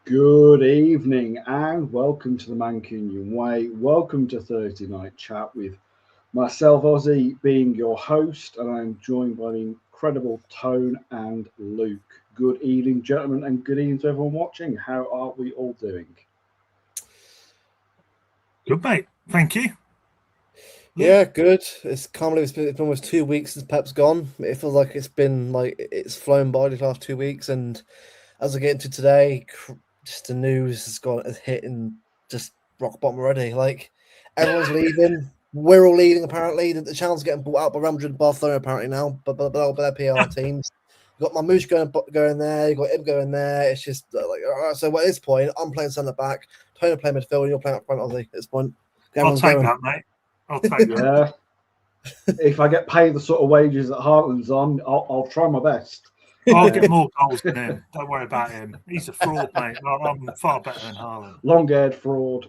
Good evening and welcome to the Mancunian Way. Welcome to Thursday Night Chat with myself, Ozzy, being your host, and I'm joined by the incredible Tone and Luke. Good evening, gentlemen, and good evening to everyone watching. How are we all doing? Good, mate. Thank you. Yeah, good. It's can't believe it's been almost 2 weeks since Pep's gone. It feels like it's flown by the last 2 weeks, and as I get into today, just the news has hit and just rock bottom already. Like, everyone's leaving. We're all leaving, apparently. The channel's getting bought out by Real Madrid and Barcelona, apparently, now, but by their PR teams. You've got Mamouche going there, you've got him going there. It's just like, all right, so at this point, I'm playing centre back, Tony playing midfield, and you're playing up front, Ozzy, at this point. I'll take that, mate. I'll take that. Yeah. If I get paid the sort of wages that Heartland's on, I'll try my best. I'll get more goals than him. Don't worry about him. He's a fraud, mate. I'm far better than Haaland. Long-haired fraud.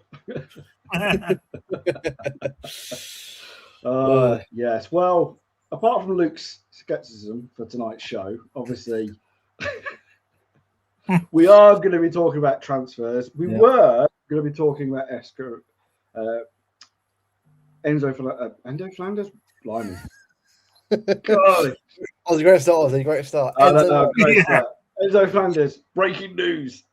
Yes. Well, apart from Luke's skepticism for tonight's show, obviously, we are going to be talking about transfers. We were going to be talking about Enzo Flanders. Blimey. God. Oh, it's a great start, Ozzy. Great start. Enzo Flanders, breaking news.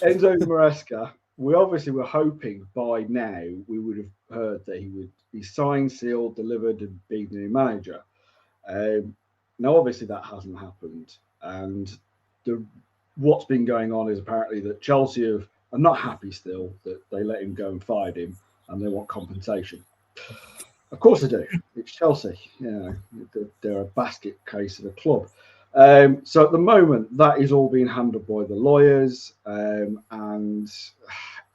Enzo Maresca. We obviously were hoping by now we would have heard that he would be signed, sealed, delivered, and be the new manager. Now, obviously, that hasn't happened. And what's been going on is apparently that Chelsea are not happy still that they let him go and fired him, and they want compensation. Of course they do. It's Chelsea. You know, they're a basket case of a club. So at the moment, that is all being handled by the lawyers, and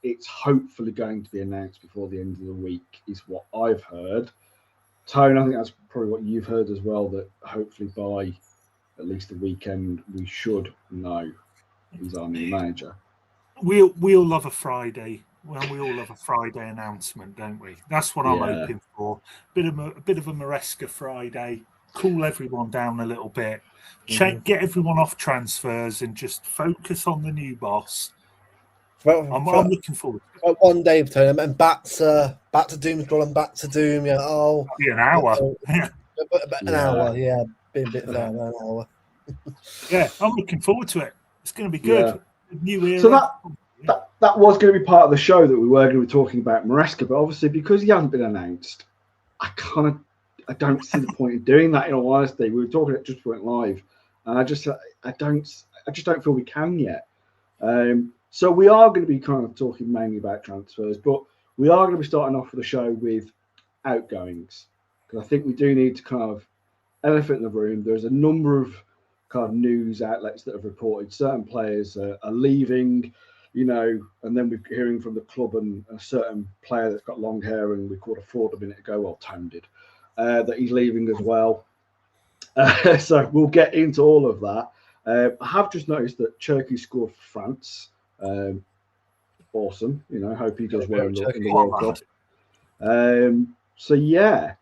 it's hopefully going to be announced before the end of the week, is what I've heard. Tone, I think that's probably what you've heard as well, that hopefully by at least the weekend, we should know who's our new manager. We all love a Friday. Well, we all love a Friday announcement, don't we? That's what I'm hoping for. A bit of a Maresca Friday. Cool everyone down a little bit. Get everyone off transfers and just focus on the new boss. I'm looking forward to it. One day, Tony, and back to Doom scroll and back to Doom. Yeah, be an hour. An hour, yeah. Be a bit there, an hour. Yeah, I'm looking forward to it. It's going to be good. Yeah. New era. So that was going to be part of the show that we were going to be talking about Maresca, but obviously because he hasn't been announced, I don't see the point in doing that. In all honesty, we were talking it just went live, and I just don't feel we can yet. So we are going to be kind of talking mainly about transfers, but we are going to be starting off with the show with outgoings, because I think we do need to kind of elephant in the room. There's a number of kind of news outlets that have reported certain players are leaving, you know, and then we're hearing from the club and a certain player that's got long hair and we called a fraud a minute ago, well, Tone did, that he's leaving as well. So we'll get into all of that. I have just noticed that Turkey scored for France. Awesome, you know. Hope he does well in the World Cup. So yeah,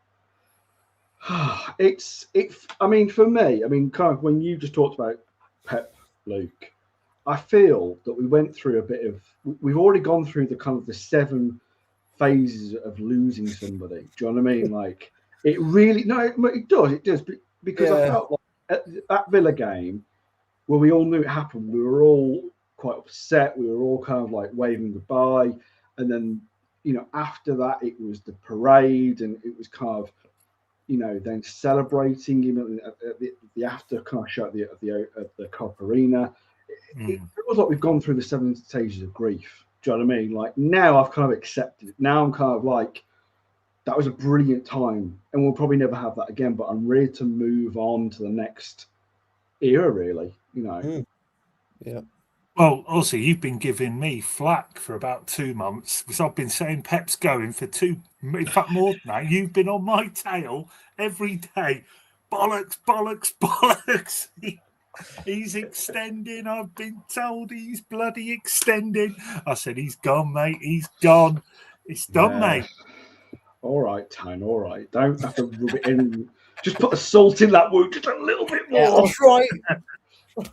it's. I mean, for me, I mean, kind of when you just talked about Pep, Luke, I feel that we went through a bit of. We've already gone through the kind of the 7 phases of losing somebody. Do you know what I mean? Like it really. No, it does. Because I felt like at that Villa game, where we all knew it happened, we were all quite upset. We were all kind of like waving goodbye. And then, you know, after that, it was the parade and it was kind of, you know, then celebrating, you know, at the after kind of show at the Cop Arena. It feels like we've gone through the 7 stages of grief. Do you know what I mean? Like now I've kind of accepted it. Now I'm kind of like, that was a brilliant time, and we'll probably never have that again. But I'm ready to move on to the next era, really. You know. Yeah. Well, also, you've been giving me flack for about 2 months because I've been saying Pep's going for 2. In fact, more than that. You've been on my tail every day. Bollocks, bollocks, bollocks. He's extending. I've been told he's bloody extending. I said, he's gone, mate. He's gone. It's done, mate. All right, Tone. All right. Don't have to rub it in. Just put the salt in that wound just a little bit more. Yeah, that's right.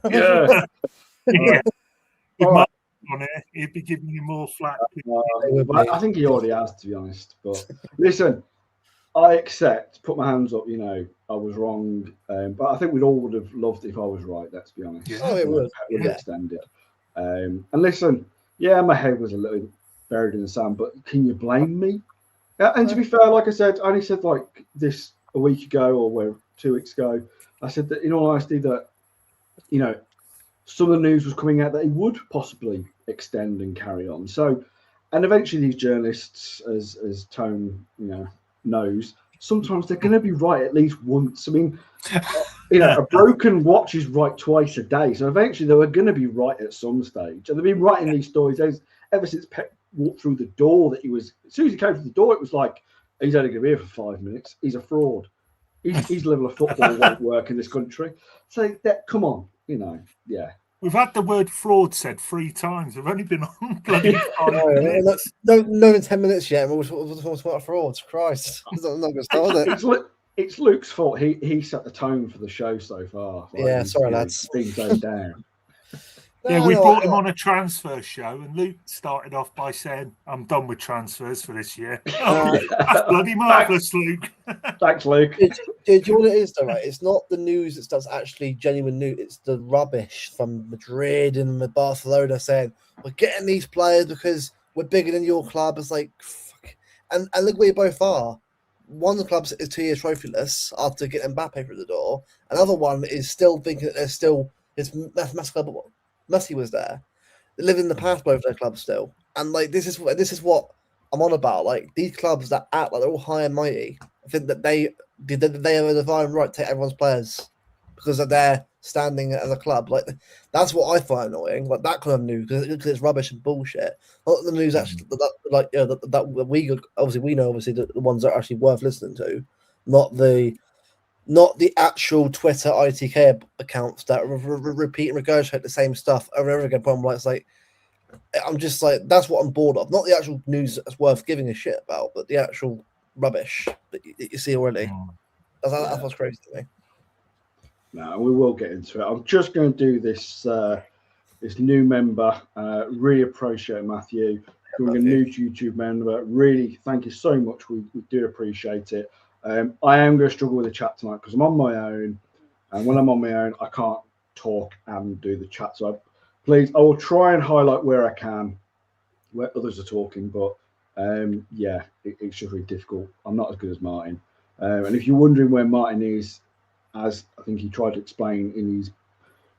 Yeah. Yeah. With All my right. on it, he'd be giving you more flack. Well, I think he already has, to be honest. But listen, I accept. Put my hands up. You know, I was wrong. But I think we'd all would have loved it if I was right. Let's be honest. Yeah. Oh, it would. Have extended. And listen, yeah, my head was a little buried in the sand. But can you blame me? And to be fair, like I said, I only said like this a week ago or 2 weeks ago. I said that in all honesty that, you know, some of the news was coming out that he would possibly extend and carry on. So, and eventually these journalists, as Tone, you know, knows, sometimes they're going to be right at least once. I mean, you know, a broken watch is right twice a day. So eventually they were going to be right at some stage. And they've been writing these stories ever since Pep walked through the door that he was, as soon as he came through the door, it was like, he's only going to be here for 5 minutes. He's a fraud. His level of football won't work in this country. So come on, you know, yeah. We've had the word fraud said 3 times. We've only been on bloody 5 minutes. No, 10 minutes yet. We're talking about frauds. Christ. I'm not going to start it. It's Luke's fault. He set the tone for the show so far. Like, yeah, sorry, lads. Things going down. Yeah, we brought him on a transfer show, and Luke started off by saying, I'm done with transfers for this year. That's bloody marvellous, Luke. Thanks, Luke. Do you know what it is, though, right? It's not the news that's actually genuine news. It's the rubbish from Madrid and Barcelona saying, we're getting these players because we're bigger than your club. It's like, fuck. And look where you both are. One of the clubs is 2 years trophyless after getting Mbappe through the door. Another one is still thinking that there's still it's mathematical. Messi was there. They live in the past, both their clubs still. And like this is what I'm on about. Like these clubs that act like they're all high and mighty, I think that they have a divine right to take everyone's players because of their standing as a club. Like that's what I find annoying. Like that kind of news because it's rubbish and bullshit. Not the news actually that we know obviously the ones that are actually worth listening to, not the actual Twitter ITK accounts that repeat and regurgitate the same stuff over and over again. Problem it's like I'm just like that's what I'm bored of. Not the actual news that's worth giving a shit about, but the actual rubbish that you see already. That's what's crazy to me. No, we will get into it. I'm just going to do this this new member. Really appreciate Matthew. Being a new YouTube member. Really, thank you so much. We do appreciate it. I am going to struggle with the chat tonight because I'm on my own, and when I'm on my own, I can't talk and do the chat. So I will try and highlight where I can, where others are talking, but yeah, it's just really difficult. I'm not as good as Martin. And if you're wondering where Martin is, as I think he tried to explain in his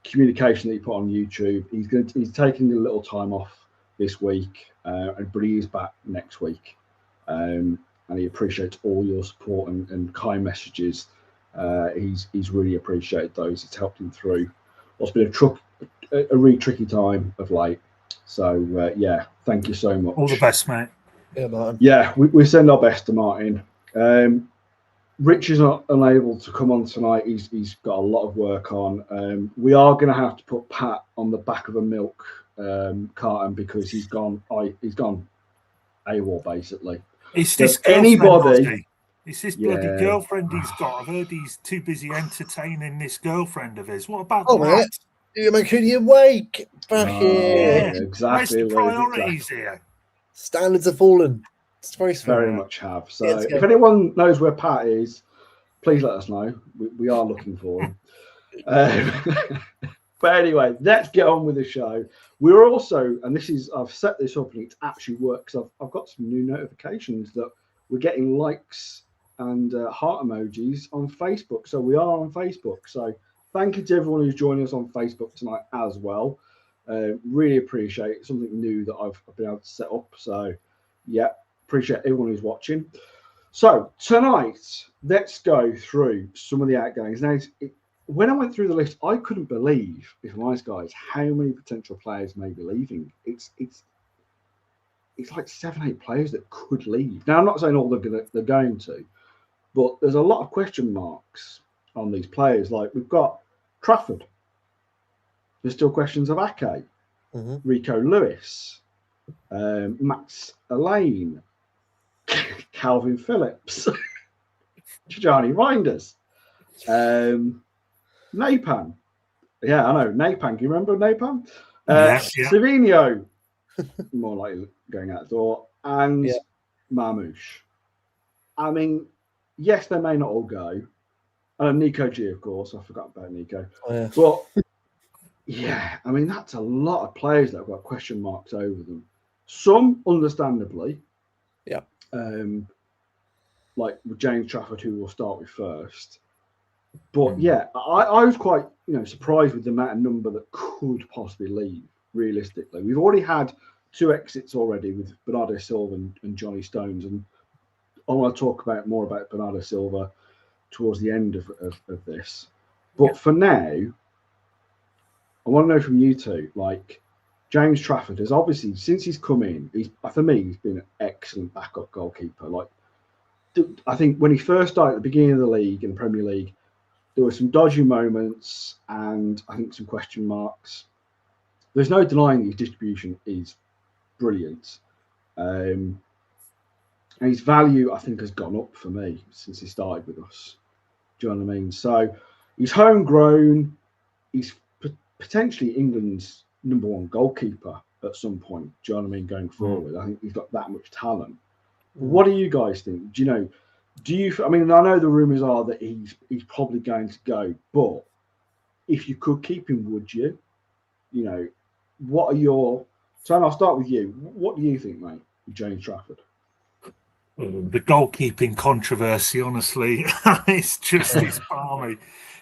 communication that he put on YouTube, he's taking a little time off this week, but he is back next week. and he appreciates all your support and kind messages. He's really appreciated those. It's helped him through what's been a really tricky time of late. So yeah, thank you so much. All the best, mate. Yeah, Martin. Yeah, we send our best to Martin. Rich is not unable to come on tonight. He's got a lot of work on. We are going to have to put Pat on the back of a milk carton because he's gone AWOL basically. It's this anybody. It's this bloody girlfriend he's got. I've heard he's too busy entertaining this girlfriend of his. What about that? You're making you awake. Back here. Yeah, exactly. Where's the priorities here? Standards have fallen. Very much have. So if anyone knows where Pat is, please let us know. We are looking for him. But anyway, let's get on with the show. We're also, and I've set this up and it actually works. I've got some new notifications that we're getting likes and heart emojis on Facebook. So we are on Facebook. So thank you to everyone who's joining us on Facebook tonight as well. Really appreciate it. Something new that I've been able to set up. So yeah, appreciate everyone who's watching. So tonight, let's go through some of the outgoings. Now, when I went through the list, I couldn't believe, if I'm honest, guys, how many potential players may be leaving. It's like 7-8 players that could leave. Now, I'm not saying all they're going to, but there's a lot of question marks on these players. Like we've got Trafford. There's still questions of Ake, Rico Lewis, Max Elaine, Calvin Phillips, Johnny Reinders, Napan. Yeah, I know. Napan. Do you remember Napan? Savinho, more likely going out the door, and Marmouche. I mean, yes, they may not all go. Nico G, of course. I forgot about Nico. Oh, yeah. But yeah, I mean, that's a lot of players that have got question marks over them. Some, understandably. Yeah. Like with James Trafford, who we'll start with first. But yeah, I was quite surprised with the amount of number that could possibly leave. Realistically, we've already had 2 exits already with Bernardo Silva and Johnny Stones, and I want to talk more about Bernardo Silva towards the end of this. But for now, I want to know from you two, like James Trafford has obviously, since he's come in, for me he's been an excellent backup goalkeeper. Like I think when he first started at the beginning of the league in the Premier League, there were some dodgy moments and I think some question marks. There's no denying his distribution is brilliant. And his value, I think, has gone up for me since he started with us. Do you know what I mean? So he's homegrown. He's potentially England's #1 goalkeeper at some point. Do you know what I mean? Going forward, I think he's got that much talent. What do you guys think? Do you? I mean, I know the rumours are that he's probably going to go, but if you could keep him, would you? What are your? So I'll start with you. What do you think, mate, with James Trafford? The goalkeeping controversy, honestly, it's balmy.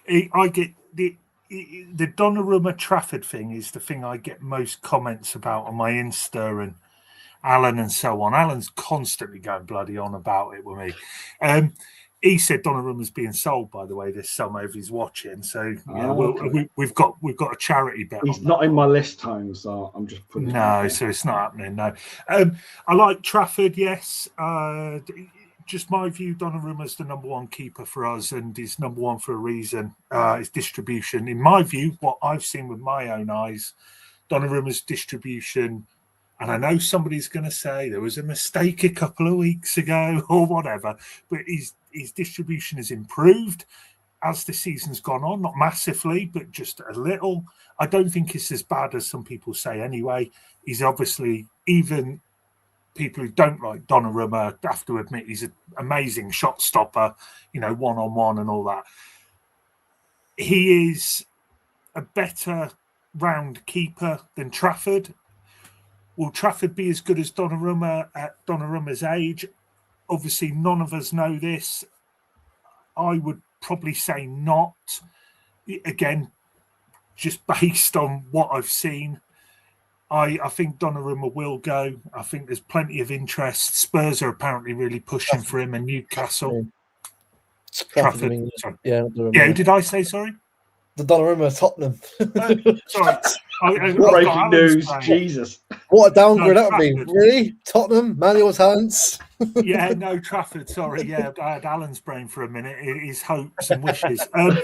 I get the Donnarumma Trafford thing is the thing I get most comments about on my Insta and Alan and so on. Alan's constantly going bloody on about it with me. He said Donnarumma's being sold, by the way, this summer if he's watching. So we've got a charity bet. He's not in my list, Tone, so I'm just putting. No, so it's not happening. No, I like Trafford. Yes, just my view. Donnarumma's the #1 keeper for us, and he's #1 for a reason. His distribution, in my view, what I've seen with my own eyes, Donnarumma's distribution. And I know somebody's going to say there was a mistake a couple of weeks ago or whatever, but his distribution has improved as the season's gone on, not massively, but just a little. I don't think it's as bad as some people say anyway. He's obviously, even people who don't like Donnarumma have to admit he's an amazing shot stopper, one-on-one and all that. He is a better round keeper than Trafford. Will Trafford be as good as Donnarumma at Donnarumma's age? Obviously, none of us know this. I would probably say not. Again, just based on what I've seen. I think Donnarumma will go. I think there's plenty of interest. Spurs are apparently really pushing for him, and Newcastle. Trafford. Sorry. Yeah, who did I say? Sorry? The Donnarumma Tottenham. Sorry. Breaking news, Jesus. What a downgrade that would be. Really? Tottenham, manual talents. Yeah, no, Trafford, sorry. Yeah, I had Alan's brain for a minute, his hopes and wishes. I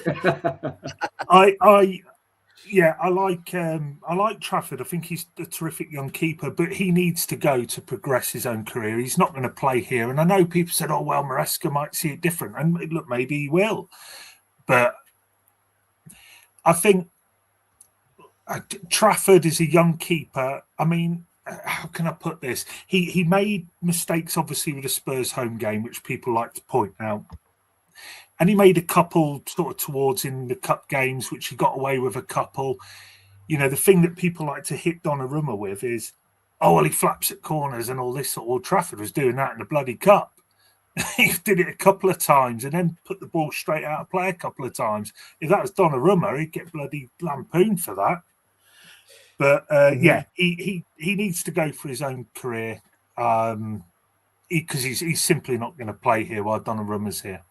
like Trafford. I think he's a terrific young keeper, but he needs to go to progress his own career. He's not going to play here. And I know people said, oh, well, Maresca might see it different. And look, maybe he will. But I think Trafford is a young keeper. I mean, how can I put this? He made mistakes, obviously, with the Spurs home game, which people like to point out. And he made a couple sort of towards in the cup games, which he got away with a couple. You know, the thing that people like to hit Donnarumma with is, oh, well, he flaps at corners and all this. Well, Trafford was doing that in the bloody cup. He did it a couple of times and then put the ball straight out of play a couple of times. If that was Donnarumma, he'd get bloody lampooned for that. But he needs to go for his own career because he's simply not going to play here while Donnarumma's here,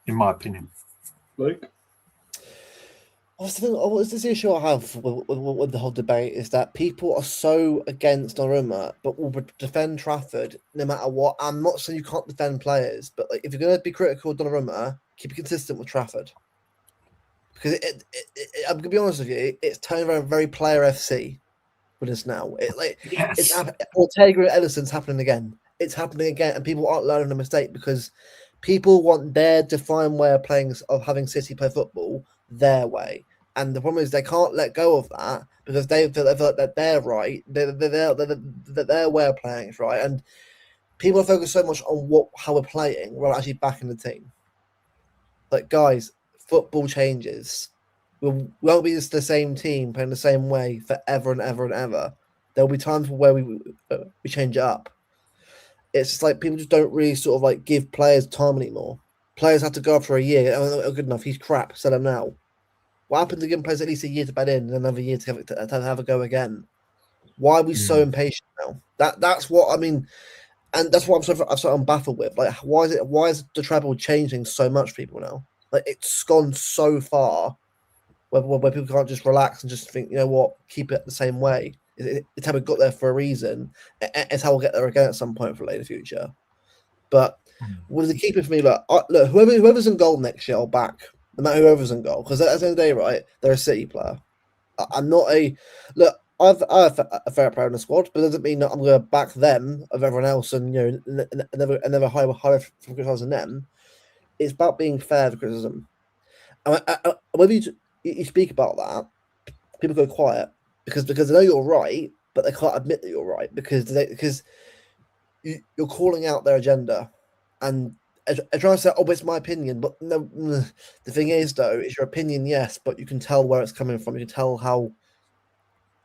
in my opinion. Luke? What's the issue I have with the whole debate is that people are so against Donnarumma, but will defend Trafford no matter what. I'm not saying you can't defend players, but like, if you're going to be critical of Donnarumma, keep it consistent with Trafford. Because I'm going to be honest with you, it's turning very, very player FC with us now. It's Ortega and Edison's happening again. It's happening again, and people aren't learning a mistake because people want their defined way of playing, of having City play football their way. And the problem is they can't let go of that because they feel that they're right, that their way of playing is right. And people are focused so much on how we're playing rather than actually backing the team. Like, guys, football changes. We won't be the same team playing the same way forever and ever and ever. There'll be times where we change it up. It's just like people just don't really sort of like give players time anymore. Players have to go after a year. Oh, good enough. He's crap. Sell him now. What happens to giving players at least a year to bed in and another year to have a go again? Why are we so impatient now? That's what I mean, and that's what I'm baffled with. Like, why is the treble changing so much, people now? Like, it's gone so far where people can't just relax and just think, you know what, keep it the same way. It's how we got there for a reason. It's how we'll get there again at some point for later future. But what is the keeper for me? Look, whoever's in goal next year, I'll back. No matter whoever's in goal, because at the end of the day, right, they're a City player. I'm not a look. I have a fair player in the squad, but it doesn't mean that I'm going to back them of everyone else and never hire from criticising them. It's about being fair to criticism. And whether you speak about that, people go quiet because they know you're right, but they can't admit that you're right because you're calling out their agenda and trying to say, "Oh, but it's my opinion." But no, the thing is, though, it's your opinion, yes, but you can tell where it's coming from. You can tell how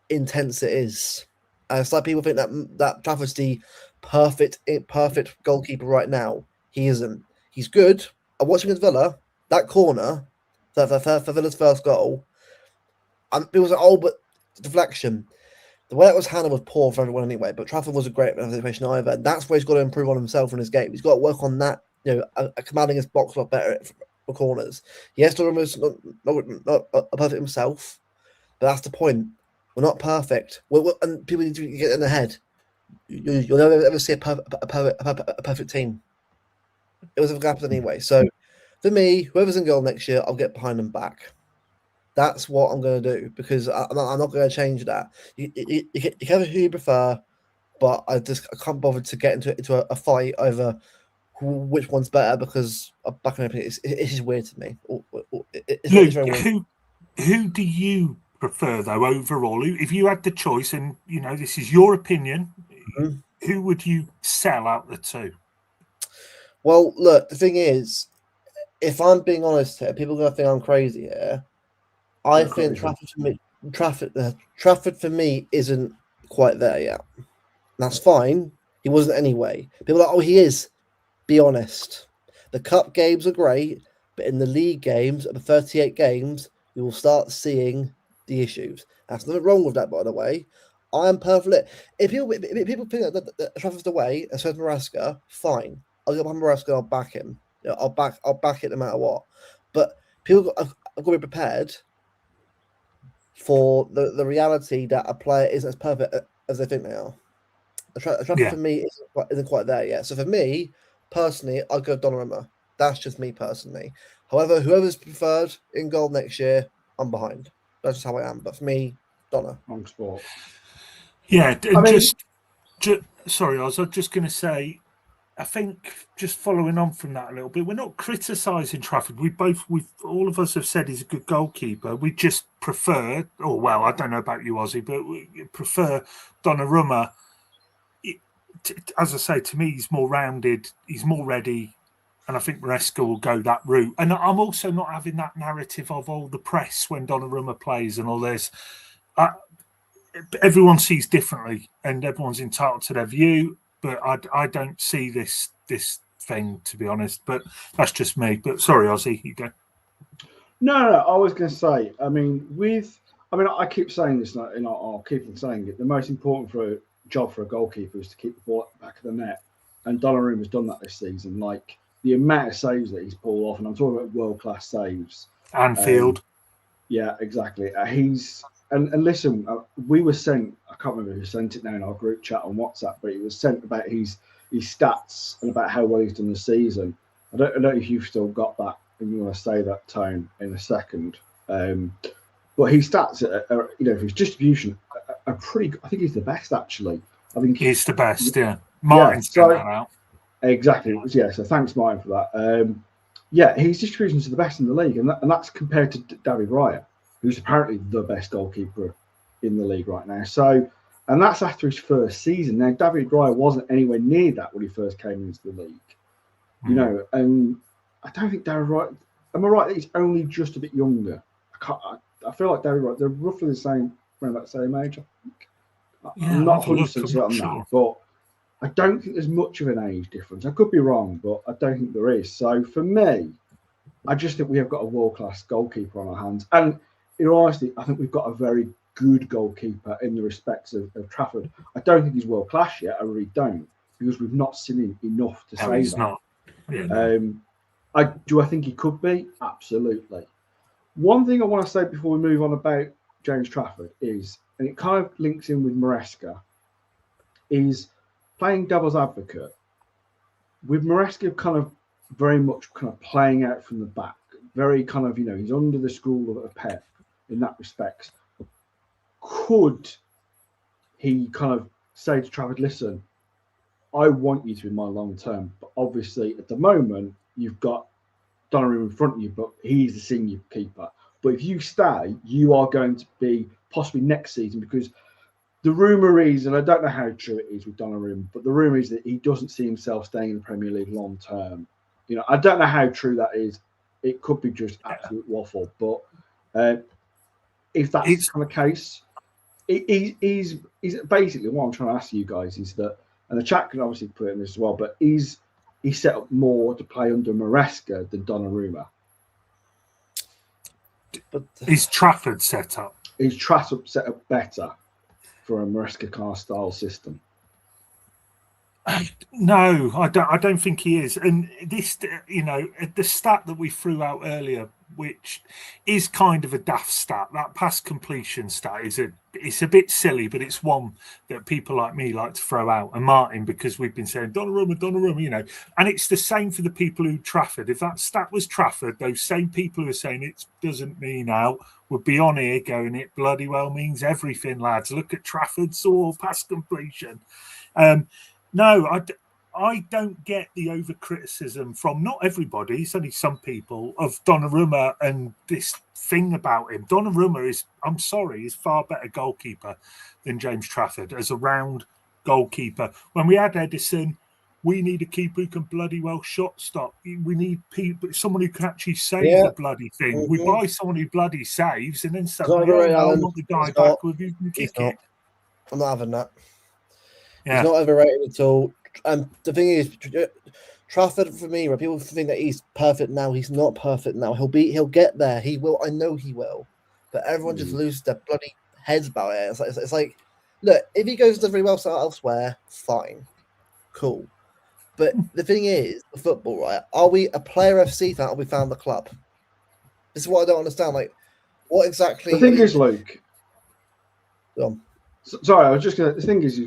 intense it is. And it's like people think that Trafford's the perfect goalkeeper right now. He isn't. He's good. I'm watching against Villa. That corner for Villa's first goal. It was but deflection. The way it was handled was poor for everyone anyway. But Trafford was a great representation either. And that's where he's got to improve on himself in his game. He's got to work on that. You know, commanding his box a lot better for corners. Yes, Donnarumma's not perfect himself, but that's the point. We're not perfect. And people need to get in their head. You'll never ever see a perfect team. It was a gap anyway. So for me, whoever's in goal next year, I'll get behind them back. That's what I'm going to do because I'm not going to change that. You can have who you prefer, but I can't bother to get into a fight over which one's better because back in opinion, it's just weird to me. It's very weird. Who do you prefer though overall? If you had the choice, and you know this is your opinion, who would you sell out the two? Well, look, the thing is, if I'm being honest here, people are going to think I'm crazy here. I think Trafford for me isn't quite there yet. That's fine. He wasn't anyway. People are like, oh, he is. Be honest. The cup games are great, but in the league games, of the 38 games, you will start seeing the issues. That's nothing wrong with that, by the way. I am perfectly. If people think that Trafford's away and says Maresca, fine. I'll go behind Maresca. I'll back him. I'll back it no matter what. But people, I've got to be prepared for the reality that a player isn't as perfect as they think they are. Trafford for me isn't quite there yet. So for me personally, I'll go Donnarumma. That's just me personally. However, whoever's preferred in goal next year, I'm behind. That's just how I am. But for me, Donna. On sport. Yeah, and sorry, I was just going to say, I think just following on from that a little bit, we're not criticising Trafford. All of us have said he's a good goalkeeper. We just prefer, I don't know about you, Ozzy, but we prefer Donnarumma. As I say, to me, he's more rounded, he's more ready, and I think Maresca will go that route. And I'm also not having that narrative of all the press when Donnarumma plays and all this. Everyone sees differently, and everyone's entitled to their view. But I don't see this thing, to be honest. But that's just me. But sorry, Ozzy, you go. No, I was going to say. I keep saying this, and I'll keep on saying it. The most important job for a goalkeeper is to keep the ball at the back of the net, and Donnarumma's done that this season. Like the amount of saves that he's pulled off, and I'm talking about world-class saves. Anfield. Yeah, exactly. And listen, we were sent. I can't remember who sent it now in our group chat on WhatsApp, but it was sent about his stats and about how well he's done the season. I don't know if you've still got that, and you want to say that, Tone, in a second. But his stats, for his distribution, are pretty. I think he's the best, actually. I think he's the best. Yeah, Martin's got that out. Exactly. Yeah. So thanks, Martin, for that. His distributions are the best in the league, and that's compared to David Raya, who's apparently the best goalkeeper in the league right now. So, and that's after his first season. Now, David Raya wasn't anywhere near that when he first came into the league, and I don't think David Raya. Am I right that he's only just a bit younger? I feel like David Raya, they're roughly the same, around that same age. I think. I'm not 100% certain on that, but I don't think there's much of an age difference. I could be wrong, but I don't think there is. So for me, I just think we have got a world-class goalkeeper on our hands. And in all honesty, I think we've got a very good goalkeeper in the respects of Trafford. I don't think he's world-class yet. I really don't, because we've not seen him enough to say he's that. Not. Yeah, do I think he could be? Absolutely. One thing I want to say before we move on about James Trafford is, and it kind of links in with Maresca, is playing devil's advocate. With Maresca kind of very much kind of playing out from the back, very kind of, he's under the school of Pep in that respect. Could he kind of say to Trafford, listen, I want you to be my long term, but obviously at the moment you've got Donnarumma in front of you, but he's the senior keeper. But if you stay, you are going to be possibly next season, because the rumour is, and I don't know how true it is with Donnarumma, but the rumour is that he doesn't see himself staying in the Premier League long term. I don't know how true that is. It could be just absolute waffle, but if that's kind of case, he's basically what I'm trying to ask you guys is that, and the chat can obviously put in this as well, but he's set up more to play under Maresca than Donnarumma. But is Trafford set up? Is Trafford set up better for a Maresca car style system? No, I don't think he is. And this, the stat that we threw out earlier, which is kind of a daft stat, that pass completion stat it's a bit silly, but it's one that people like me like to throw out, and Martin, because we've been saying Donnarumma, and it's the same for the people who Trafford. If that stat was Trafford, those same people who are saying it doesn't mean out would be on here going, it bloody well means everything, lads. Look at Trafford's pass completion. No, I don't get the over-criticism from not everybody, it's only some people, of Donnarumma and this thing about him. Donnarumma is far better goalkeeper than James Trafford as a round goalkeeper. When we had Edison, we need a keeper who can bloody well shot stop. We need someone who can actually save the bloody thing. Mm-hmm. We buy someone who bloody saves, and then suddenly, I want the guy back with who can kick it. I'm not having that. Yeah. He's not overrated at all. And the thing is, Trafford, for me, where people think that he's perfect now, he's not perfect now. He'll get there. He will. I know he will. but everyone just loses their bloody heads about it. It's like, look, if he goes to very well elsewhere, fine, cool. But the thing is, the football, right? Are we a player FC fan, or we found the club? This is what I don't understand. Like, what exactly? The thing is, Luke. Sorry, I was just going to. The thing is,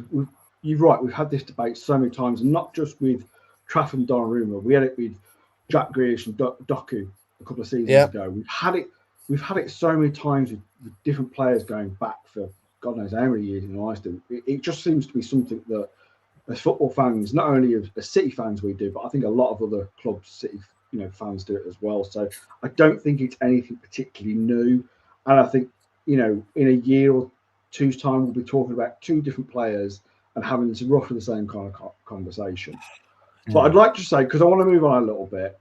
you're right. We've had this debate so many times, and not just with Trafford and Donnarumma. We had it with Jack Grealish and Doku a couple of seasons ago. We've had it so many times with different players going back for God knows how many years in Iceland. It just seems to be something that, as football fans, not only as City fans we do, but I think a lot of other clubs, City fans do it as well. So I don't think it's anything particularly new, and I think in a year or two's time we'll be talking about two different players and having this roughly the same kind of conversation. But I'd like to say, because I want to move on a little bit.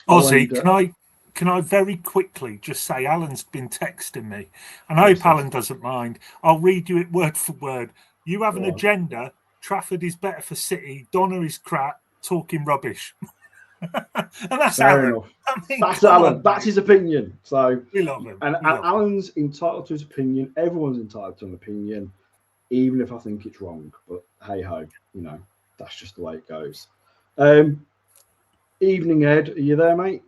Ozzy, can I very quickly just say Alan's been texting me, and I hope Alan doesn't mind. I'll read you it word for word. You have an agenda. Trafford is better for City. Donner is crap. Talking rubbish. And that's fair Alan. enough. I mean, that's Alan. That's his opinion. So we love him. And Alan's entitled to his opinion. Everyone's entitled to an opinion, even if I think it's wrong. But hey ho, that's just the way it goes. Evening, Ed. Are you there, mate?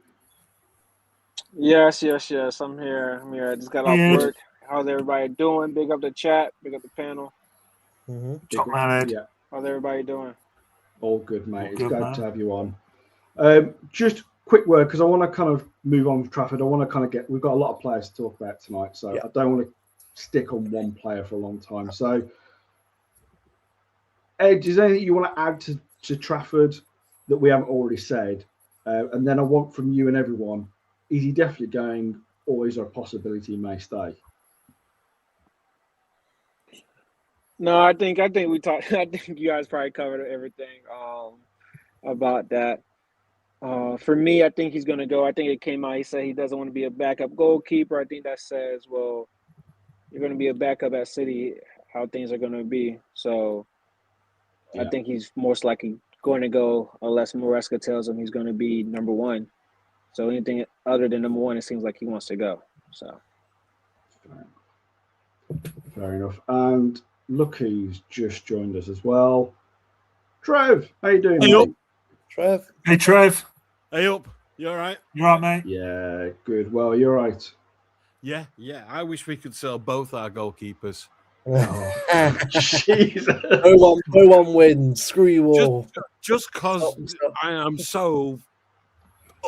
Yes. I'm here. I just got off work. How's everybody doing? Big up the chat. Big up the panel. Top man, Ed. Yeah. How's everybody doing? All good, mate. It's great to have you on. Just quick word, because I want to kind of move on with Trafford. I want to kind of we've got a lot of players to talk about tonight, so I don't want to stick on one player for a long time. So, Ed, is there anything you want to add to Trafford that we haven't already said? And then I want from you and everyone, is he definitely going, or is there a possibility he may stay? No, I think we talked. I think you guys probably covered everything about that. For me, I think he's going to go. I think it came out. He said he doesn't want to be a backup goalkeeper. I think that says, well, you're going to be a backup at City, how things are going to be. So I think he's most likely going to go unless Maresca tells him he's going to be number one. So anything other than number one, it seems like he wants to go. So fair enough. And look who's just joined us as well. Trev, how you doing, mate? Trev. Hey, Trev. Hey up. You all right? You all right, mate? Yeah, good. Well, you're right. Yeah. I wish we could sell both our goalkeepers. Jesus. No one wins. Screw you all. Just because I am so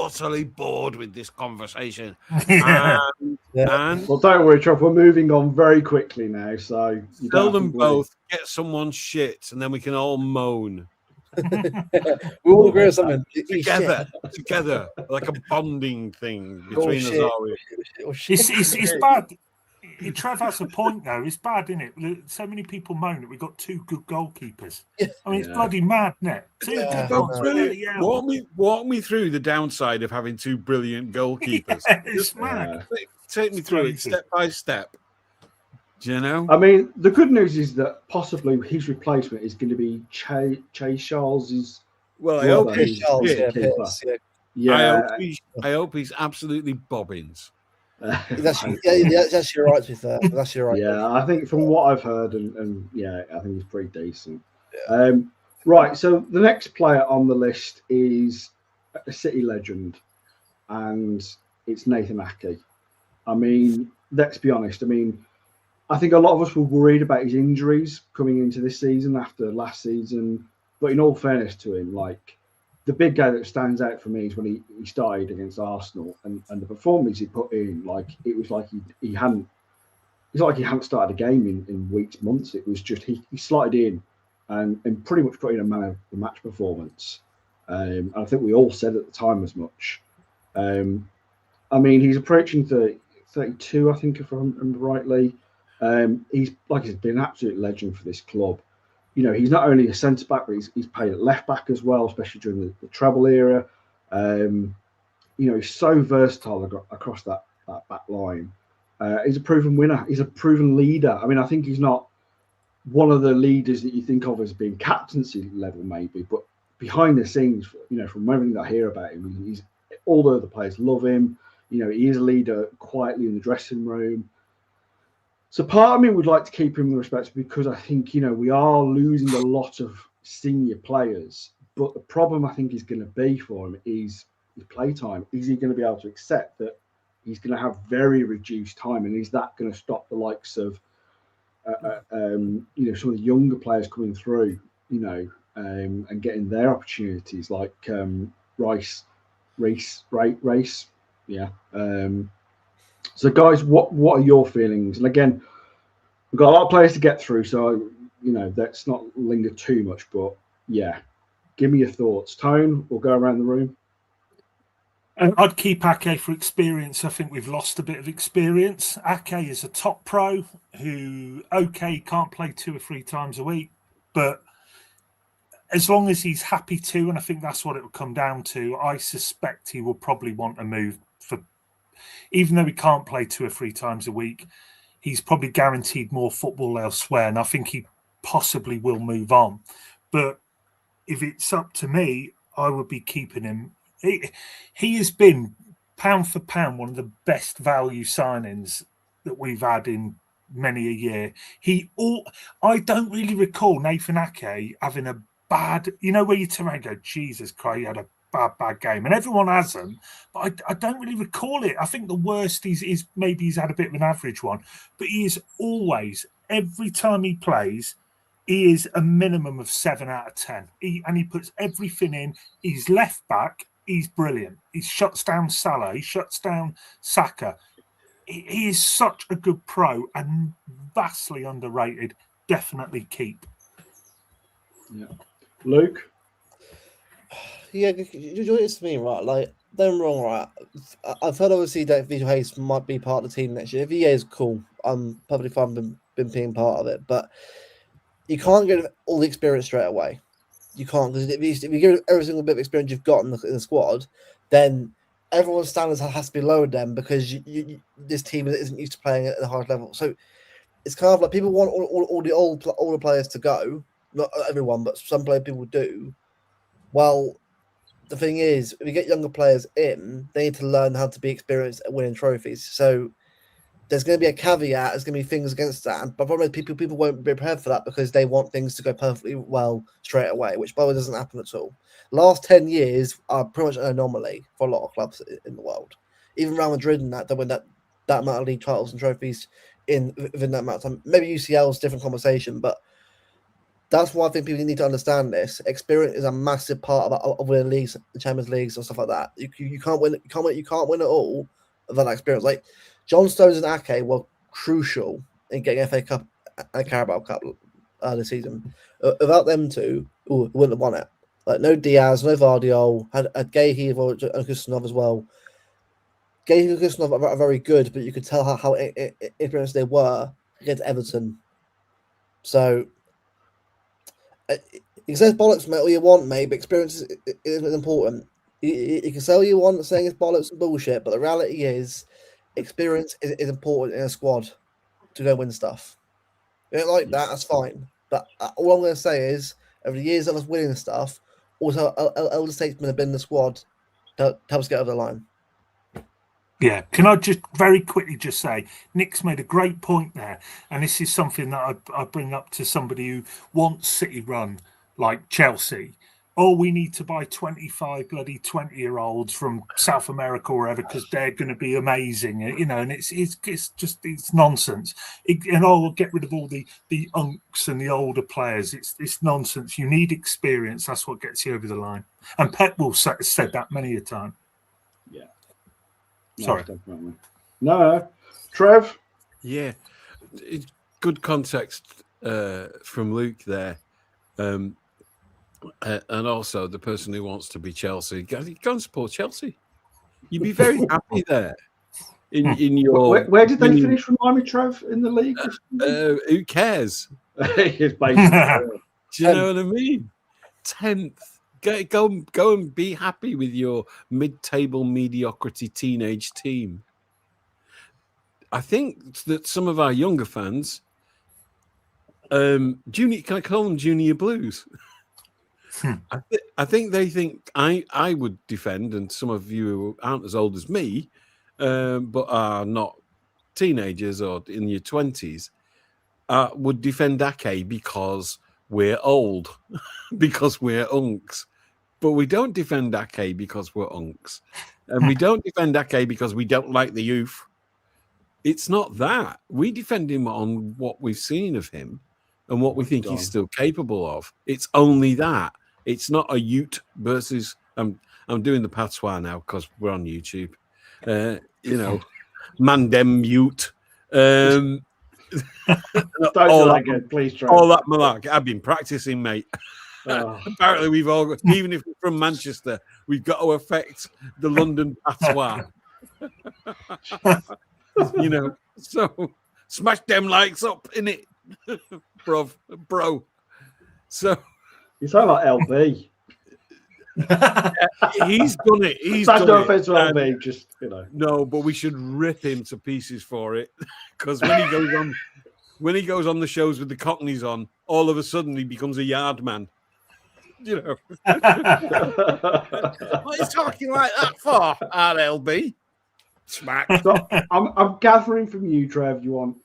utterly bored with this conversation. And well, don't worry, Trev. We're moving on very quickly now. So you sell them both, get someone shit, and then we can all moan. We all agree on something together, like a bonding thing between us all. It's bad. Trev has a point though. It's bad, isn't it? So many people moan that we've got two good goalkeepers. I mean, it's bloody mad, isn't it? Walk me through the downside of having two brilliant goalkeepers. It's mad. Take me through it step by step. Do you know? I mean, the good news is that possibly his replacement is going to be Che Charles's. Well, I hope he's Yeah. I hope he's absolutely bobbins. That's your right with that. That's your right. Yeah, I think from what I've heard, and I think he's pretty decent. Yeah. Right, so the next player on the list is a City legend, and it's Nathan Ake. I mean, let's be honest. I mean, I think a lot of us were worried about his injuries coming into this season after last season. But in all fairness to him, like, the big guy that stands out for me is when he started against Arsenal and the performance he put in, like, it was like he hadn't started a game in weeks, months. It was just he slotted in and pretty much put in a man of the match performance. And I think we all said at the time as much. I mean, he's approaching 32, I think, if I remember rightly. He's been an absolute legend for this club. You know, he's not only a centre back, but he's played at left back as well, especially during the treble era. You know, he's so versatile across that back line. He's a proven winner. He's a proven leader. I mean, I think he's not one of the leaders that you think of as being captaincy level, maybe, but behind the scenes, you know, from everything I hear about him, all the other players love him. You know, he is a leader quietly in the dressing room. So part of me would like to keep him in the respects because I think, you know, we are losing a lot of senior players. But the problem I think is going to be for him is his play time. Is he going to be able to accept that he's going to have very reduced time? And is that going to stop the likes of, you know, some of the younger players coming through, you know, and getting their opportunities like Race? Yeah. So, guys, what are your feelings? And again, we've got a lot of players to get through, so you know, let's not linger too much. But yeah, give me your thoughts. Tone, we'll go around the room. I'd keep Ake for experience. I think we've lost a bit of experience. Ake is a top pro who, can't play 2 or 3 times a week, but as long as he's happy to, and I think that's what it will come down to, I suspect he will probably want a move for, even though he can't play 2 or 3 times a week, he's probably guaranteed more football elsewhere, and I think he possibly will move on. But if it's up to me, I would be keeping him. He has been, pound for pound, one of the best value signings that we've had in many a year. I don't really recall Nathan Ake having a bad, you know, where you turn around and go, Jesus Christ, he had a bad game, and everyone has them, but I don't really recall it. I think the worst is maybe he's had a bit of an average one, but he is always, every time he plays, he is a minimum of 7 out of 10. And he puts everything in. He's left back. He's brilliant. He shuts down Salah. He shuts down Saka. He is such a good pro and vastly underrated. Definitely keep. Yeah. Luke? Yeah, it's to me, right? Like, don't get me wrong, right? I've heard obviously that Vito Hayes might be part of the team next year. If he is, cool. I'm perfectly fine been being part of it, but you can't get all the experience straight away. You can't, because if you give every single bit of experience you've got in the squad, then everyone's standards has to be lowered then, because this team isn't used to playing at the highest level. So it's kind of like people want all the older players to go. Not everyone, but some people do. Well, the thing is, if you get younger players in, they need to learn how to be experienced at winning trophies. So there's going to be a caveat. There's going to be things against that. But probably people won't be prepared for that because they want things to go perfectly well straight away, which probably doesn't happen at all. Last 10 years are pretty much an anomaly for a lot of clubs in the world. Even Real Madrid and that win that amount of league titles and trophies within that amount of time. Maybe UCL is a different conversation, but that's why I think people need to understand this. Experience is a massive part of winning leagues, the Champions Leagues, and stuff like that. You can't win. You can't win at all without that experience. Like John Stones and Ake were crucial in getting FA Cup and Carabao Cup this season. Without them two, we wouldn't have won it. Like no Diaz, no Vardiol, had Gahey and Kustanov as well. Gahey and Kustanov are very good, but you could tell how experienced they were against Everton. So. You can say it's bollocks, mate, all you want, mate, but experience is important. You can say all you want saying it's bollocks and bullshit, but the reality is experience is important in a squad to go win stuff. You don't like that, that's fine. But all I'm going to say is, over the years of us winning stuff, also elder statesmen have been in the squad to help us get over the line. Yeah, can I just very quickly just say, Nick's made a great point there, and this is something that I bring up to somebody who wants City run like Chelsea. Oh, we need to buy 25 bloody 20-year-olds from South America or wherever because they're going to be amazing, you know. And it's nonsense. We'll get rid of all the unks and the older players. It's nonsense. You need experience. That's what gets you over the line. And Pep will said that many a time. Yeah. Sorry. No, Trev? Yeah, good context from Luke there. And also the person who wants to be Chelsea, go and support Chelsea. You'd be very happy there. In your where did they finish? Remind me, Trev, in the league. Who cares? It's basically, do you know what I mean? 10th. Go and be happy with your mid-table mediocrity teenage team. I think that some of our younger fans, can I call them Junior Blues? I think they think I would defend, and some of you who aren't as old as me but are not teenagers or in your 20s, would defend Ake because we're old, because we're unks. But we don't defend Ake because we're unks. And we don't defend Ake because we don't like the youth. It's not that. We defend him on what we've seen of him and what we think he's still capable of. It's only that. It's not a Ute versus... I'm doing the patois now because we're on YouTube. Mandem Ute. Don't do that again, please, Trevor. All that malark. I've been practicing, mate. Apparently, we've all got, even if we're from Manchester, we've got to affect the London patois. So smash them likes up in it, bro. So you sound like LB. He's done it. That's no offense to LB, just No, but we should rip him to pieces for it because when he goes on the shows with the Cockneys on, all of a sudden he becomes a yard man. What is talking like that for, RLB? Smack. So I'm gathering from you, Trev, you want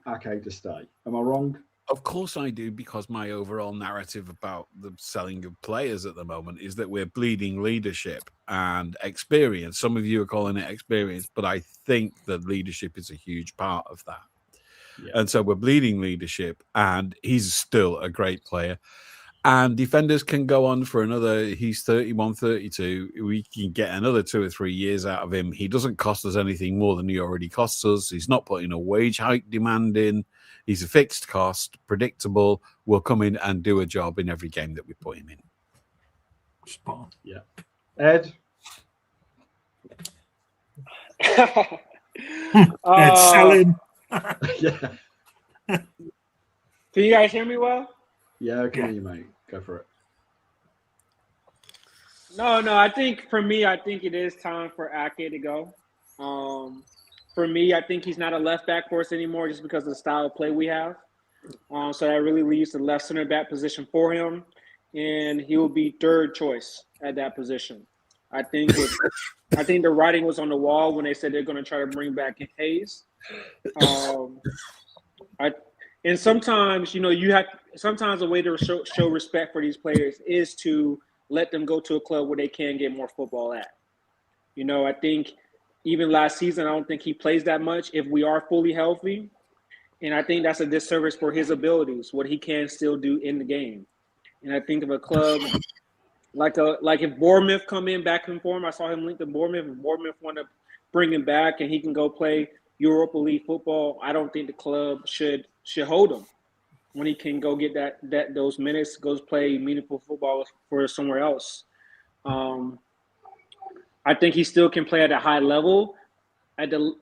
Ake to stay. Am I wrong? Of course I do, because my overall narrative about the selling of players at the moment is that we're bleeding leadership and experience. Some of you are calling it experience, but I think that leadership is a huge part of that. Yeah. And so we're bleeding leadership, and he's still a great player. And defenders can go on for another, he's 31, 32. We can get another 2 or 3 years out of him. He doesn't cost us anything more than he already costs us. He's not putting a wage hike demand in. He's a fixed cost, predictable, will come in and do a job in every game that we put him in. Spot on. Yeah. Ed? Ed, sell him. Yeah. Can you guys hear me well? Yeah, I can hear you, mate. Go for it. No, I think for me, I think it is time for Ake to go. For me, I think he's not a left back for us anymore just because of the style of play we have. So that really leaves the left center back position for him, and he will be third choice at that position. I think the writing was on the wall when they said they're going to try to bring back Hayes. And sometimes, sometimes a way to show respect for these players is to let them go to a club where they can get more football at. I think even last season, I don't think he plays that much if we are fully healthy. And I think that's a disservice for his abilities, what he can still do in the game. And I think of a club like if Bournemouth come in back in form, I saw him linked to Bournemouth. If Bournemouth want to bring him back and he can go play Europa League football, I don't think the club should hold him when he can go get those minutes, goes play meaningful football for somewhere else. I think he still can play at a high level, at the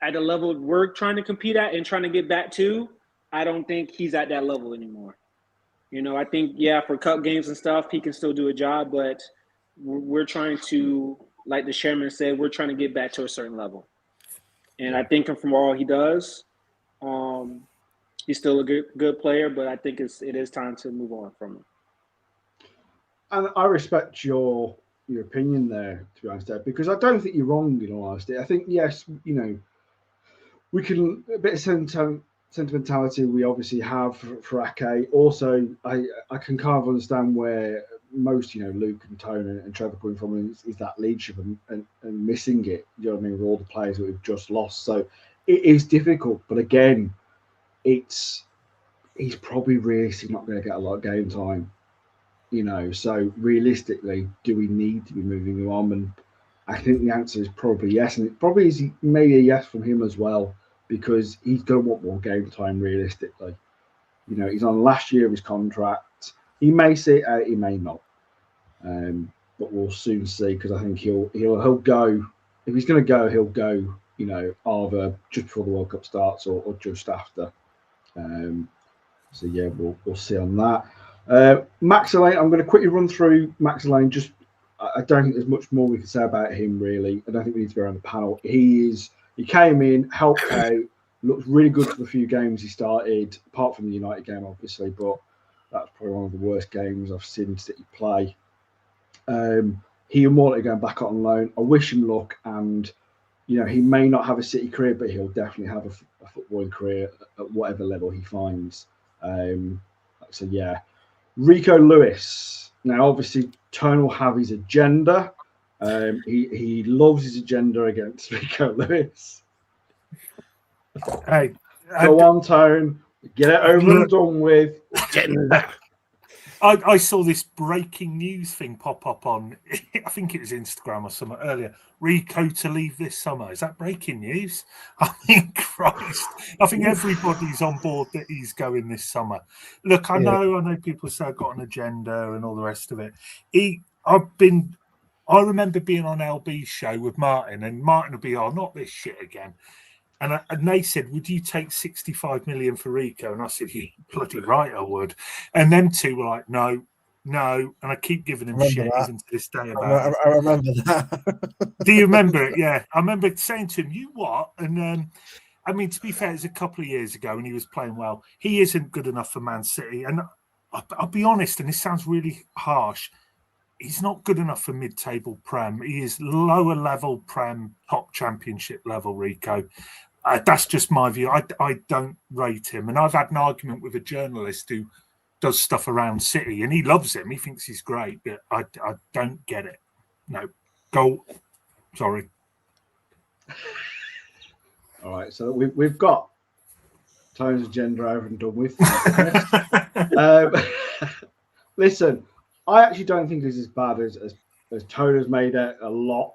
level we're trying to compete at and trying to get back to. I don't think he's at that level anymore. I think, for cup games and stuff, he can still do a job, but we're trying to, like the chairman said, we're trying to get back to a certain level. And I think from all he does, he's still a good player, but I think it is time to move on from him. And I respect your opinion there, to be honest, Ed, because I don't think you're wrong, in all honesty. I think, yes, we can, a bit of sentimentality we obviously have for Ake. Also, I can kind of understand where most, Luke and Tony and Trevor coming from is that leadership and missing it, you know what I mean, with all the players that we've just lost. So it is difficult, but again, he's probably realistically not going to get a lot of game time. So realistically, do we need to be moving him on? And I think the answer is probably yes. And it probably is maybe a yes from him as well, because he's going to want more game time realistically. He's on last year of his contract. He may see it out, he may not. But we'll soon see, because I think he'll go. If he's going to go, he'll go, either just before the World Cup starts or just after. So yeah, we'll see on that. Max Elaine, I'm going to quickly run through Max Elaine. Just, I don't think there's much more we can say about him, really. I don't think we need to go around the panel. He came in, helped out, looked really good for the few games he started, apart from the United game, obviously, but that's probably one of the worst games I've seen City play. He and Morley going back on loan. I wish him luck, and you know, he may not have a City career, but he'll definitely have a footballing career at whatever level he finds. So yeah, Rico Lewis. Now, obviously, Tone will have his agenda. He loves his agenda against Rico Lewis. Hey, go on, Tone. Get it over and done with. Agenda. I saw this breaking news thing pop up on, I think it was Instagram or something earlier. Rico to leave this summer. Is that breaking news? I mean, Christ. I think everybody's on board that he's going this summer. Look, I know people say I've got an agenda and all the rest of it. I remember being on LB's show with Martin, and Martin would be, oh, not this shit again. And they said, would you take 65 million for Rico? And I said, you bloody right, I would. And them two were like, no. And I keep giving him shit even to this day about it. I remember that. Do you remember it? Yeah. I remember saying to him, you what? And I mean, to be fair, it was a couple of years ago and he was playing well. He isn't good enough for Man City. And I'll be honest, and this sounds really harsh, he's not good enough for mid-table Prem. He is lower level Prem, top championship level Rico. That's just my view. I don't rate him. And I've had an argument with a journalist who does stuff around City, and he loves him. He thinks he's great, but I don't get it. No. Go. Sorry. All right, so we've got Tone's agenda over and done with. Listen, I actually don't think this is as bad as Tone has made it a lot.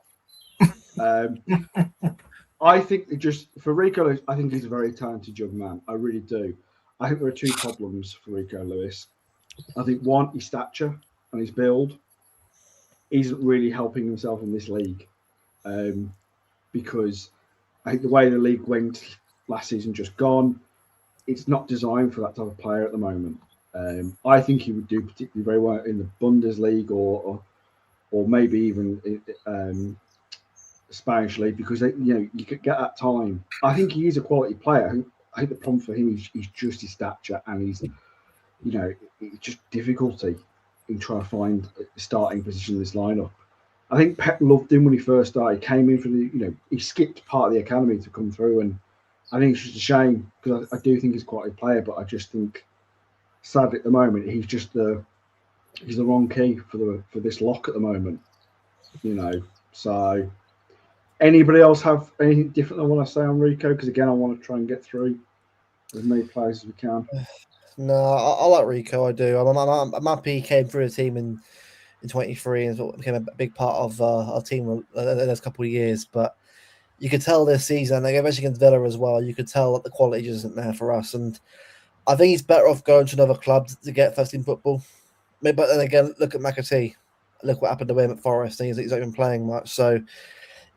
I think just for Rico Lewis, I think he's a very talented young man. I really do. I think there are two problems for Rico Lewis. I think one, his stature and his build isn't really helping himself in this league, because I think the way the league went last season, just gone, it's not designed for that type of player at the moment. I think he would do particularly very well in the Bundesliga or maybe even Spanish league, because you could get that time. I think he is a quality player. I think the problem for him is just his stature and his, it's just difficulty in trying to find a starting position in this lineup. I think Pep loved him when he first started. He came in for he skipped part of the academy to come through, and I think it's just a shame because I do think he's quite a player, but I just think sadly at the moment he's the wrong key for this lock at the moment. So. Anybody else have anything different they want to say on Rico? Because again, I want to try and get through as many players as we can. No, I like Rico. I do. I'm happy he came through the team in 23 and sort of became a big part of our team in those couple of years. But you could tell this season, like especially against Villa as well, you could tell that the quality just isn't there for us. And I think he's better off going to another club to get first team football. But then again, look at McAtee. Look what happened to him at Forest. He's not even playing much. So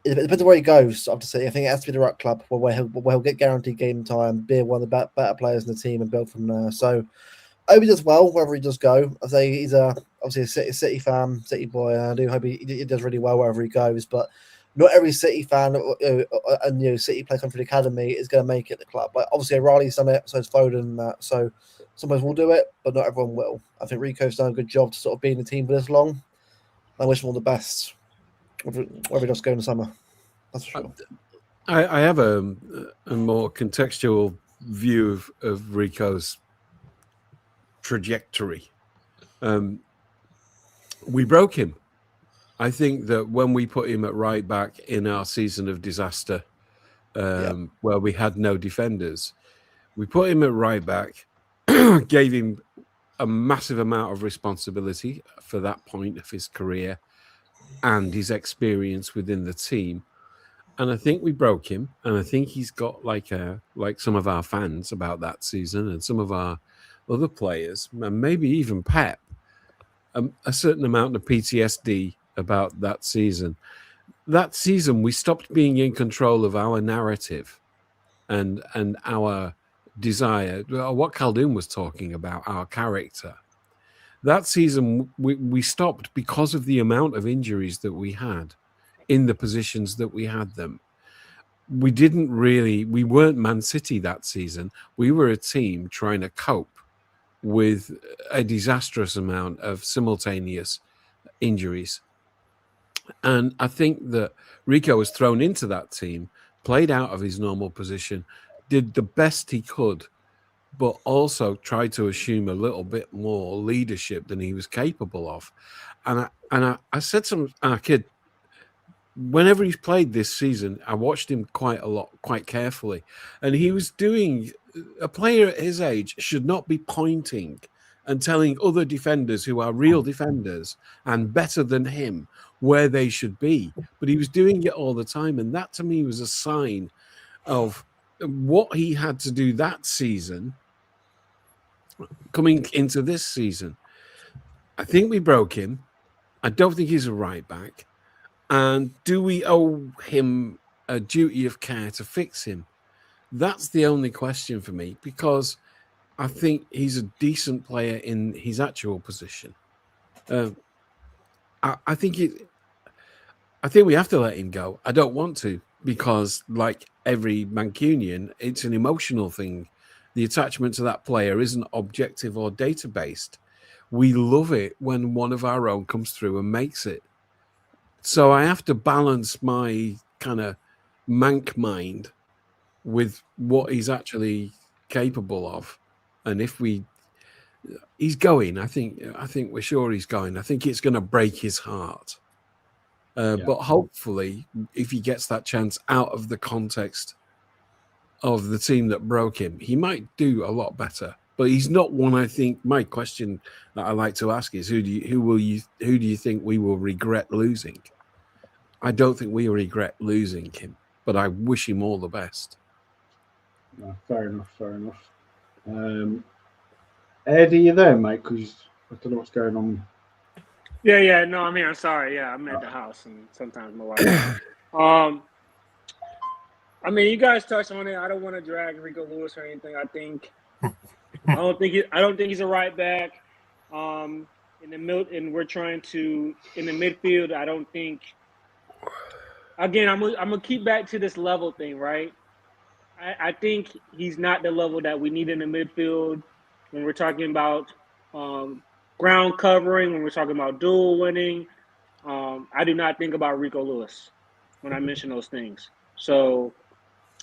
it depends on where he goes. I have to say, I think it has to be the right club where he'll get guaranteed game time, be one of the better players in the team, and build from there. So I hope he does well wherever he does go. I say he's obviously a City fan, City boy. And I do hope he does really well wherever he goes. But not every City fan and City play come through the academy is going to make it the club. Like obviously O'Reilly's done it, so it's Foden and that. So sometimes we'll do it, but not everyone will. I think Rico's done a good job to sort of be in the team for this long. I wish him all the best. Where we just go in the summer, that's for sure. I have a more contextual view of Rico's trajectory. We broke him. I think that when we put him at right back in our season of disaster, where we had no defenders, we put him at right back, gave him a massive amount of responsibility for that point of his career and his experience within the team. And I think we broke him. And I think he's got like some of our fans about that season and some of our other players, and maybe even Pep, a certain amount of PTSD about that season. That season, we stopped being in control of our narrative and our desire, what Khaldoon was talking about, our character. That season, we stopped because of the amount of injuries that we had in the positions that we had them. We weren't Man City that season. We were a team trying to cope with a disastrous amount of simultaneous injuries. And I think that Rico was thrown into that team, played out of his normal position, did the best he could, but also tried to assume a little bit more leadership than he was capable of. And I said to our kid, whenever he's played this season, I watched him quite a lot, quite carefully, and he was doing. A player at his age should not be pointing and telling other defenders who are real defenders and better than him where they should be. But he was doing it all the time, and that to me was a sign of what he had to do that season coming into this season. I think we broke him. I don't think he's a right back. And do we owe him a duty of care to fix him? That's the only question for me, because I think he's a decent player in his actual position. I think we have to let him go. I don't want to, because like every Mancunian, it's an emotional thing. The attachment to that player isn't objective or data-based. We love it when one of our own comes through and makes it. So I have to balance my kind of mank mind with what he's actually capable of. And if he's going, I think we're sure he's going. I think it's going to break his heart. But hopefully, if he gets that chance out of the context of the team that broke him, he might do a lot better. But he's not one. I think my question that I like to ask is, who do you think we will regret losing? I don't think we regret losing him, but I wish him all the best. No, fair enough. Ed, are you there, mate? Because I don't know what's going on. Yeah. No, I'm here. I'm sorry. Yeah, I'm at the house, and sometimes my wife. I mean, you guys touched on it. I don't want to drag Rico Lewis or anything. I don't think he's a right back. In the midfield, I don't think. Again, I'm gonna keep back to this level thing, right? I think he's not the level that we need in the midfield when we're talking about ground covering, when we're talking about duel winning. I do not think about Rico Lewis when I mention those things. So,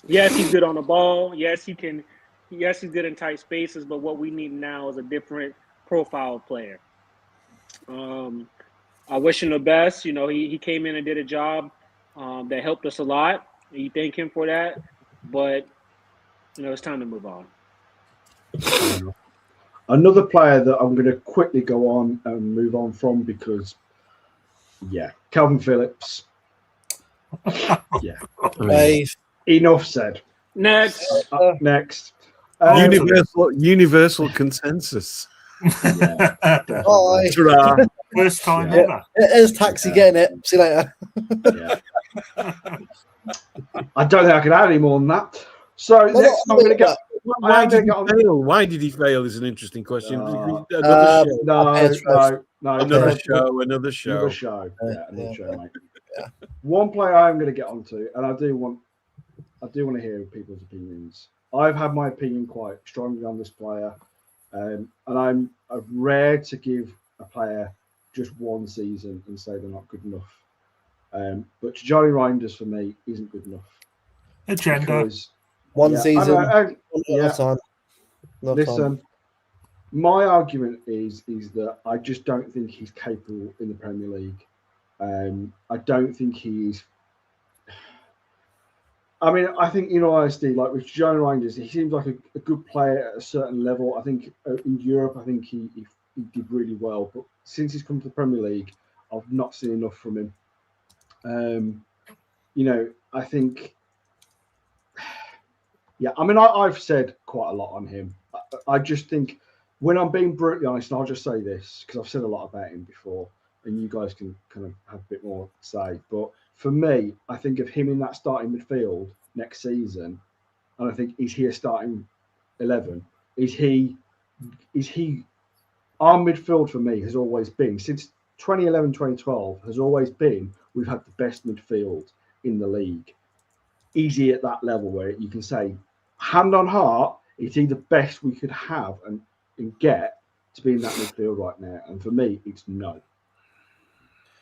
yes, he's good on the ball. Yes, he can. Yes, he's good in tight spaces. But what we need now is a different profile player. I wish him the best. You know, he came in and did a job that helped us a lot. You thank him for that. But, you know, it's time to move on. Another player that I'm going to quickly go on and move on from because, Calvin Phillips. Enough said. Next. Next. Universal consensus. First time ever. There's Taxi getting it. See you later. I don't think I can add any more than that. So next I'm going to get. Why did he fail? Why did he fail is an interesting question. Another show. Another show. Another show, mate. One player I'm going to get onto, and I do want to hear people's opinions. I've had my opinion quite strongly on this player, and I'm rare to give a player just one season and say they're not good enough. But Johnny Reinders for me isn't good enough. Agenda. One season. Listen, my argument is that I just don't think he's capable in the Premier League. I don't think he's. I mean, I think in all honesty, like with Johnny Reinders, he seems like a good player at a certain level. I think in Europe, I think he did really well. But since he's come to the Premier League, I've not seen enough from him. I think. Yeah, I mean, I've said quite a lot on him. I just think when I'm being brutally honest, and I'll just say this because I've said a lot about him before, and you guys can kind of have a bit more to say. But for me, I think of him in that starting midfield next season, and I think, is he a starting 11? Is he? Our midfield for me has always been, since 2011, 2012, has always been, we've had the best midfield in the league. Is he at that level where you can say, hand on heart, is he the best we could have and get to be in that midfield right now? And for me, it's no.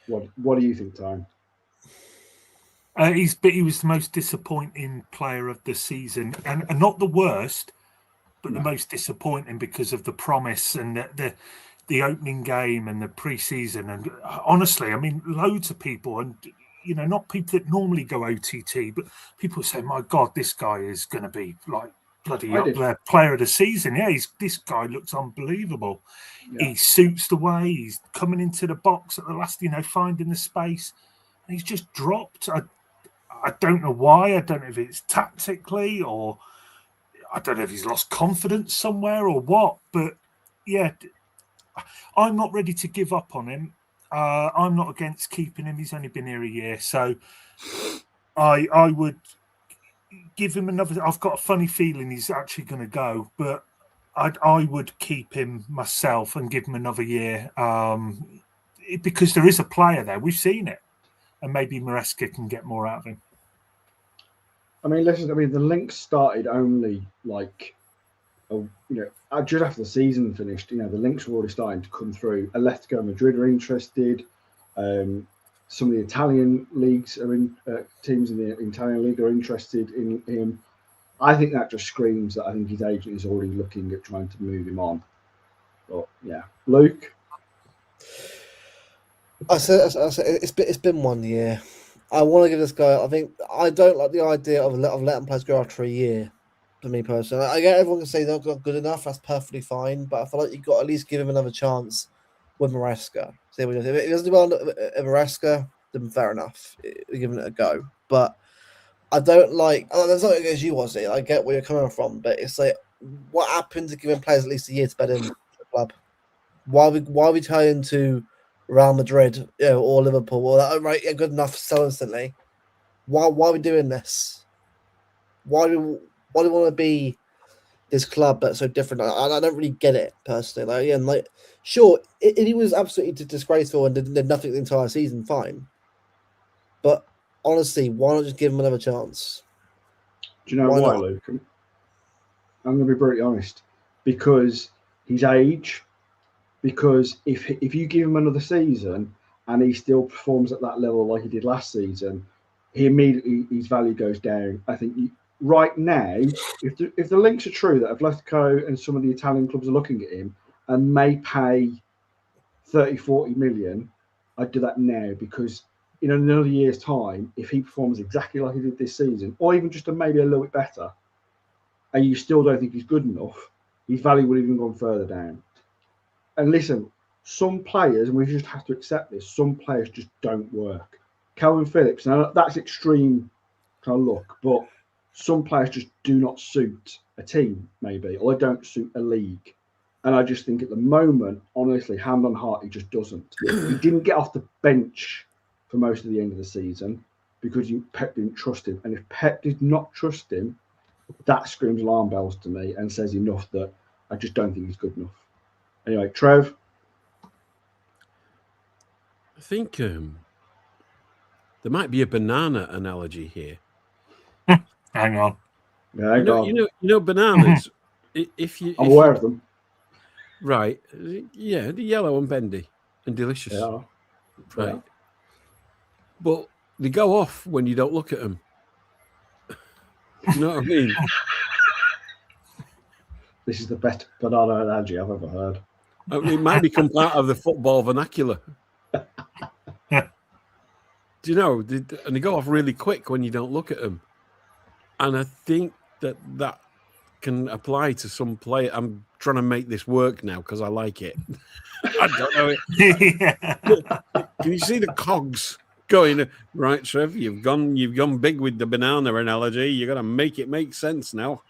What do you think, Time? He was the most disappointing player of the season, and not the worst, but the most disappointing because of the promise and the opening game and the pre-season. And honestly, I mean, loads of people, and not people that normally go OTT, but people say, "My God, this guy is going to be like bloody up there, player of the season." Yeah, this guy looks unbelievable. Yeah. He suits the way he's coming into the box at the last, finding the space, and he's just dropped. I don't know why. I don't know if it's tactically, or I don't know if he's lost confidence somewhere or what. But yeah, I'm not ready to give up on him. I'm not against keeping him. He's only been here a year, so I would give him another. I've got a funny feeling he's actually going to go, but I would keep him myself and give him another year because there is a player there. We've seen it, and maybe Maresca can get more out of him. I mean, listen. I mean, the links started only like, just after the season finished. The links were already starting to come through. Atletico Madrid are interested. Some of the Italian leagues are in. Teams in the Italian league are interested in him. I think that just screams that I think his agent is already looking at trying to move him on. But yeah, Luke. I said it's been 1 year. I want to give this guy. I don't like the idea of letting players go after a year. For me personally, I get everyone can say they're not good enough. That's perfectly fine, but I feel like you've got to at least give him another chance with Maresca. See what he does. If he doesn't do well at Maresca, then fair enough. We're giving it a go. But I don't like. There's nothing against you, was it? I get where you're coming from, but it's like, what happened to giving players at least a year to bet in the club? Why we turn to Real Madrid, or Liverpool? Well, right, yeah, good enough. So instantly, why are we doing this? Why do we want to be this club that's so different? I don't really get it personally. Sure, if he was absolutely disgraceful and did nothing the entire season, fine. But honestly, why not just give him another chance? Do you know why, Luke? I'm going to be brutally honest. Because his age. Because if you give him another season and he still performs at that level like he did last season, his value goes down. I think right now, if the links are true that Atletico and some of the Italian clubs are looking at him and may pay 30-40 million, I'd do that now, because in another year's time, if he performs exactly like he did this season, or even just maybe a little bit better, and you still don't think he's good enough, his value would even gone further down. And listen, some players, and we just have to accept this, some players just don't work. Calvin Phillips, now that's extreme kind of look, but some players just do not suit a team, maybe, or they don't suit a league. And I just think at the moment, honestly, hand on heart, he just doesn't. He didn't get off the bench for most of the end of the season because Pep didn't trust him. And if Pep did not trust him, that screams alarm bells to me and says enough that I just don't think he's good enough. Anyway, Trev? I think there might be a banana analogy here. Hang on. Yeah, you know bananas. I'm aware of them. Right. Yeah, the yellow and bendy and delicious. Yeah. Right. Yeah. But they go off when you don't look at them. You know what I mean? This is the best banana analogy I've ever heard. I mean, it might become part of the football vernacular. Do you know? And they go off really quick when you don't look at them. And I think that can apply to some player. I'm trying to make this work now because I like it. I don't know it. Can you see the cogs going? Right, Trev, you've gone big with the banana analogy. You got to make it make sense now.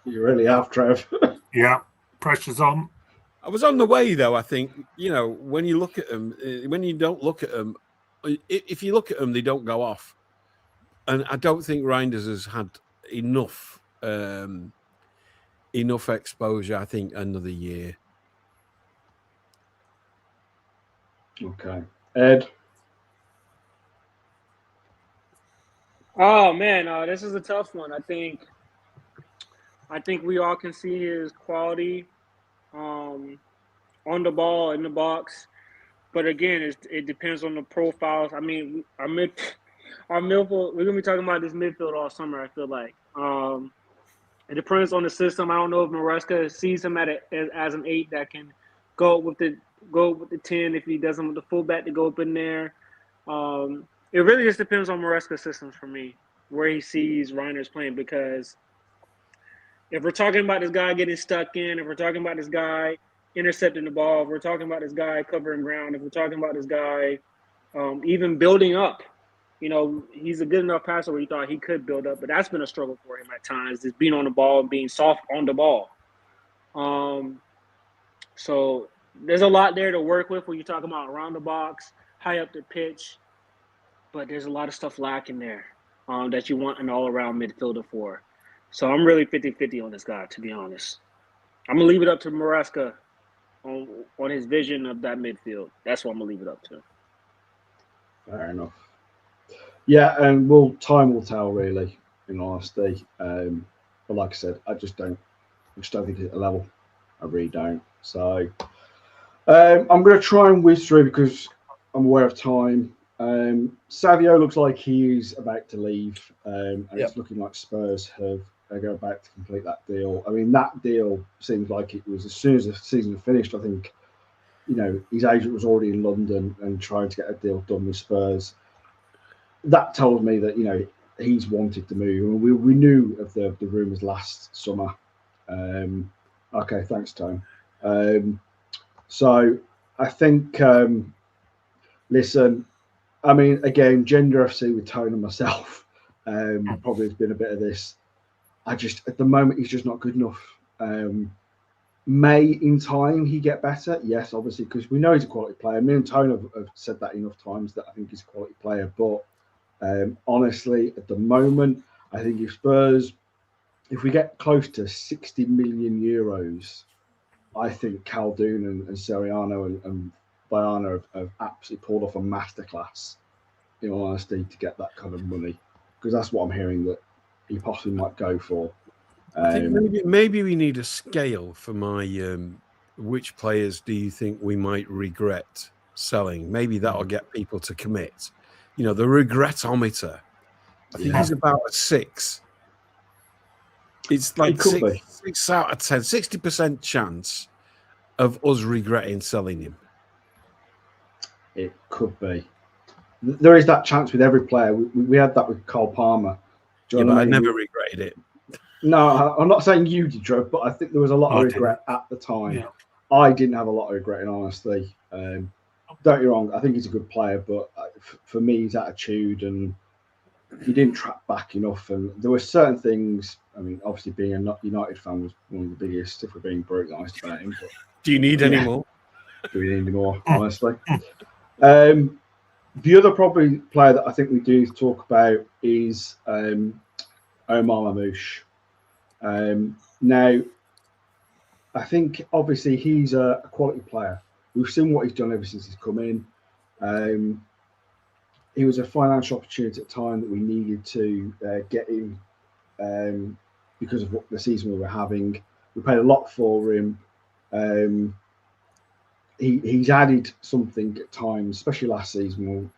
You really have, Trev. Yeah, pressure's on. I was on the way though. I think when you look at them, when you don't look at them, if you look at them, they don't go off. And I don't think Reinders has had enough exposure. I think another year. Okay, Ed. Oh man, this is a tough one. I think we all can see his quality on the ball, in the box. But again, it depends on the profiles. I mean, our midfield. We're gonna be talking about this midfield all summer. I feel like it depends on the system. I don't know if Maresca sees him as an 8 that can go with the 10 if he doesn't with the fullback to go up in there. It really just depends on Maresca's systems for me, where he sees Reiner's playing. Because if we're talking about this guy getting stuck in, if we're talking about this guy intercepting the ball, if we're talking about this guy covering ground, if we're talking about this guy even building up, he's a good enough passer where you thought he could build up, but that's been a struggle for him at times, is being on the ball and being soft on the ball. So there's a lot there to work with when you talk about around the box, high up the pitch, but there's a lot of stuff lacking there that you want an all-around midfielder for. So I'm really 50-50 on this guy, to be honest. I'm going to leave it up to Maresca on his vision of that midfield. That's what I'm going to leave it up to. Fair enough. Yeah, and time will tell, really, in honesty. But like I said, I just don't think it's at a level. I really don't. So I'm going to try and whiz through because I'm aware of time. Savio looks like he's about to leave, and it's looking like Spurs are about to complete that deal. I mean, that deal seems like it was as soon as the season finished. I think, his agent was already in London and trying to get a deal done with Spurs. That told me that he's wanted to move, and we knew of the rumours last summer. Okay, thanks, Tone. So I think, listen, I mean, again, Gender FC with Tone and myself, probably has been a bit of this. At the moment, he's just not good enough. May in time he get better? Yes, obviously, because we know he's a quality player. Me and Tone have said that enough times that I think he's a quality player. But honestly, at the moment, I think if we get close to 60 million euros, I think Khaldoon and Seriano and Bayana have absolutely pulled off a masterclass, in all honesty, to get that kind of money. Because that's what I'm hearing that he possibly might go for. I think maybe we need a scale for my which players do you think we might regret selling? Maybe that'll get people to commit. The regretometer. I think he's about a 6. It's like 6 out of 10, 60% chance of us regretting selling him. It could be. There is that chance with every player. We had that with Cole Palmer. But I never regretted it. No, I'm not saying you did, Trev, but I think there was a lot of regret at the time. Yeah. I didn't have a lot of regret, in honesty. Don't get me wrong, I think he's a good player, but for me, his attitude and he didn't track back enough. And there were certain things, I mean, obviously being a United fan was one of the biggest, if we're being brutally honest about him. But, do you need any more? Do we need any more, honestly? The other probably player that I think we do talk about is Omar Mamouche. Now, I think obviously he's a quality player. We've seen what he's done ever since he's come in. He was a financial opportunity at the time that we needed to get him because of what the season we were having. We paid a lot for him. He's added something at times, especially last season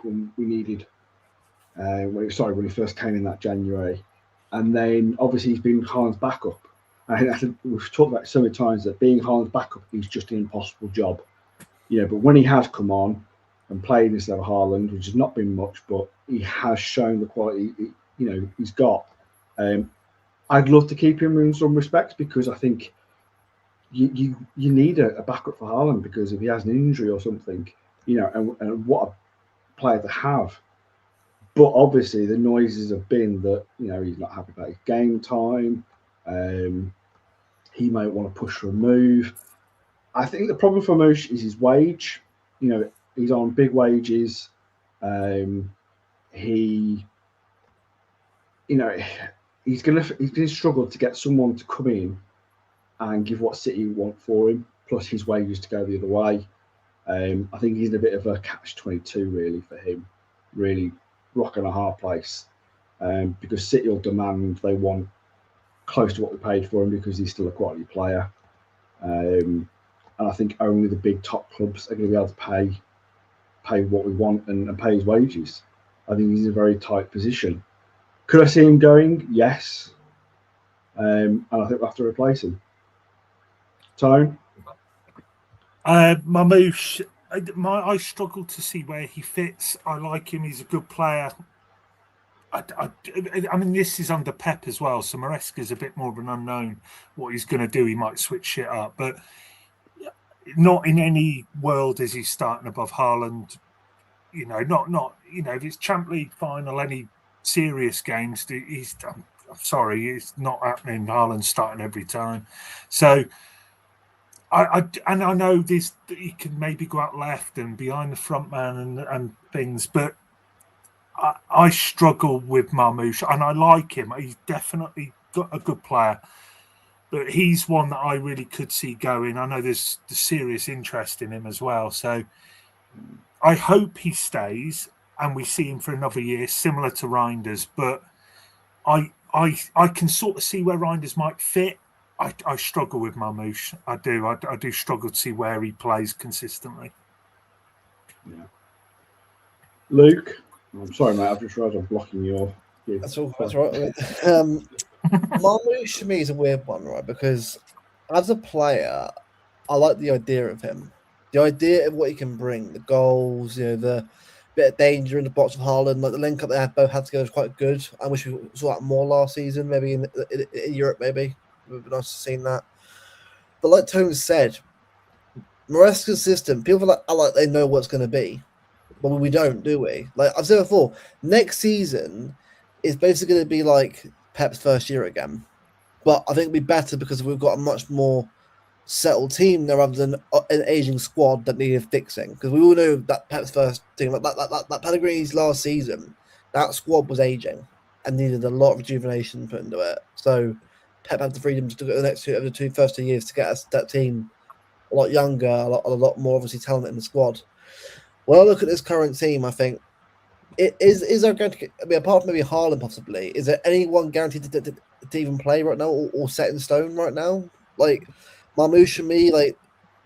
when we needed, when he first came in that January. And then obviously he's been Haaland's backup. I think we've talked about it so many times that being Haaland's backup is just an impossible job. But when he has come on and played instead of Haaland, which has not been much, but he has shown the quality, he's got. I'd love to keep him in some respects because I think you need a backup for Haaland, because if he has an injury or something, and what a player to have. But obviously the noises have been that, he's not happy about his game time. He might want to push for a move. I think the problem for Mosh is his wage. He's on big wages. He's gonna struggle to get someone to come in and give what City want for him, plus his wages to go the other way. I think he's in a bit of a catch-22 really for him, really rock and a hard place, because City will demand they want close to what we paid for him because he's still a quality player. and I think only the big top clubs are going to be able to pay what we want and pay his wages. I think he's in a very tight position. Could I see him going? Yes. And I think we'll have to replace him. Tone? Mamouche, I struggle to see where he fits. I like him. He's a good player. I mean, this is under Pep as well, so Maresca is a bit more of an unknown what he's going to do. He might switch shit up, but not in any world is he starting above Haaland. You know, not if it's Champions League final, any serious games, I'm sorry, it's not happening. Haaland's starting every time. So I know this, that he can maybe go out left and behind the front man and things, but I struggle with Mamouche, and I like him. He's definitely got a good player, but he's one that I really could see going. I know there's serious interest in him as well, so I hope he stays and we see him for another year, similar to Reinders. But I can sort of see where Reinders might fit. I struggle with Mamouche. I do struggle to see where he plays consistently. Yeah. Luke? I'm sorry, mate. I've just realised I'm blocking your. That's all. That's right. Mamouche to me is a weird one, right? Because as a player, I like the idea of him. The idea of what he can bring, the goals, the bit of danger in the box of Haaland, like the link up they both had together was quite good. I wish we saw that more last season, maybe in Europe, maybe. It would be nice to see that. But like Tony said, Maresca's system, people feel like they know what's going to be. But we don't, do we? Like I've said before, next season is basically going to be like Pep's first year again. But I think it'll be better because we've got a much more settled team there rather than an aging squad that needed fixing. Because we all know that Pep's first team, like that Pellegrini's last season, that squad was aging and needed a lot of rejuvenation put into it. So Pep had the freedom to go the first 2 years to get us that team a lot younger, a lot more obviously talent in the squad. When I look at this current team, I think is there going to be, apart from maybe Haaland possibly, is there anyone guaranteed to even play right now or set in stone right now? Like Mamouche and me, like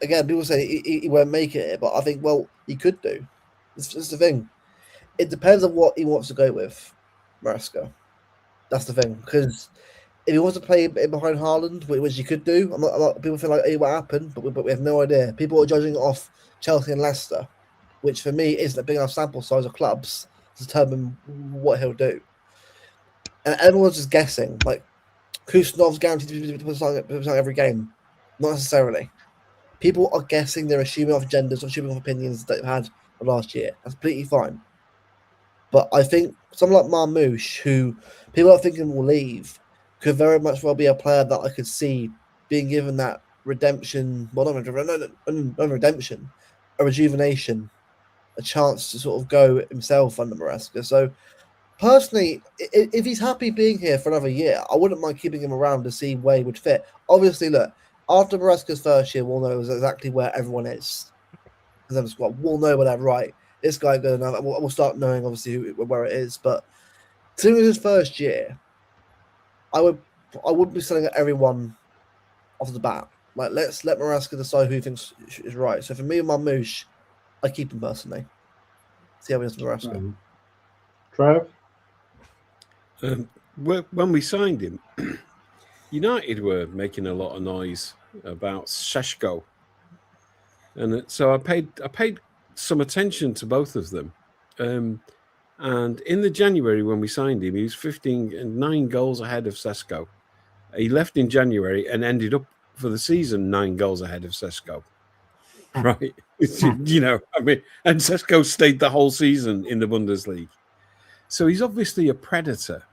again, people say he won't make it, but I think he could do. That's the thing. It depends on what he wants to go with, Maresca. That's the thing, because if he wants to play behind Haaland, which he could do, people feel like what happened, but we have no idea. People are judging off Chelsea and Leicester, which for me isn't a big enough sample size of clubs to determine what he'll do. And everyone's just guessing. Like, Kustanov's guaranteed to be starting every game. Not necessarily. People are guessing, they're assuming off agendas, assuming off opinions that they've had last year. That's completely fine. But I think someone like Mamouche, who people are thinking will leave, could very much well be a player that I could see being given that redemption, well, not redemption, a rejuvenation, a chance to sort of go himself under Maresca. So personally, if he's happy being here for another year, I wouldn't mind keeping him around to see where he would fit. Obviously, look, after Maresca's first year, we'll know exactly where everyone is. We'll know where they're right. This guy good enough. We'll start knowing obviously where it is. But considering his first year, I wouldn't be selling at everyone off the bat. Like, let's let Maresca decide who he thinks is right. So for me and Mamouche, I keep him personally. See how he does with Maresca. Trev? When we signed him, United were making a lot of noise about Šeško, and so I paid some attention to both of them. And in the January when we signed him, he was 9 goals ahead of Šeško. He left in January and ended up for the season 9 goals ahead of Šeško. Right, and Šeško stayed the whole season in the Bundesliga. So he's obviously a predator,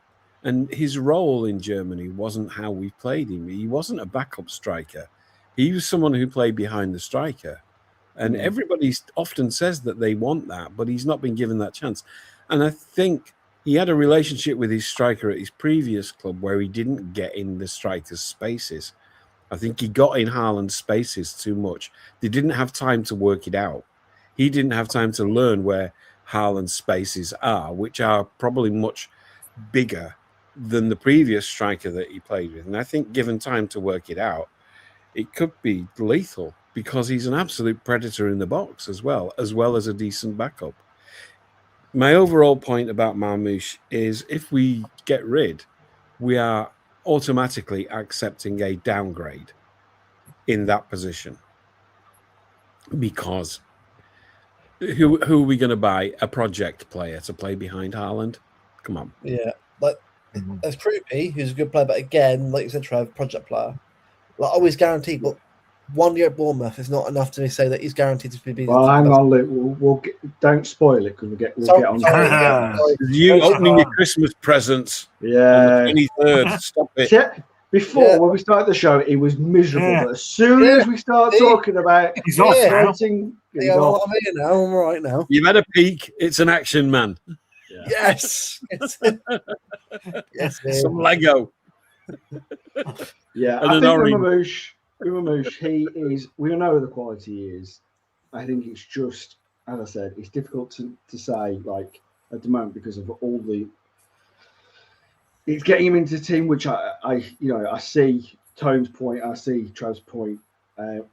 and his role in Germany wasn't how we played him. He wasn't a backup striker. He was someone who played behind the striker, and everybody often says that they want that, but he's not been given that chance. And I think he had a relationship with his striker at his previous club where he didn't get in the striker's spaces. I think he got in Haaland's spaces too much. They didn't have time to work it out. He didn't have time to learn where Haaland's spaces are, which are probably much bigger than the previous striker that he played with. And I think given time to work it out, it could be lethal. because he's an absolute predator in the box as well as a decent backup. My overall point about Marmoush is if we get rid, we are automatically accepting a downgrade in that position. Because who are we going to buy? A project player to play behind Haaland? Come on. Yeah, like there's Troopy, who's a good player, but again, like you said, Trev, project player. Like always guaranteed, but 1 year at Bournemouth is not enough to say that he's guaranteed to be. Well, hang on, Luke. We'll get, don't spoil it because we'll get on. Sorry. You opening your Christmas presents. Yeah. On the 23rd. Stop it. Yeah. Before, when we started the show, it was miserable. Yeah. But as soon as we start talking about He's off now. writing, Yeah, well, I'm here now. I'm all right now. You've had a peek. It's an action man. Yeah. Yes. Yes. Some Lego. Yeah, And I an think orange. Mamouche, he is. We know who the quality he is. I think it's just, as I said, it's difficult to say like at the moment because of all the. It's getting him into the team, which I see Tone's point, I see Trev's point,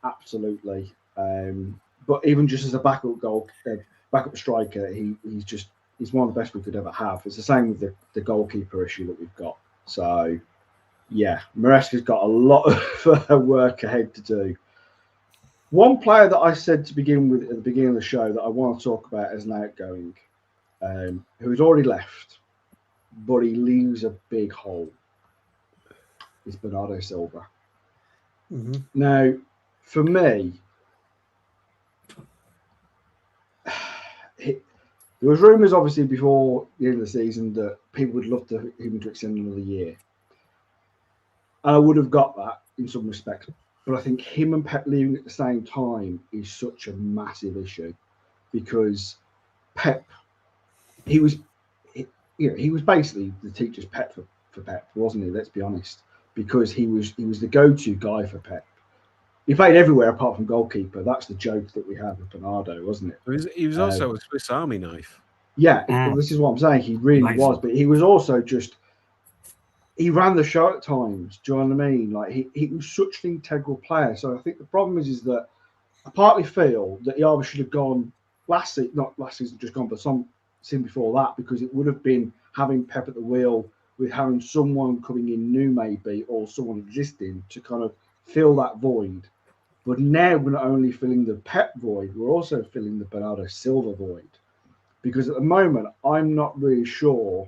absolutely. But even just as a backup striker, he's one of the best we could ever have. It's the same with the goalkeeper issue that we've got. So, yeah, Maresca's got a lot of work ahead to do. One player that I said to begin with at the beginning of the show that I want to talk about as an outgoing, who's already left, but he leaves a big hole, is Bernardo Silva. Mm-hmm. Now, for me, there was rumours obviously before the end of the season that people would love him to extend another year. I would have got that in some respects, but I think him and Pep leaving at the same time is such a massive issue because Pep, he was basically the teacher's pet for Pep, wasn't he? Let's be honest, because he was the go-to guy for Pep. He played everywhere apart from goalkeeper. That's the joke that we had with Bernardo, wasn't it? He was also a Swiss Army knife. Yeah, this is what I'm saying. He really was, but he was also just. He ran the show at times. Do you know what I mean? Like he was such an integral player. So I think the problem is that I partly feel that he either should have gone not last season just gone, but some season before that, because it would have been having Pep at the wheel with having someone coming in new maybe or someone existing to kind of fill that void. But now we're not only filling the Pep void, we're also filling the Bernardo Silva void. Because at the moment, I'm not really sure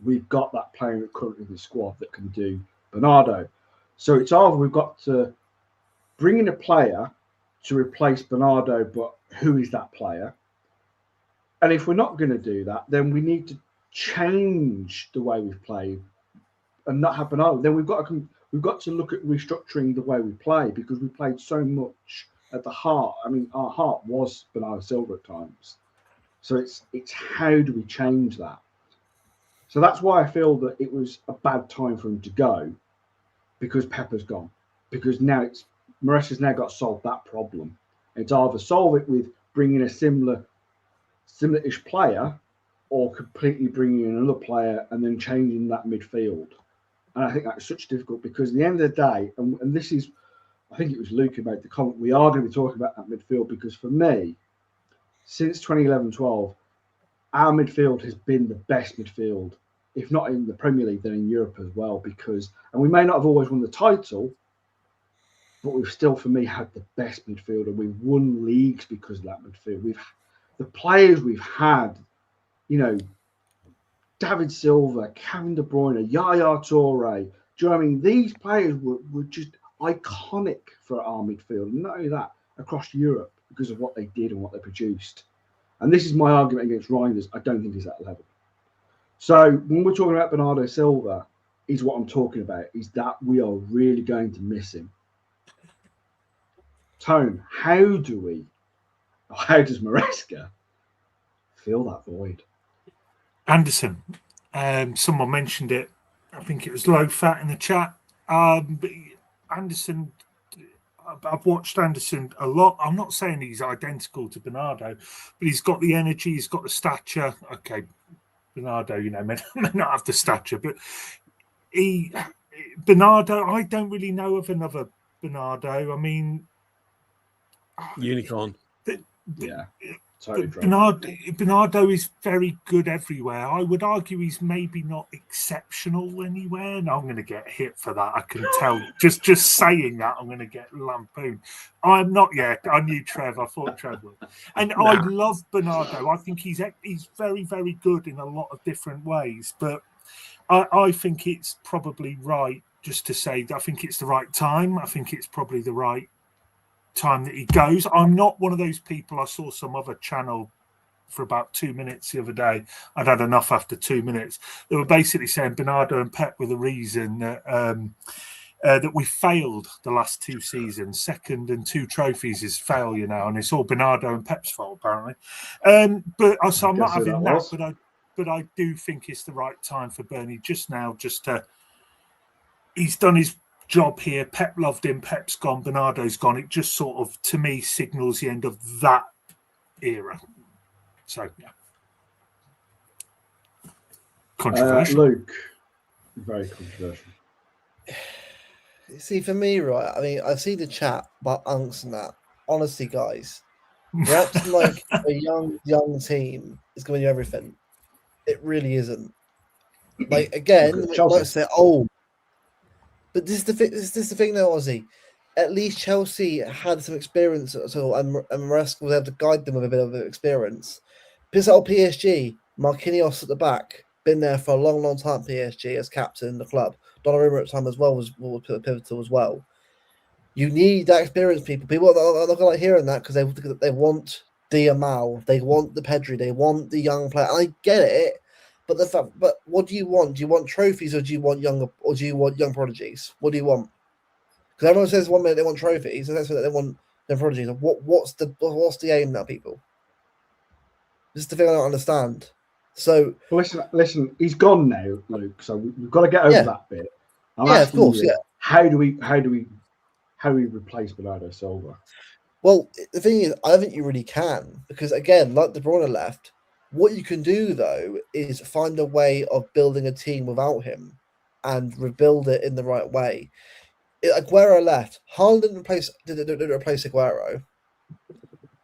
we've got that player currently in the squad that can do Bernardo. So it's either we've got to bring in a player to replace Bernardo, but who is that player? And if we're not going to do that, then we need to change the way we've played and not have Bernardo. Then we've got to look at restructuring the way we play because we played so much at the heart. I mean, our heart was Bernardo Silva at times. So it's how do we change that? So that's why I feel that it was a bad time for him to go because Pepper's gone. Because now Maresca's now got to solve that problem. It's either solve it with bringing a similar-ish player or completely bringing in another player and then changing that midfield. And I think that's such difficult because at the end of the day, and this is, I think it was Luke who made the comment, we are going to be talking about that midfield because for me, since 2011-12, our midfield has been the best midfield, if not in the Premier League, then in Europe as well. Because, and we may not have always won the title, but we've still, for me, had the best midfield, and we've won leagues because of that midfield. The players we've had, David Silva, Kevin De Bruyne, Yaya Toure. Do you know what I mean? These players were just iconic for our midfield, and not only that, across Europe because of what they did and what they produced. And this is my argument against Reinders. I don't think he's at that level. So when we're talking about Bernardo Silva, is what I'm talking about, is that we are really going to miss him. Tone, how does Maresca fill that void? Anderson. Someone mentioned it. I think it was Low Fat in the chat. But Anderson, I've watched Anderson a lot. I'm not saying he's identical to Bernardo, but he's got the energy, he's got the stature. Okay, Bernardo, may not have the stature, but Bernardo, I don't really know of another Bernardo. I mean, Unicorn. Yeah, totally. Bernardo is very good everywhere. I would argue he's maybe not exceptional anywhere. And I'm going to get hit for that. I can tell. Just saying that, I'm going to get lampooned. I'm not yet. I knew Trev. I thought Trev would. And I love Bernardo. I think he's very, very good in a lot of different ways. But I think it's probably right just to say I think it's the right time. I think it's probably the right time that he goes. I'm not one of those people. I saw some other channel for about 2 minutes the other day. I'd had enough after 2 minutes. They were basically saying Bernardo and Pep were the reason that we failed the last 2 seasons. Second and 2 trophies is failure now, and it's all Bernardo and Pep's fault apparently. But so I'm not having that, but I do think it's the right time for Bernie just now. He's done his job here. Pep loved him. Pep's gone. Bernardo's gone. It just sort of, to me, signals the end of that era. So, yeah. Controversial. Luke, very controversial. See, for me, right, I mean, I see the chat about Unks and that. Honestly, guys, perhaps like a young team is going to do everything. It really isn't. Like, again, like say, but this is the thing, though, Ozzy. At least Chelsea had some experience at all, and Maresca was able to guide them with a bit of experience. Because at PSG, Marquinhos at the back, been there for a long, long time. PSG as captain in the club. Donnarumma at the time as well was pivotal as well. You need that experience, people. People are not going to like hearing that because they want the Amal, they want the Pedri, they want the young player. And I get it. But what do you want? Do you want trophies, or do you want young prodigies? What do you want? Because everyone says 1 minute they want trophies, and that's what they want young prodigies. What's the aim now, people? This is the thing I don't understand. So listen, he's gone now, Luke. So we've got to get over that bit. Of course. How do we replace Bernardo Silva? Well, the thing is, I don't think you really can, because again, like De Bruyne left. What you can do, though, is find a way of building a team without him and rebuild it in the right way. Aguero left. Haaland didn't replace Aguero.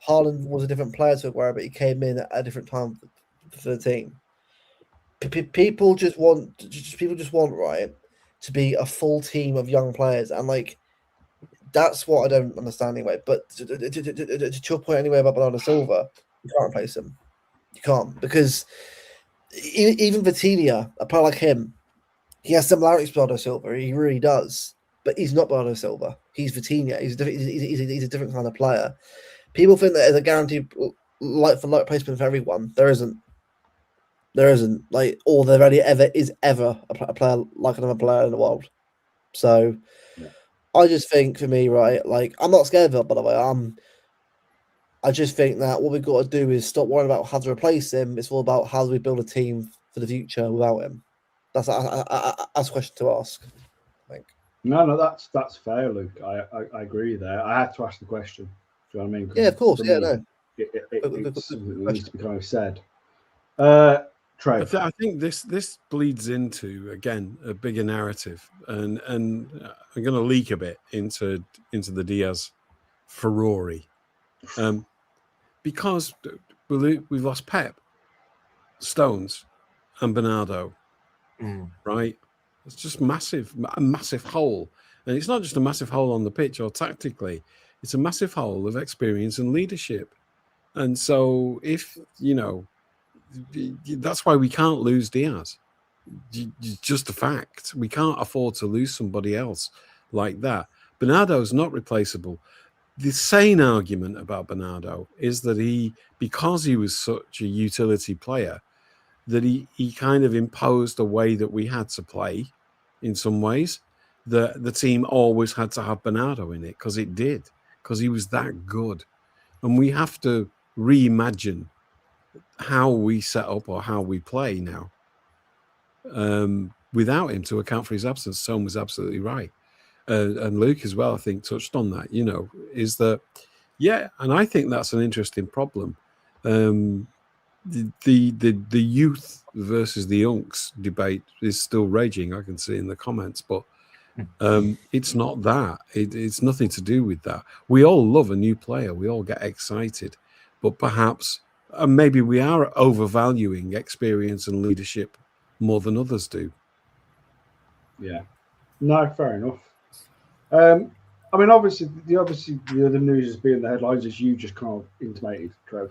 Haaland was a different player to Aguero, but he came in at a different time for the team. People just want right to be a full team of young players, and like that's what I don't understand anyway. But to your point anyway about Bernardo Silva, you can't replace him. You can't, because even Vitinha, a player like him, he has similarities to Bernardo Silva. He really does, but he's not Bernardo Silva. He's Vitinha. He's a different kind of player. People think that there's a guaranteed like for like placement for everyone. There isn't. Like, or there really ever is a player like another player in the world. So, I just think for me, right, like I'm not scared of it. By the way, I just think that what we've got to do is stop worrying about how to replace him. It's all about how do we build a team for the future without him. That's a question to ask, I think. No, that's fair, Luke. I agree there. I had to ask the question. Do you know what I mean? Yeah, of course. Yeah, no. It's something that needs to be kind of said. Trev. I think this bleeds into, again, a bigger narrative, and I'm going to leak a bit into the Diaz Ferrari. Because we've lost Pep, Stones, and Bernardo, right? It's just a massive hole. And it's not just a massive hole on the pitch or tactically, it's a massive hole of experience and leadership. And so that's why we can't lose Diaz. Just a fact. We can't afford to lose somebody else like that. Bernardo's not replaceable. The sane argument about Bernardo is that because he was such a utility player, that he kind of imposed a way that we had to play in some ways. The team always had to have Bernardo in it because he was that good. And we have to reimagine how we set up or how we play now without him to account for his absence. Son was absolutely right. And Luke as well, I think, touched on that, is that, and I think that's an interesting problem. The youth versus the unks debate is still raging, I can see in the comments, but It's not that. It's nothing to do with that. We all love a new player. We all get excited. But perhaps, maybe we are overvaluing experience and leadership more than others do. Yeah. No, fair enough. I mean, obviously the other news has been the headlines, as you just kind of intimated, Trev.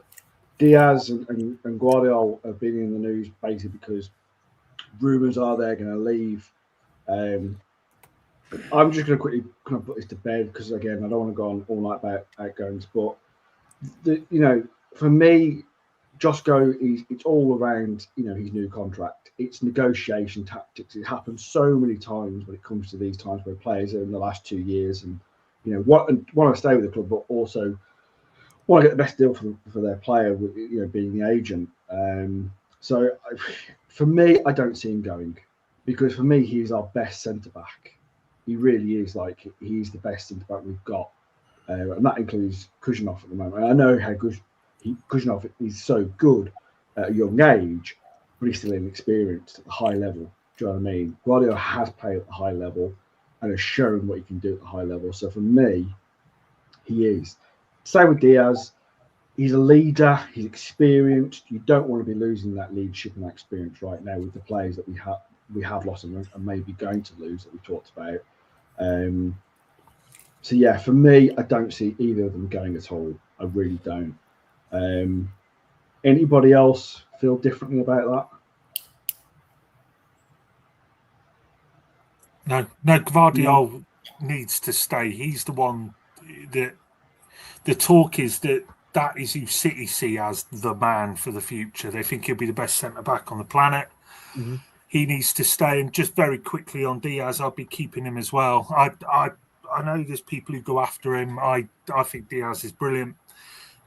Diaz and Guardiola have been in the news basically because rumours are they're going to leave. I'm just going to quickly kind of put this to bed because, again, I don't want to go on all night about outgoings. But, for me, Josko, it's all around, his new contract. It's negotiation tactics. It happens so many times when it comes to these times where players are in the last 2 years and, want to stay with the club, but also want to get the best deal for their player, being the agent. So for me, I don't see him going because for me, he's our best centre-back. He really is. He's the best centre-back we've got. And that includes Kuznetsov at the moment. And I know how good Kuznetsov is so good at a young age, but he's still inexperienced at the high level. Do you know what I mean? Guardiola has played at the high level and has shown what he can do at the high level. So for me, he is. Same with Diaz. He's a leader. He's experienced. You don't want to be losing that leadership and that experience right now with the players that we have lost and maybe going to lose that we talked about. So yeah, for me, I don't see either of them going at all. I really don't. Anybody else feel differently about that? No, Guardiola needs to stay. He's the one that the talk is that is who City see as the man for the future. They think he'll be the best centre-back on the planet. Mm-hmm. He needs to stay. And just very quickly on Diaz, I'll be keeping him as well. I know there's people who go after him. I think Diaz is brilliant,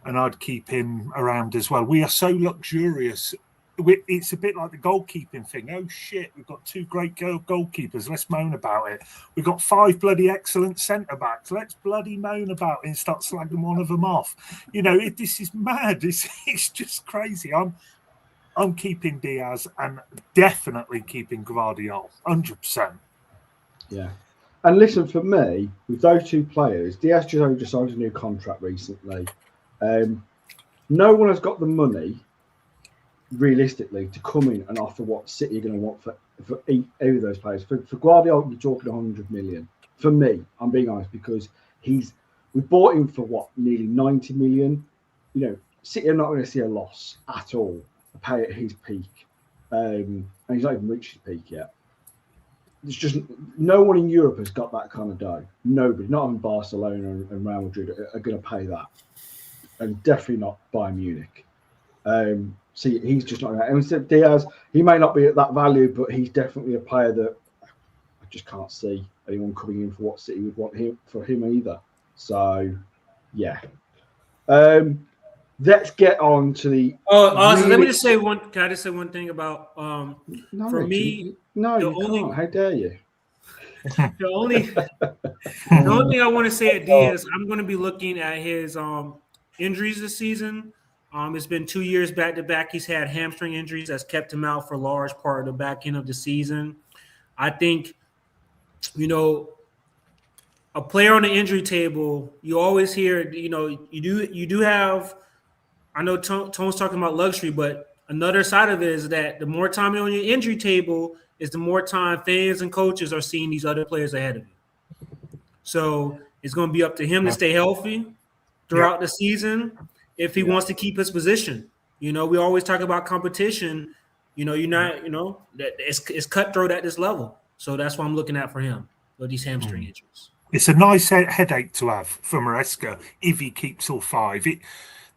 and I'd keep him around as well. We are so luxurious. It's a bit like the goalkeeping thing. Oh, shit, we've got 2 great goalkeepers. Let's moan about it. We've got 5 bloody excellent centre-backs. Let's bloody moan about it and start slagging one of them off. This is mad. It's just crazy. I'm keeping Diaz and definitely keeping Guardiola, 100%. Yeah. And listen, for me, with those 2 players, Diaz just signed a new contract recently. No one has got the money, realistically, to come in and offer what City are going to want for either of those players. For Guardiola, you're talking 100 million. For me, I'm being honest, because we bought him for nearly 90 million. City are not going to see a loss at all. Pay at his peak, and he's not even reached his peak yet. It's just no one in Europe has got that kind of dough. Nobody, not even Barcelona and Real Madrid, are going to pay that, and definitely not Bayern Munich. So he's just not. And so Diaz, he may not be at that value, but he's definitely a player that I just can't see anyone coming in for what City would want for him either. So, yeah. Let's get on to the. Also, let me just say one. Can I just say one thing about for me? No, you can't. How dare you? The only thing I want to say at Diaz, I'm going to be looking at his injuries this season. It's been 2 years back to back. He's had hamstring injuries that's kept him out for a large part of the back end of the season. I think, a player on the injury table, you always hear, you do have. I know Tone's talking about luxury, but another side of it is that the more time you're on your injury table is the more time fans and coaches are seeing these other players ahead of you. So it's going to be up to him to stay healthy throughout the season if he wants to keep his position. We always talk about competition. You're not, that it's cutthroat at this level. So that's what I'm looking at for him with these hamstring injuries. It's a nice headache to have for Maresca if he keeps all 5.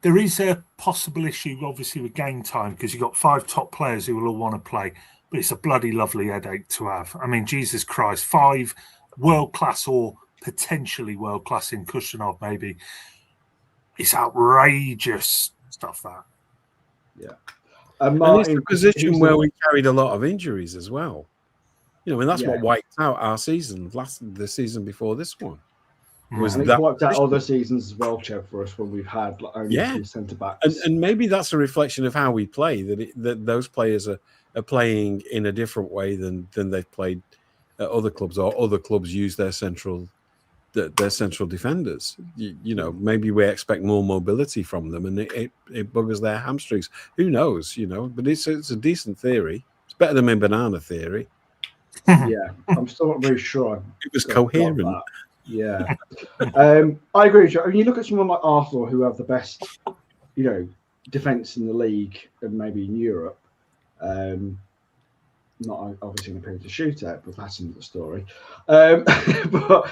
There is a possible issue, obviously, with game time because you've got 5 top players who will all want to play, but it's a bloody lovely headache to have. I mean, Jesus Christ, 5 world-class or potentially world-class in Kuznetsov, maybe. It's outrageous stuff, that. Yeah. And it's a position where we carried a lot of injuries as well. And that's what wiped out our season, the season before this one. And it's wiped out other seasons as well, Chev, for us when we've had only 2 centre backs. And maybe that's a reflection of how we play. That those players are playing in a different way than they've played at other clubs, or other clubs use their central defenders. You know, maybe we expect more mobility from them, and it buggers their hamstrings. Who knows? You know, but it's a decent theory. It's better than my banana theory. Yeah, I'm still not very sure. It was coherent. Yeah, I agree with you. I mean, you look at someone like Arsenal, who have the best, you know, defense in the league and maybe in Europe. Not obviously in a penalty shootout, but that's another story. But they've got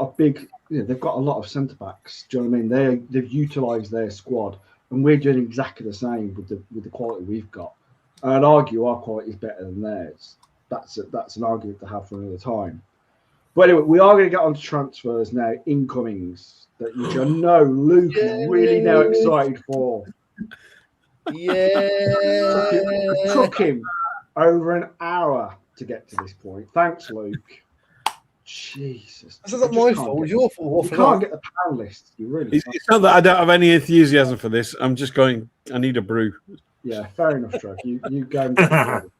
a big, you know, they've got a lot of centre backs. Do you know what I mean? They've utilised their squad, and we're doing exactly the same with the quality we've got. And I'd argue our quality is better than theirs. That's an argument to have for another time. But anyway, we are going to get on to transfers now, incomings, which I know Luke is really now excited for. Yeah. It took him over an hour to get to this point. Thanks, Luke. Jesus. That's not my fault. It's your fault. You can't get the pound list. You really can't. It's not that I don't have any enthusiasm for this. I'm just going, I need a brew. Yeah, fair enough, Trev. You go and get a brew.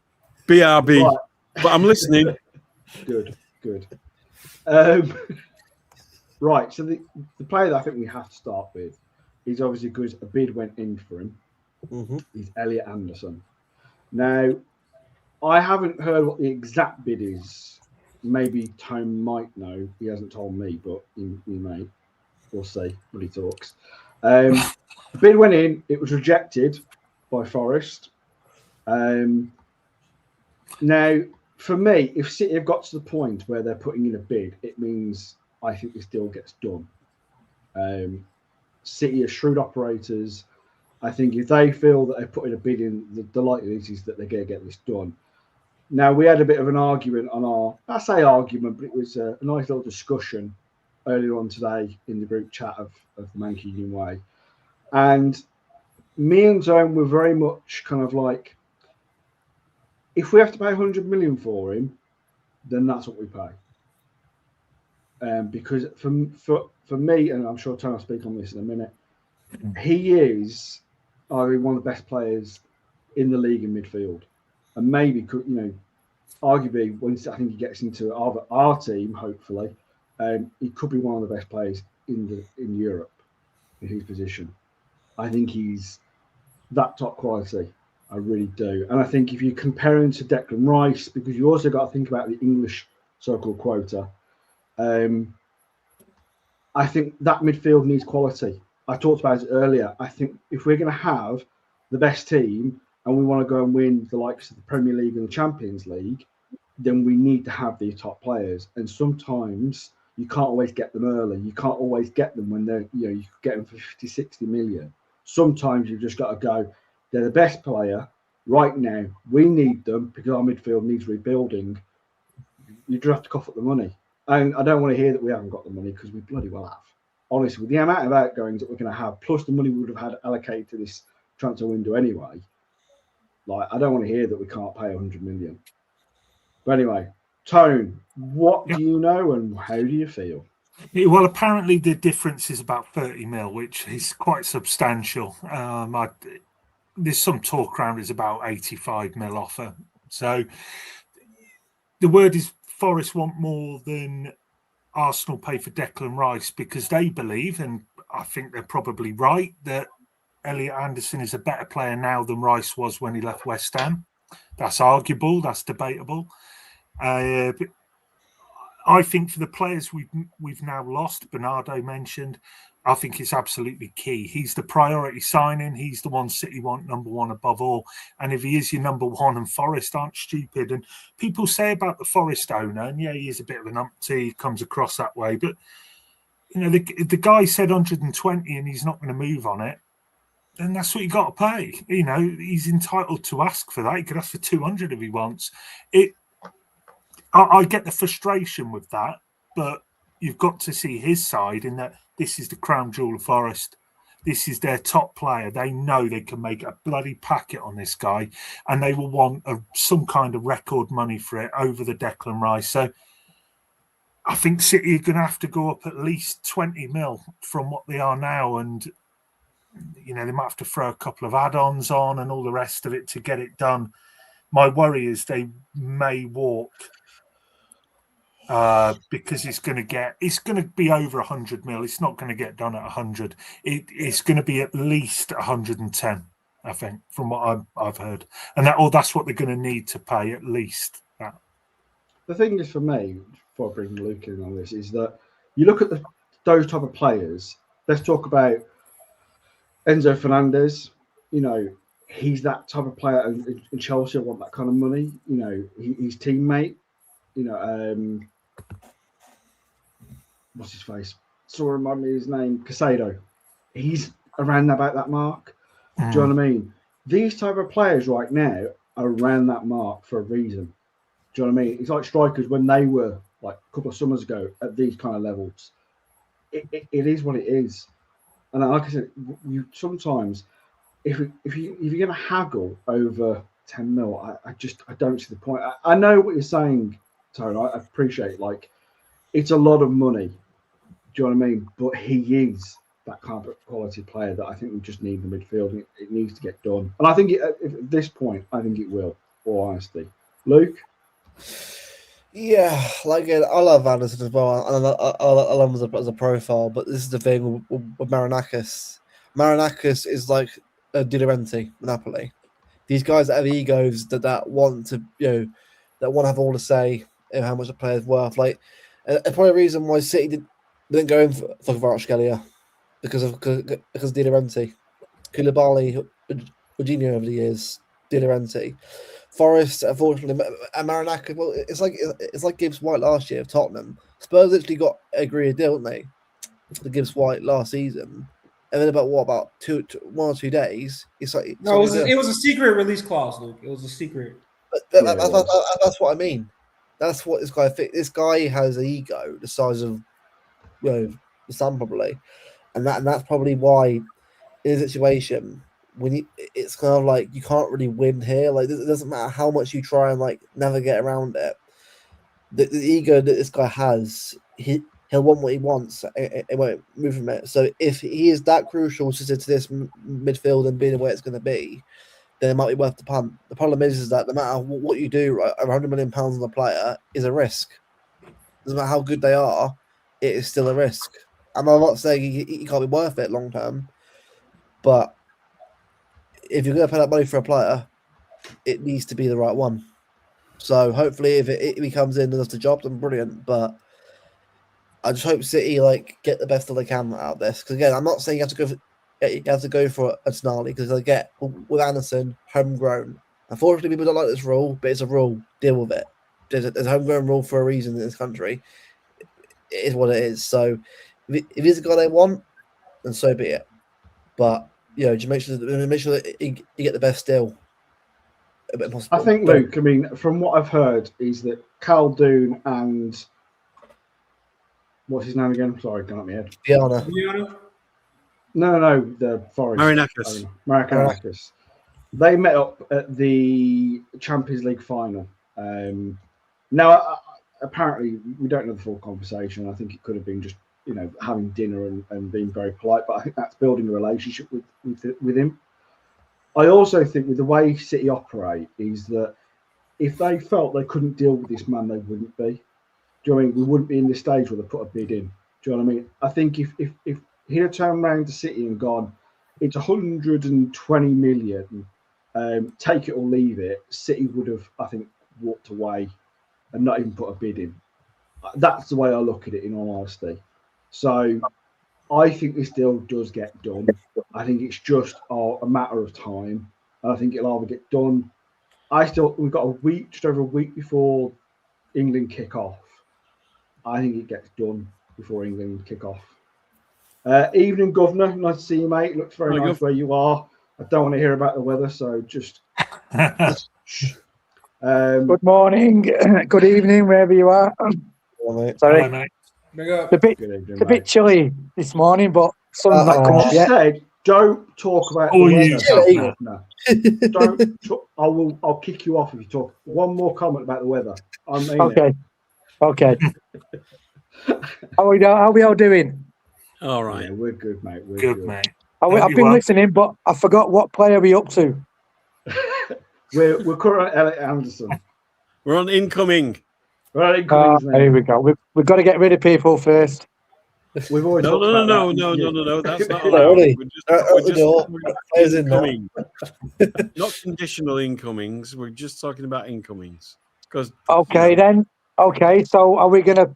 BRB. Right. But I'm listening. Good. Right, so the player that I think we have to start with is obviously because a bid went in for him. Mm-hmm. He's Elliot Anderson. Now, I haven't heard what the exact bid is. Maybe Tone might know. He hasn't told me, but he may. We'll see when he talks. The bid went in. It was rejected by Forest. Now, for me, if City have got to the point where they're putting in a bid, it means I think this deal gets done. City are shrewd operators. I think if they feel that they're putting a bid in, the likelihood is that they're going to get this done. Now, we had a bit of an argument on I say argument, but it was a nice little discussion earlier on today in the group chat of the Mancunian Way. And me and Zone were very much kind of like, if we have to pay 100 million for him, then that's what we pay. Because for me, and I'm sure Tony will speak on this in a minute, he is arguably one of the best players in the league in midfield, and maybe could, you know, arguably once I think he gets into our team, hopefully, he could be one of the best players in Europe in his position. I think he's that top quality. I really do. And I think if you compare him to Declan Rice, because you also got to think about the English so-called quota, I think that midfield needs quality. I talked about it earlier. I think if we're going to have the best team and we want to go and win the likes of the Premier League and the Champions League, then we need to have these top players. And sometimes you can't always get them early. You can't always get them when they're, you know, you could get them for 50, 60 million. Sometimes you've just got to go, they're the best player right now. We need them because our midfield needs rebuilding. You just have to cough up the money. And I don't want to hear that we haven't got the money, because we bloody well have. Honestly, with the amount of outgoings that we're going to have, plus the money we would have had allocated to this transfer window anyway, like, I don't want to hear that we can't pay 100 million. But anyway, Tone, what do you know and how do you feel? Well, apparently the difference is about 30 mil, which is quite substantial. There's some talk around it's about 85 mil offer. So the word is Forest want more than Arsenal pay for Declan Rice, because they believe, and I think they're probably right, that Elliot Anderson is a better player now than Rice was when he left West Ham. That's arguable. That's debatable. But I think for the players we've now lost, Bernardo mentioned, I think it's absolutely key. He's the priority signing. He's the one City want number one above all. And if he is your number one, and Forest aren't stupid, and people say about the Forest owner, and yeah, he is a bit of an umpty, comes across that way, but you know, the guy said 120 and he's not going to move on it, then that's what you got to pay. You know, he's entitled to ask for that. He could ask for 200 if he wants. I get the frustration with that, but you've got to see his side in that this is the crown jewel of Forest. This is their top player. They know they can make a bloody packet on this guy, and they will want some kind of record money for it over the Declan Rice. So I think City are going to have to go up at least 20 mil from what they are now, and you know, they might have to throw a couple of add-ons on and all the rest of it to get it done. My worry is they may walk because it's going to be over 100 mil. It's not going to get done at 100. It's going to be at least 110, I think, from what I've heard, and that's what they're going to need to pay, at least that. The thing is, for me, before I bring Luke in on this, is that you look at those type of players. Let's talk about Enzo Fernandez. You know, he's that type of player, and Chelsea want that kind of money. You know, his teammate. You know, what's his face? Saw remind me of his name, Casado. He's around about that mark. Do you know what I mean? These type of players right now are around that mark for a reason. Do you know what I mean? It's like strikers when they were like a couple of summers ago at these kind of levels. It is what it is, and like I said, you sometimes if you're going to haggle over 10 mil, I don't see the point. I know what you're saying, Tony. I appreciate, like, it's a lot of money. Do you know what I mean? But he is that kind of quality player that I think we just need in the midfield. It needs to get done. And I think at this point, I think it will, all honesty. Luke? Yeah, like I love Anderson as well. And I love him as a profile. But this is the thing with Marinakis. Marinakis is like a Di Laurentiis, Napoli. These guys that have egos that want to, that want to have all to say in how much a player's worth. Like, probably a reason why City didn't go in for Kvaratskhelia because of Di Laurentiis. Koulibaly, Jorginho over the years, Di Laurentiis. Forest, unfortunately, and Marinakis. Well, it's like Gibbs White last year of Tottenham. Spurs literally got agreed deal, didn't they, for the Gibbs White last season, and then about 1 or 2 days, it's like no, it was a secret release clause, Luke. It was a secret. That's what I mean. That's what this guy. This guy has an ego the size of, the sun probably, and that's probably why in a situation when it's kind of like you can't really win here. Like, it doesn't matter how much you try and like navigate around it. The ego that this guy has, he'll want what he wants. It won't move from it. So if he is that crucial to this midfield and being the way it's going to be, then it might be worth the punt. The problem is that no matter what you do, right, £100 million on the player is a risk. Doesn't matter how good they are, it is still a risk. I'm not saying he can't be worth it long term, but if you're going to pay that money for a player, it needs to be the right one. So hopefully, if he comes in and does the job, then brilliant. But I just hope City get the best that they can out of this. Because again, I'm not saying you have to go for a Tonali, because they get with Anderson homegrown. Unfortunately, people don't like this rule, but it's a rule. Deal with it. There's a homegrown rule for a reason in this country. It is what it is. So if he's the guy they want, then so be it. But just make sure that you get the best deal. I think, Luke, I mean, from what I've heard, is that Khaldoon and what's his name again? Sorry, gone up my head. Diana. No, the Forest. Marinakis. They met up at the Champions League final. Now, apparently, we don't know the full conversation. I think it could have been just having dinner and being very polite, but I think that's building a relationship with him. I also think with the way City operate is that if they felt they couldn't deal with this man, they wouldn't be. Do you know what I mean? We wouldn't be in this stage where they put a bid in. Do you know what I mean? I think if he had turned around to City and gone, it's 120 million, take it or leave it, City would have, I think, walked away and not even put a bid in. That's the way I look at it, in all honesty. So I think this deal does get done. I think it's just a matter of time. I think it'll either get done. We've got just over a week before England kick off. I think it gets done before England kick off. Evening, Governor. Nice to see you, mate. Looks very nice where you are. I don't want to hear about the weather, so just. Good morning, good evening, wherever you are. Sorry, Hello, mate. it's a bit chilly this morning, but sun's not come up yet. Said, don't talk about the weather. Don't. I'll kick you off if you talk one more comment about the weather. I mean Okay. How are we all doing? All right. Yeah, we're good, mate. We're good, mate. I've been listening, but I forgot what player are we up to. We're currently at Elliot Anderson. We're on incoming. We're at incomings now. Here we go. We've got to get rid of people first. We've always No. talked about that. No. That's not No, allowed. Ollie, We're the door. Players in now. incoming. Not conditional incomings. We're just talking about incomings. Because Okay, then. Okay, so are we going to...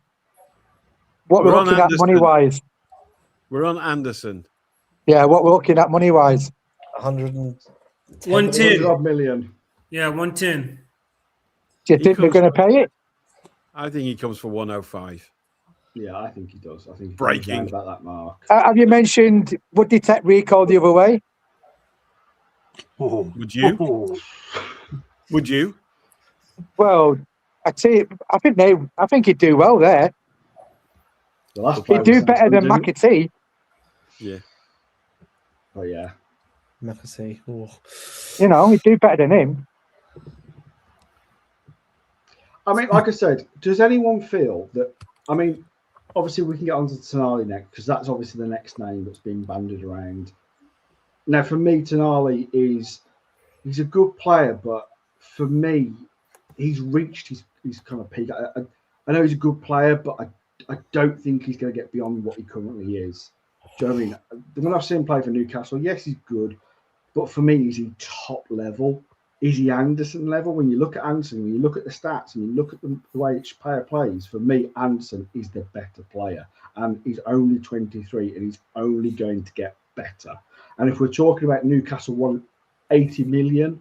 What we're We're on looking at Anderson. money-wise? we're on Anderson. Yeah, what we're looking at money-wise? 110. 100 million. Yeah, 110. Do you He think they're comes going to pay it? I think he comes for 105. Yeah, I think he does. I think he's Breaking. around about that mark. Have you mentioned, would detect recall the other way? Oh. Would you? Oh. Would you? Well, I think he'd do well there. The last He'd player do was better than Samson, didn't McAtee. Yeah. he? Oh, yeah. McAtee. Oh. You know, he'd do better than him. I mean, like I said, does anyone feel that? I mean, obviously we can get onto Tonali next because that's obviously the next name that's being bandied around. Now, for me, Tonali he's a good player, but for me, he's reached his kind of peak. I know he's a good player, but I don't think he's going to get beyond what he currently is. Do you know what I mean? When I've seen him play for Newcastle, yes, he's good, but for me, is he top level? Is he Anderson level? When you look at Anderson, when you look at the stats and you look at the way each player plays, for me, Anderson is the better player. And he's only 23 and he's only going to get better. And if we're talking about Newcastle 180 million,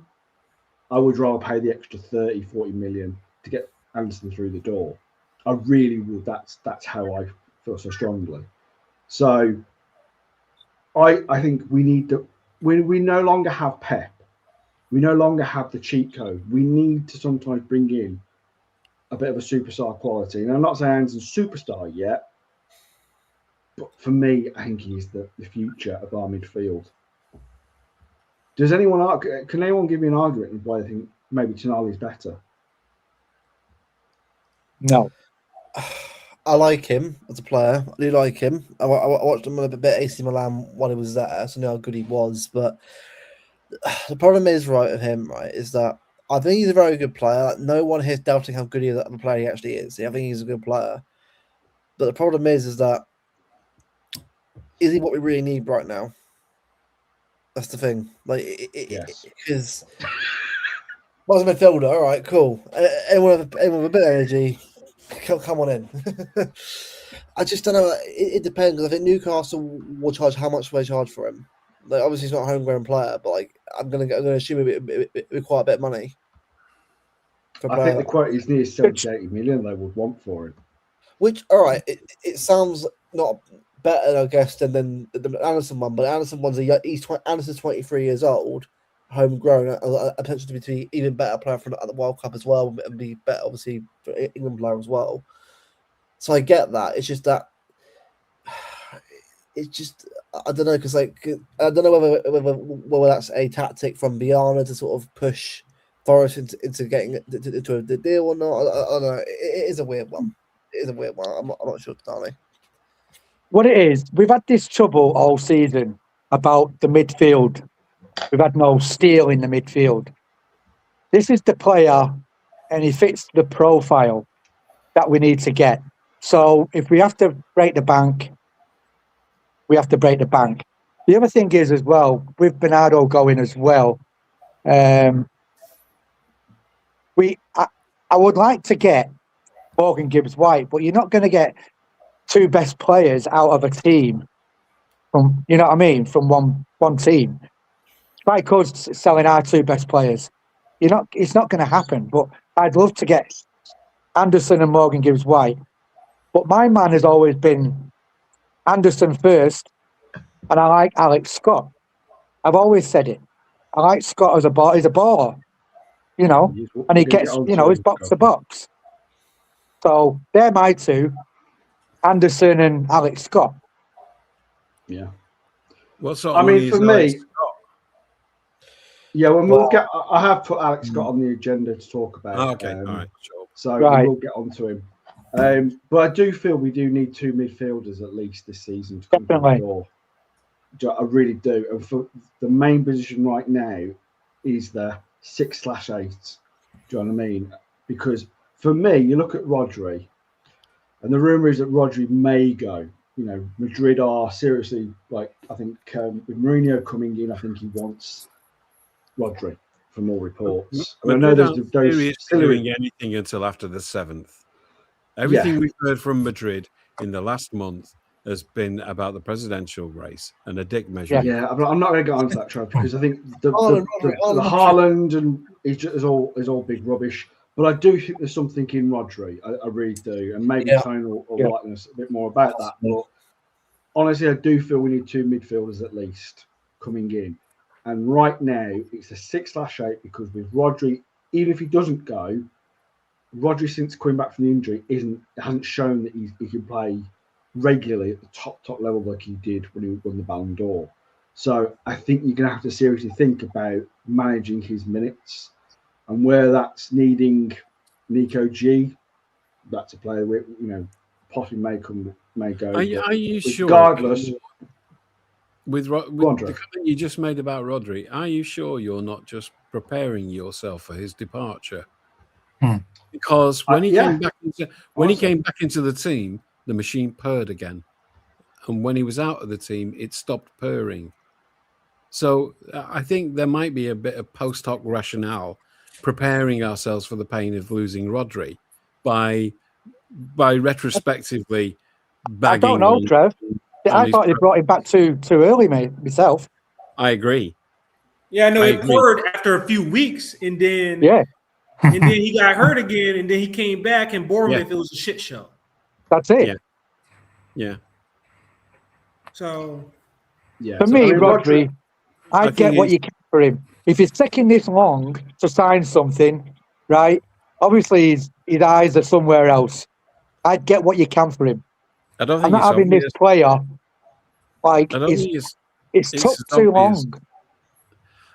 I would rather pay the extra 30, 40 million to get Anderson through the door. I really would. That's how I feel so strongly. So I think we need to, we no longer have Pep. We no longer have the cheat code. We need to sometimes bring in a bit of a superstar quality. And I'm not saying Anderson's superstar yet, but for me, I think he's the future of our midfield. Does anyone argue? Can anyone give me an argument of why they think maybe Tonali is better? No. I like him as a player. I do like him. I watched him a bit at AC Milan while he was there, so I know how good he was. But the problem is, right, of him, right, is that I think he's a very good player. Like, no one here is doubting how good of a player he actually is. I think he's a good player. But the problem is that is he what we really need right now? That's the thing. Like, Yes. because well, as a midfielder, all right, cool. Anyone with a bit of energy, come on in. I just don't know. It depends. I think Newcastle will charge how much will they charge for him. Like, obviously, he's not a homegrown player, but like I'm gonna assume it would quite a bit of money. I think the quote is near 70, 80 million they would want for him. Which, all right, it sounds not better, I guess, than the Anderson one. But Anderson one's Anderson's 23 years old, homegrown, a potential to be even better player at the World Cup as well, and be better, obviously, for England player as well. So I get that. It's just that. It's just I don't know, because like I don't know whether that's a tactic from Biana to sort of push Forest into getting into the deal or not. I don't know. It is a weird one. It is a weird one. I'm not sure, Tonali. What it is, we've had this trouble all season about the midfield. We've had no steel in the midfield. This is the player, and he fits the profile that we need to get. So if we have to break the bank, we have to break the bank. The other thing is as well, with Bernardo going as well, I would like to get Morgan Gibbs-White, but you're not going to get two best players out of a team from, you know what I mean, from one team. It's like us selling our two best players. It's not going to happen. But I'd love to get Anderson and Morgan Gibbs-White. But my man has always been Anderson first, and I like Alex Scott. I've always said it. I like Scott as a ball. He's a baller, you know, and he gets, you know, his box to box. So they're my two, Anderson and Alex Scott. Yeah. What sort I of mean, money for is me, Alex Scott? yeah, when we'll get, I have put Alex Scott on the agenda to talk about. Oh, okay, all right, sure. So Right. we'll get onto him. But I do feel we do need two midfielders at least this season to come through the door. I really do. And for the main position right now is the 6/8. Do you know what I mean? Because for me, you look at Rodri, and the rumour is that Rodri may go. You know, Madrid are seriously, like, I think with Mourinho coming in, I think he wants Rodri from all reports. And I know there's those doing anything until after the 7th. Everything we've heard from Madrid in the last month has been about the presidential race and a dick measure. Yeah, I'm not going to get onto that, Trev, because I think the Haaland and is all big rubbish. But I do think there's something in Rodri. I really do, and maybe Tony will lighten us a bit more about that. But honestly, I do feel we need 2 midfielders at least coming in. And right now, it's a 6/8 because with Rodri, even if he doesn't go, Rodri, since coming back from the injury, hasn't shown that he can play regularly at the top level like he did when he won the Ballon d'Or. So I think you're going to have to seriously think about managing his minutes, and where that's needing Nico G, that's a player with, you know, possibly may go. Are you sure? Regardless, with the comment you just made about Rodri, are you sure you're not just preparing yourself for his departure? Because when he came back into the team, the machine purred again, and when he was out of the team, it stopped purring. So I think there might be a bit of post hoc rationale preparing ourselves for the pain of losing Rodri by retrospectively bagging. I don't know, Trev. I thought they brought him back too early, mate. Myself. I agree. Yeah, no, it poured after a few weeks, and then and then he got hurt again, and then he came back, and Bournemouth, it was a shit show. That's it. Yeah. So, for me, Rodri, I get what you can for him. If he's taking this long to sign something, right? Obviously, his eyes are somewhere else. I'd get what you can for him. I don't think I'm not having this player. Like, it's took too long.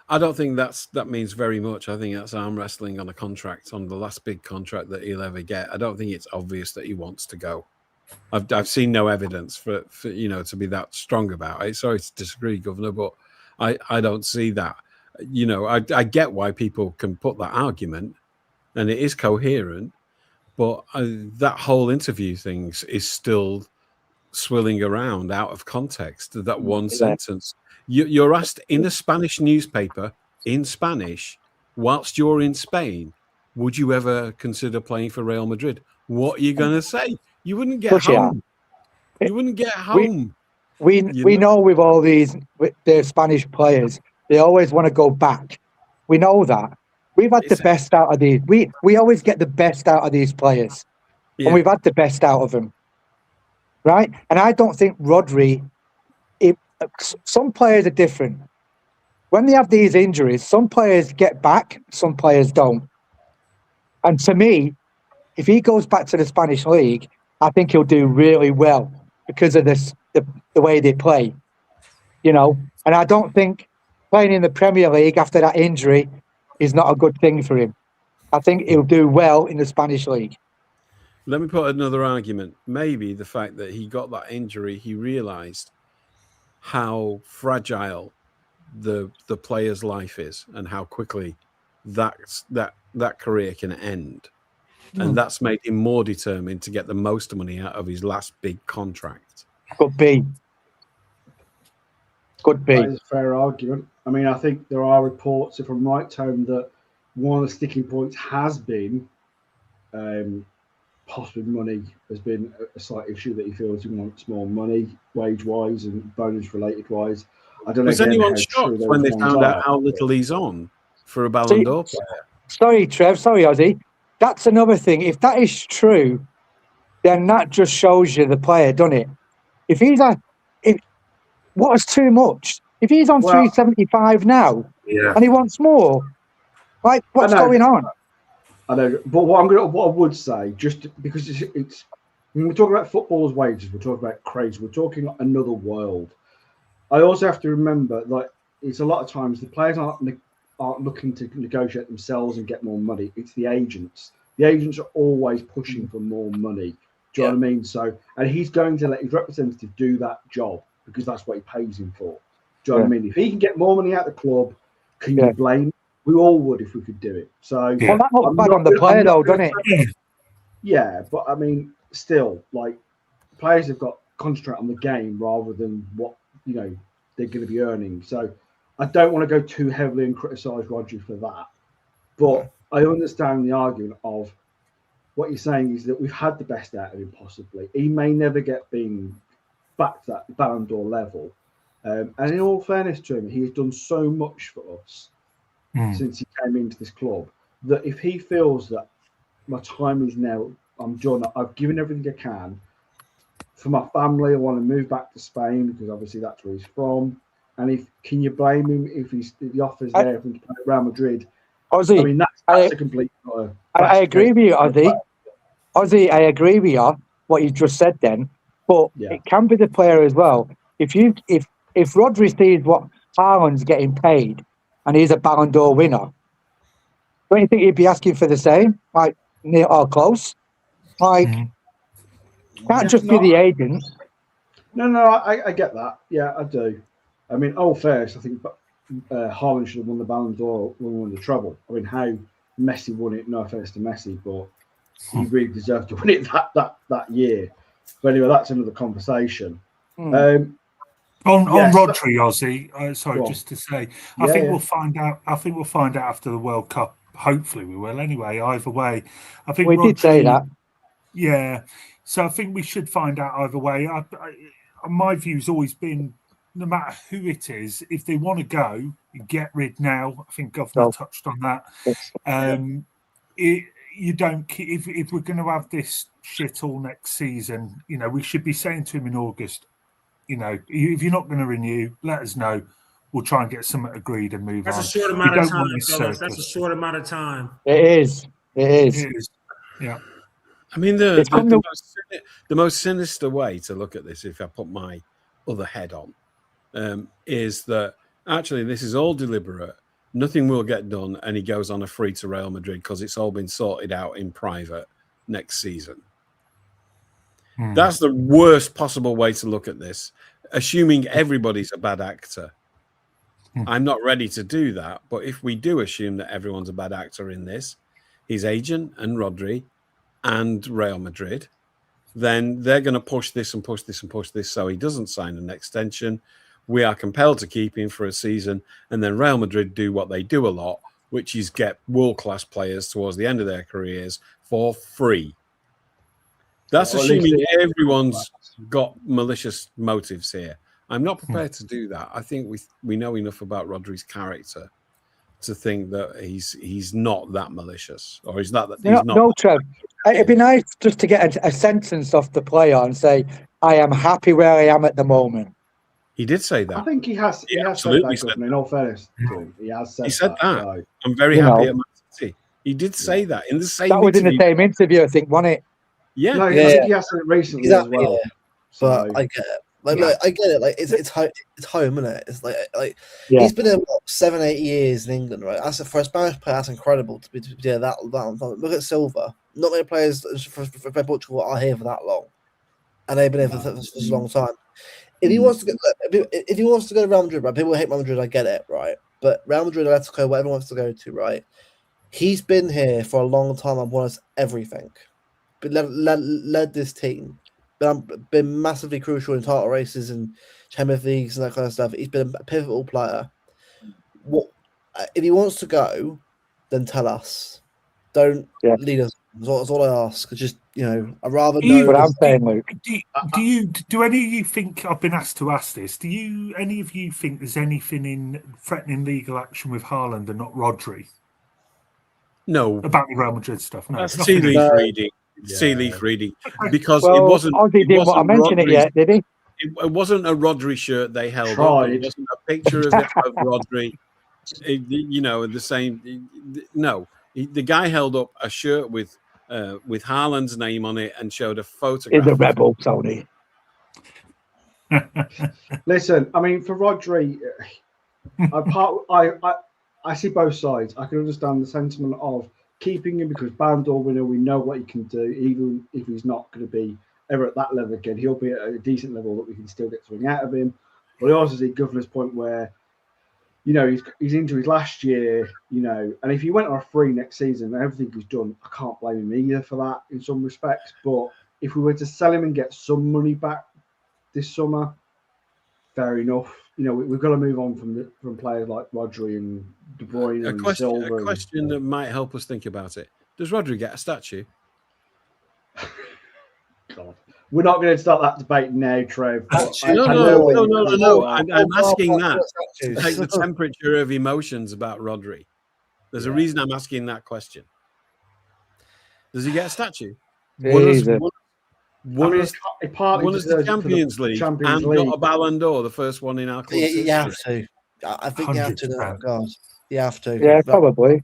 I don't think that means very much. I think that's arm wrestling on a contract, on the last big contract that he'll ever get. I don't think it's obvious that he wants to go. I've seen no evidence for you know, to be that strong about it. Sorry to disagree, Governor, but I don't see that. You know, I get why people can put that argument, and it is coherent, but that whole interview thing is still swirling around out of context. That one sentence. You're asked in a Spanish newspaper in Spanish, whilst you're in Spain, would you ever consider playing for Real Madrid? What are you going to say? You wouldn't get home. You wouldn't get home. We know with all these the Spanish players, they always want to go back. We know that. We've had the best out of these. We always get the best out of these players, and we've had the best out of them, right? And I don't think Rodri. Some players are different. When they have these injuries, some players get back, some players don't. And to me, if he goes back to the Spanish league, I think he'll do really well because of the way they play, you know. And I don't think playing in the Premier League after that injury is not a good thing for him. I think he'll do well in the Spanish league. Let me put another argument. Maybe the fact that he got that injury, he realised how fragile the player's life is and how quickly that career can end. And that's made him more determined to get the most money out of his last big contract. Could be. That is a fair argument. I mean, I think there are reports, if I'm right, Tone, that one of the sticking points has been possibly money has been a slight issue, that he feels he wants more money, wage-wise and bonus-related-wise. I don't know. Was anyone shocked when they found out how little he's on for a Ballon d'Or player? Sorry, Trev. Sorry, Ozzy. That's another thing. If that is true, then that just shows you the player, doesn't it? If he's what's too much? If he's on 375 now and he wants more, like, what's going on? I know, but what I would say, just because it's when we're talking about footballers' wages, we're talking about crazy, we're talking another world. I also have to remember, like, it's a lot of times the players aren't looking to negotiate themselves and get more money. It's the agents. The agents are always pushing for more money. Do you know what I mean? So, and he's going to let his representative do that job because that's what he pays him for. Do you know what I mean? If he can get more money out of the club, can you blame him? We all would if we could do it. So Yeah. Well, that looks I'm bad not on the gonna- player, I'm not though, gonna doesn't it? say- Yeah, but I mean, still, like players have got to concentrate on the game rather than what they're going to be earning. So I don't want to go too heavily and criticise Rodri for that. But I understand the argument of what you're saying is that we've had the best out of him possibly. He may never get being back to that Ballon d'Or level. And in all fairness to him, he has done so much for us since he came into this club that if he feels that my time is now, I'm done, I've given everything I can for my family, I want to move back to Spain because obviously that's where he's from. And can you blame him if the offer's there for him to play at Real Madrid? Ozzy, I mean, that's a complete. I agree with you, Ozzy. Ozzy, I agree with you what you just said then, but it can be the player as well. If Rodri sees what Haaland's getting paid and he's a Ballon d'Or winner, don't you think he'd be asking for the same, like near or close? Like, can't just be the agent. No, I get that. Yeah, I do. I mean, first, I think Haaland should have won the Ballon d'Or when we won the treble. I mean, how Messi won it? No offense to Messi, but he really deserved to win it that year. But anyway, that's another conversation. On Rodri, Ozzy, sorry, just to say, I think we'll find out. I think we'll find out after the World Cup. Hopefully, we will. Anyway, either way, I think we did say that. Yeah, so I think we should find out either way. My view's always been, no matter who it is, if they want to go, get rid now. I think Governor touched on that. You don't. If we're going to have this shit all next season, we should be saying to him in August, if you're not going to renew, let us know. We'll try and get something agreed and move on. That's a short amount of time, fellas. That's a short amount of time. It is. Yeah. I mean, the most sinister way to look at this, if I put my other head on, is that actually this is all deliberate. Nothing will get done, and he goes on a free to Real Madrid because it's all been sorted out in private next season. That's the worst possible way to look at this, assuming everybody's a bad actor. I'm not ready to do that, but if we do assume that everyone's a bad actor in this, his agent and Rodri and Real Madrid, then they're going to push this and push this and push this so he doesn't sign an extension. We are compelled to keep him for a season, and then Real Madrid do what they do a lot, which is get world-class players towards the end of their careers for free. That's assuming everyone's got malicious motives here. I'm not prepared to do that. I think we know enough about Rodri's character to think that he's not that malicious, or he's not. No, Trev. It'd be nice just to get a sentence off the player and say, "I am happy where I am at the moment." He did say that. I think he has. He has absolutely said that. In all fairness to him, he has said. He said that. So, I'm very happy at Man City. He did say that in the same. That was in the same interview, I think, wasn't it? Yeah. No, I think he has said it recently as well. Yeah. But I get it. Like, I get it. Like it's home, isn't it? It's like he's been there 7-8 years in England, right? That's for a Spanish player. That's incredible to be there that long. Look at Silva. Not many players for Portugal are here for that long, and they've been here for such a long time. If he wants to go, if he wants to go to Real Madrid, right? People hate Real Madrid. I get it, right? But Real Madrid, Atletico, whatever he wants to go to, right? He's been here for a long time and won us everything. But led this team. Been massively crucial in title races and Champions Leagues and that kind of stuff. He's been a pivotal player. What if he wants to go? Then tell us. Don't lead us. That's all I ask. Just I'd rather know. What I'm saying, Luke. Do any of you think I've been asked to ask this? Do any of you think there's anything in threatening legal action with Haaland and not Rodri? No, about the Real Madrid stuff. No, that's tea leaf reading. Tea leaf reading because it wasn't. Ozzy didn't want to mention it yet, did he? It wasn't a Rodri shirt they held up. It wasn't a picture of Rodri. The same. No, the guy held up a shirt with Haaland's name on it and showed a photograph. In the rebel, Tony. Listen, I mean, for Rodri, I see both sides. I can understand the sentiment of keeping him because Ballon d'Or winner, we know what he can do. Even if he's not going to be ever at that level again, he'll be at a decent level that we can still get something out of him. But I also see Governor's point where you know, he's into his last year, you know, and if he went on a free next season and everything he's done, I can't blame him either for that in some respects. But if we were to sell him and get some money back this summer, fair enough. You know, we've got to move on from players like Rodri and De Bruyne and Silva. A question that might help us think about it. Does Rodri get a statue? God. We're not going to start that debate now, Trev. No. I'm asking that to take the temperature of emotions about Rodri. There's a reason I'm asking that question. Does he get a statue? Won us the Champions League and got a Ballon d'Or, the first one in our club's history. You have to. I think you have to. Oh God, you have to. Yeah, probably.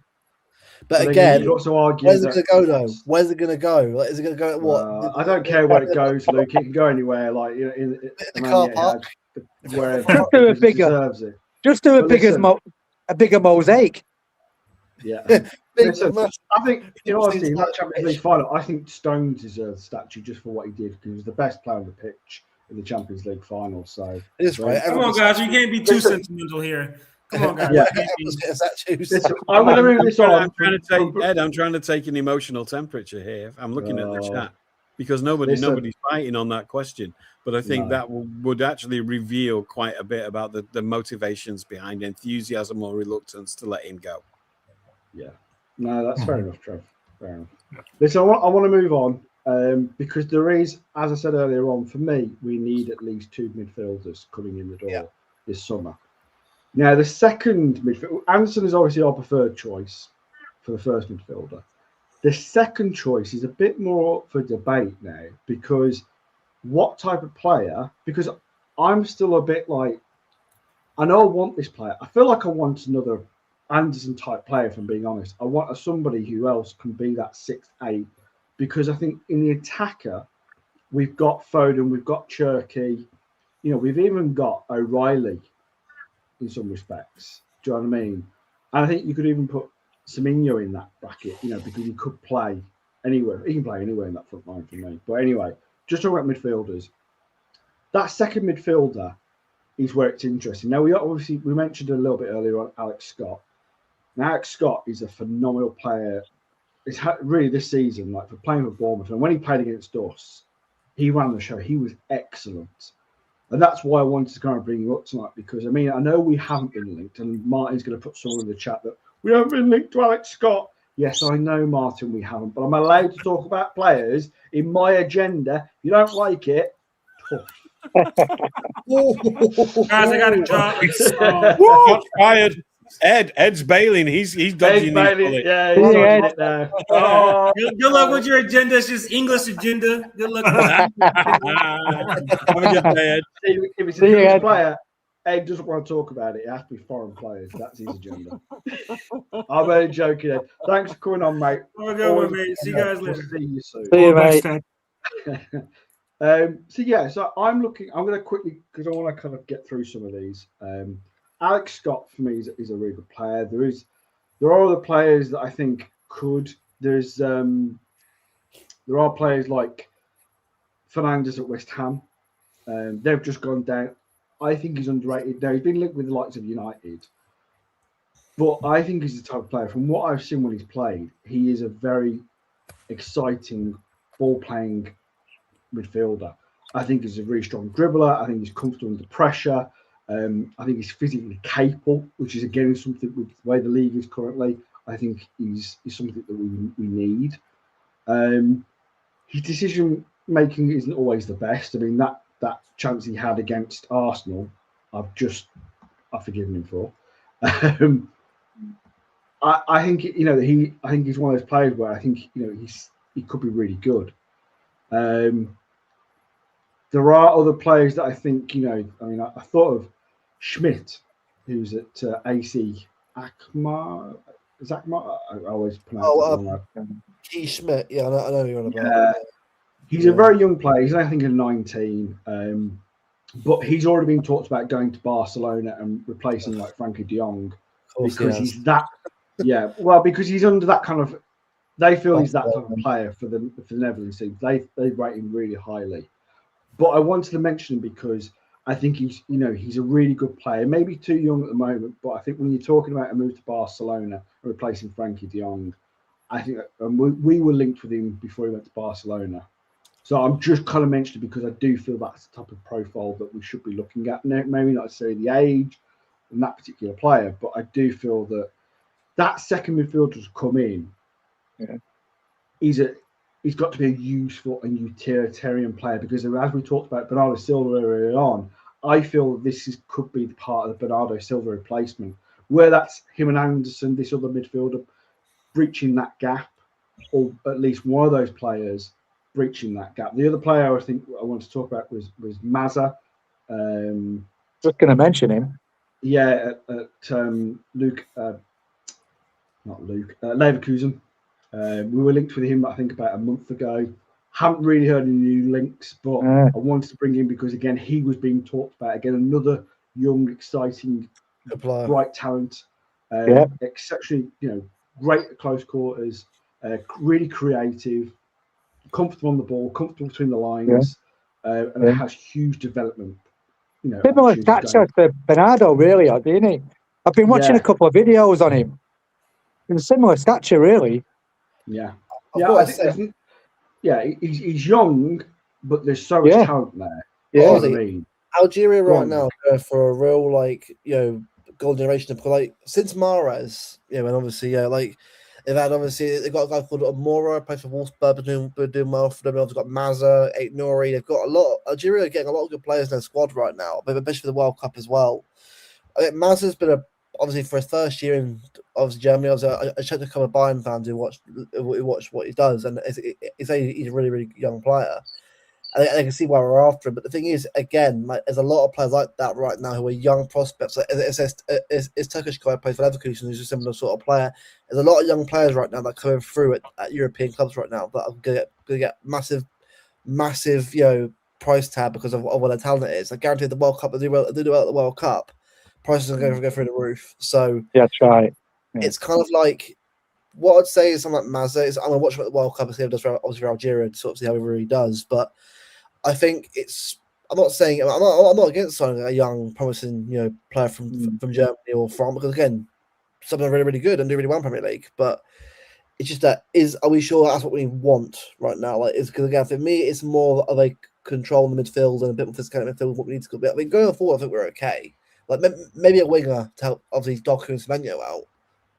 But again, where's it going to go though? Where's it going to go? Like, is it going to go at what? I don't care where it goes, Luke. It can go anywhere. Like in the car park. Just do a bigger mosaic. Yeah. Listen, I think, you know, honestly, in that Champions League final, I think Stones deserves a statue just for what he did, because he was the best player on the pitch in the Champions League final. So it's right. Come on, guys, you can't be too sentimental here. Come on, guys. Listen, I'm going to move this on. I'm trying to take an emotional temperature here. I'm looking at the chat because nobody's fighting on that question. But I think that would actually reveal quite a bit about the motivations behind enthusiasm or reluctance to let him go. Yeah. No, that's fair enough, Trev. Fair enough. Listen, I want to move on because there is, as I said earlier on, for me, we need at least 2 midfielders coming in the door this summer. Now, the second midfielder, Anderson is obviously our preferred choice for the first midfielder. The second choice is a bit more up for debate now, because what type of player, because I'm still a bit like, I know I want this player. I feel like I want another Anderson type player, if I'm being honest. I want somebody who else can be that 6'8", because I think in the attacker, we've got Foden, we've got Cherky, you know, we've even got O'Reilly in some respects. Do you know what I mean? And I think you could even put Semenyo in that bracket, you know, because he could play anywhere. He can play anywhere in that front line for me. But anyway, just talking about midfielders. That second midfielder is where it's interesting. Now, we mentioned a little bit earlier on Alex Scott. Now, Alex Scott is a phenomenal player. It's really this season, like for playing for Bournemouth. And when he played against us, he ran the show. He was excellent. And that's why I wanted to kind of bring you up tonight, because, I mean, I know we haven't been linked, and Martin's going to put someone in the chat that we haven't been linked to Alex Scott. Yes, I know, Martin, we haven't, but I'm allowed to talk about players in my agenda. If you don't like it, guys, I got to drop. Got fired. Ed's bailing. He's dodging. Yeah, he's dodging it now. Oh, good luck with your agenda. It's just English agenda. Good luck. Have a good day, Ed. If it's a English player, Ed doesn't want to talk about it. It has to be foreign players. That's his agenda. I'm only joking, Ed. Thanks for coming on, mate. Have a good one, mate. See you guys later. See you soon. See you, mate. So I'm going to quickly, because I want to kind of get through some of these. Alex Scott for me is a really good player. There are other players that I think could. There are players like Fernandes at West Ham. They've just gone down. I think he's underrated. Now, he's been linked with the likes of United, but I think he's the type of player. From what I've seen when he's played, he is a very exciting ball-playing midfielder. I think he's a really strong dribbler. I think he's comfortable under pressure. I think he's physically capable, which is again something with the way the league is currently. I think he's something that we need. His decision making isn't always the best. I mean, that chance he had against Arsenal, I've forgiven him for. I think I think he's one of those players where I think he could be really good. There are other players that I think I thought of Schmidt, who's at AC Akmar. Is Akmar? I always pronounce it wrong. Keith Schmidt. Yeah, I know who you're on about. He's a very young player. He's I think 19, but he's already been talked about going to Barcelona and replacing like Frankie de Jong because he's that. Yeah, well, because he's under that kind of. They feel he's that type of player for the Netherlands team. They rate him really highly. But I wanted to mention him because I think he's a really good player. Maybe too young at the moment, but I think when you're talking about a move to Barcelona and replacing Frankie de Jong, I think we were linked with him before he went to Barcelona. So I'm just kind of mentioning it because I do feel that's the type of profile that we should be looking at. Maybe not necessarily the age and that particular player, but I do feel that second midfielder to come in. Yeah. He's got to be a useful and utilitarian player because as we talked about Bernardo Silva earlier on, I feel could be part of the Bernardo Silva replacement, where that's him and Anderson, this other midfielder, breaching that gap, or at least one of those players breaching that gap. The other player I think I want to talk about was Mazza. Just going to mention him. Yeah, Leverkusen. We were linked with him, I think, about a month ago. Haven't really heard any new links, but I wanted to bring him because, again, he was being talked about. Again, another young, exciting, bright talent. Exceptionally, great at close quarters, really creative, comfortable on the ball, comfortable between the lines, and has huge development. Similar stature to Bernardo, really, didn't he? I've been watching a couple of videos on him. He's a similar stature, really. Yeah. He's young, but there's so much talent there. Yeah, I mean. Algeria right now go for a real golden generation of since Mares, and obviously they've got a guy called Mora, plays for Wolfsburg, doing well for them. They've got Mazza, Ait Nouri. They've got Algeria are getting a lot of good players in their squad right now, but especially for the World Cup as well. I think Mazza's been obviously for his first year in Germany. I checked a couple of Bayern fans who watch what he does, and he's a really, really young player. And I can see why we're after him. But the thing is, again, there's a lot of players like that right now who are young prospects. It's Turkish guy who plays for Leverkusen, who's a similar sort of player. There's a lot of young players right now that are coming through at European clubs right now that are going to get massive, price tag because of what their talent is. I guarantee the World Cup, they do well at the World Cup, prices are going to go through the roof. So that's right. Yeah. It's kind of like what I'd say is something like Mazza is. I'm going to watch him at the World Cup and see how he does obviously for Algeria to sort of see how he really does. But I think I'm not against signing a young, promising, player from Germany or France because again, some of them are really, really good and do really well in Premier League. But it's just are we sure that's what we want right now? Because again, for me, it's more of a control in the midfield and a bit more physical in the midfield. What we need to go. I mean, going forward, I think we're okay. Maybe a winger to help obviously Doku and Semenyo out.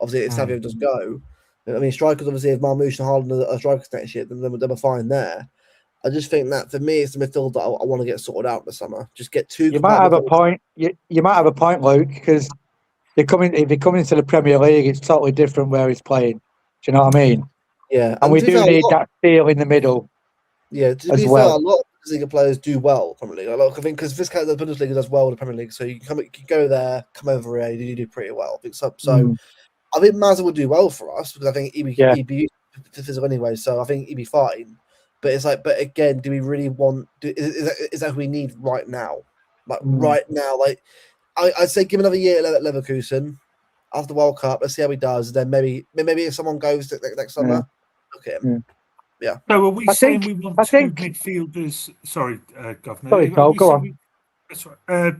Obviously, if Savio does go. I mean, strikers obviously if Marmoush and Haaland are strikers next year, then we're fine there. I just think that for me, it's the midfield that I want to get sorted out this summer. Just get two. You might have a point. You might have a point, Luke, because if you're coming into the Premier League, it's totally different where he's playing. Do you know what I mean? Yeah, and we do need that steel in the middle. Yeah, to be fair, a lot of Bundesliga players do well Premier League. I think because this kind of the Bundesliga does well in the Premier League, so you can go there, come over here, you do pretty well. I think so. I think Mazza would do well for us because I think he'd be physical anyway. So I think he'd be fine. But it's but again, do we really want? Is that who we need right now? Right now, I'd say give another year at Leverkusen after the World Cup. Let's see how he does. Then maybe if someone goes next summer, look at him. Yeah. So are we saying we want two midfielders? Sorry, Governor. Sorry, Paul, go on. That's right.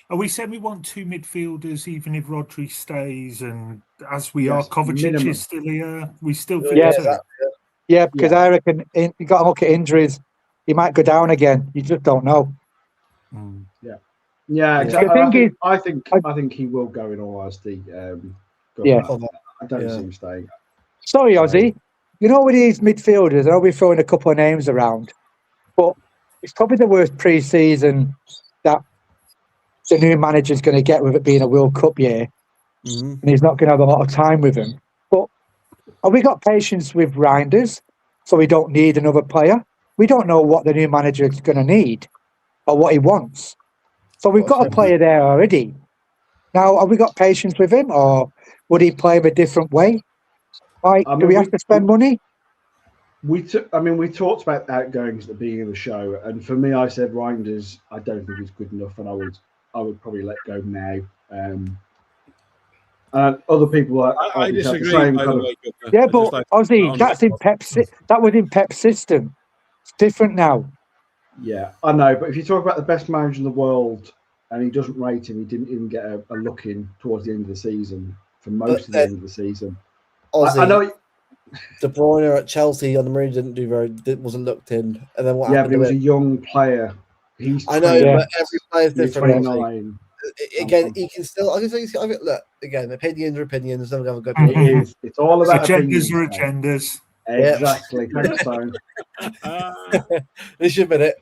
Are we saying we want two midfielders even if Rodri stays and as we are, Kovacic is still here? We still think Yeah, because I reckon you got to look at injuries. He might go down again. You just don't know. Yeah, exactly. I think he will go in all honesty. I don't see him staying. Sorry, Ozzy. With these midfielders, I'll be throwing a couple of names around, but it's probably the worst pre-season that the new manager's going to get with it being a World Cup year, and he's not going to have a lot of time with him. But have we got patience with Reinders, so we don't need another player? We don't know what the new manager is going to need or what he wants. So we've got a player there already. Now, have we got patience with him, or would he play him a different way? Do we have to spend money? We talked about outgoings at the beginning of the show, and for me, I said Reinders. I don't think he's good enough, and I would probably let go now. Other people I disagree. Yeah, but Ozzy, that was in Pep's system. It's different now. Yeah, I know, but if you talk about the best manager in the world and he doesn't rate him, he didn't even get a look in towards the end of the season, for most of the end of the season. Ozzy, I know. De Bruyne at Chelsea on the Marine wasn't looked in, and then what Yeah, happened? but he was a young player. He's I know, 20, but every player is he's different. 29. Again, he can still. I think. Look, again, opinions are opinions. Never gonna go. It is. It's all about agendas opinions. are agendas. Exactly. Thanks, Tone. We should admit it.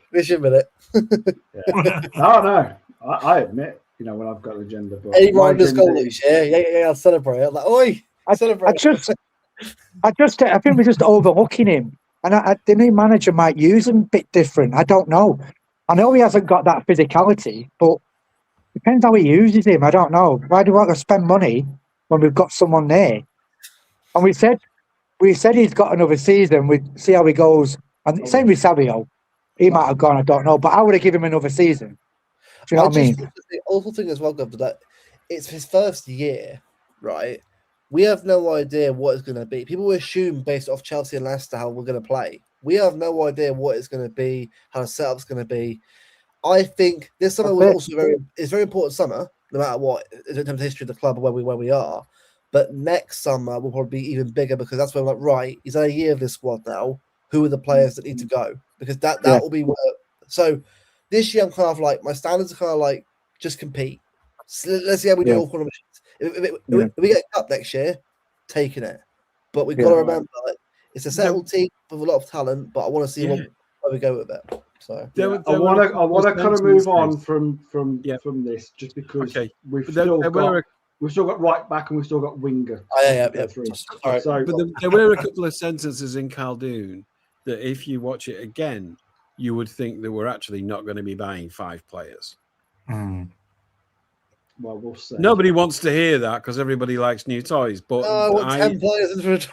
Yeah. No. I admit, when I've got an agenda, but Any right to goal this year? Yeah. I'll celebrate. I'm like, oi, celebrate. I think we're just overlooking him, and the new manager might use him a bit different. I don't know. I know he hasn't got that physicality, but depends how he uses him. I don't know. Why do we want to spend money when we've got someone there? And we said he's got another season. We see how he goes. And same with Savio. He might have gone. I don't know, but I would have given him another season. Do you know what I mean? The awful thing as well, Governor, that it's his first year, right? We have no idea what it's going to be. People assume based off Chelsea and Leicester how we're going to play. We have no idea what it's going to be, how the setup's going to be. I think this summer was also very important summer, no matter what, in terms of history of the club and where we are. But next summer will probably be even bigger because that's where we're like, right, he's had a year of this squad now. Who are the players that need to go? Because that will be where. So this year I'm kind of like, my standards are kind of like, just compete. So let's see how we do all competitions. If we get a cup next year, taking it. But we've got to remember it's a settled team with a lot of talent, but I want to see where we go with it. So I want to kind of move on from this just because we've still got right back and we've still got winger. All right. So, but there were a couple of sentences in Khaldoon that if you watch it again, you would think that we're actually not going to be buying 5 players. Well, we'll see. Nobody wants to hear that because everybody likes new toys. But I want 10 players.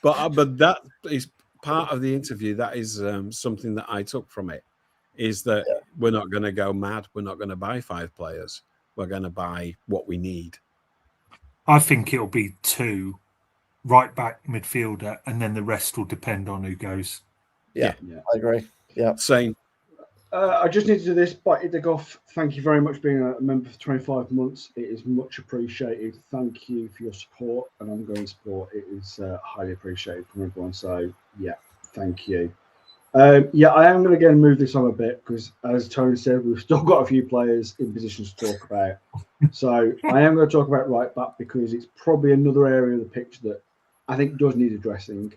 But that is part of the interview. That is something that I took from it, is that we're not going to go mad. We're not going to buy 5 players. We're going to buy what we need. I think it'll be 2 right back midfielder, and then the rest will depend on who goes. Yeah. I agree. Yeah, same. I just need to do this. But Idigoff, thank you very much for being a member for 25 months. It is much appreciated. Thank you for your support and ongoing support. It is highly appreciated from everyone. So, thank you. I am going to again move this on a bit because, as Tony said, we've still got a few players in positions to talk about. So, I am going to talk about right back because it's probably another area of the pitch that I think does need addressing.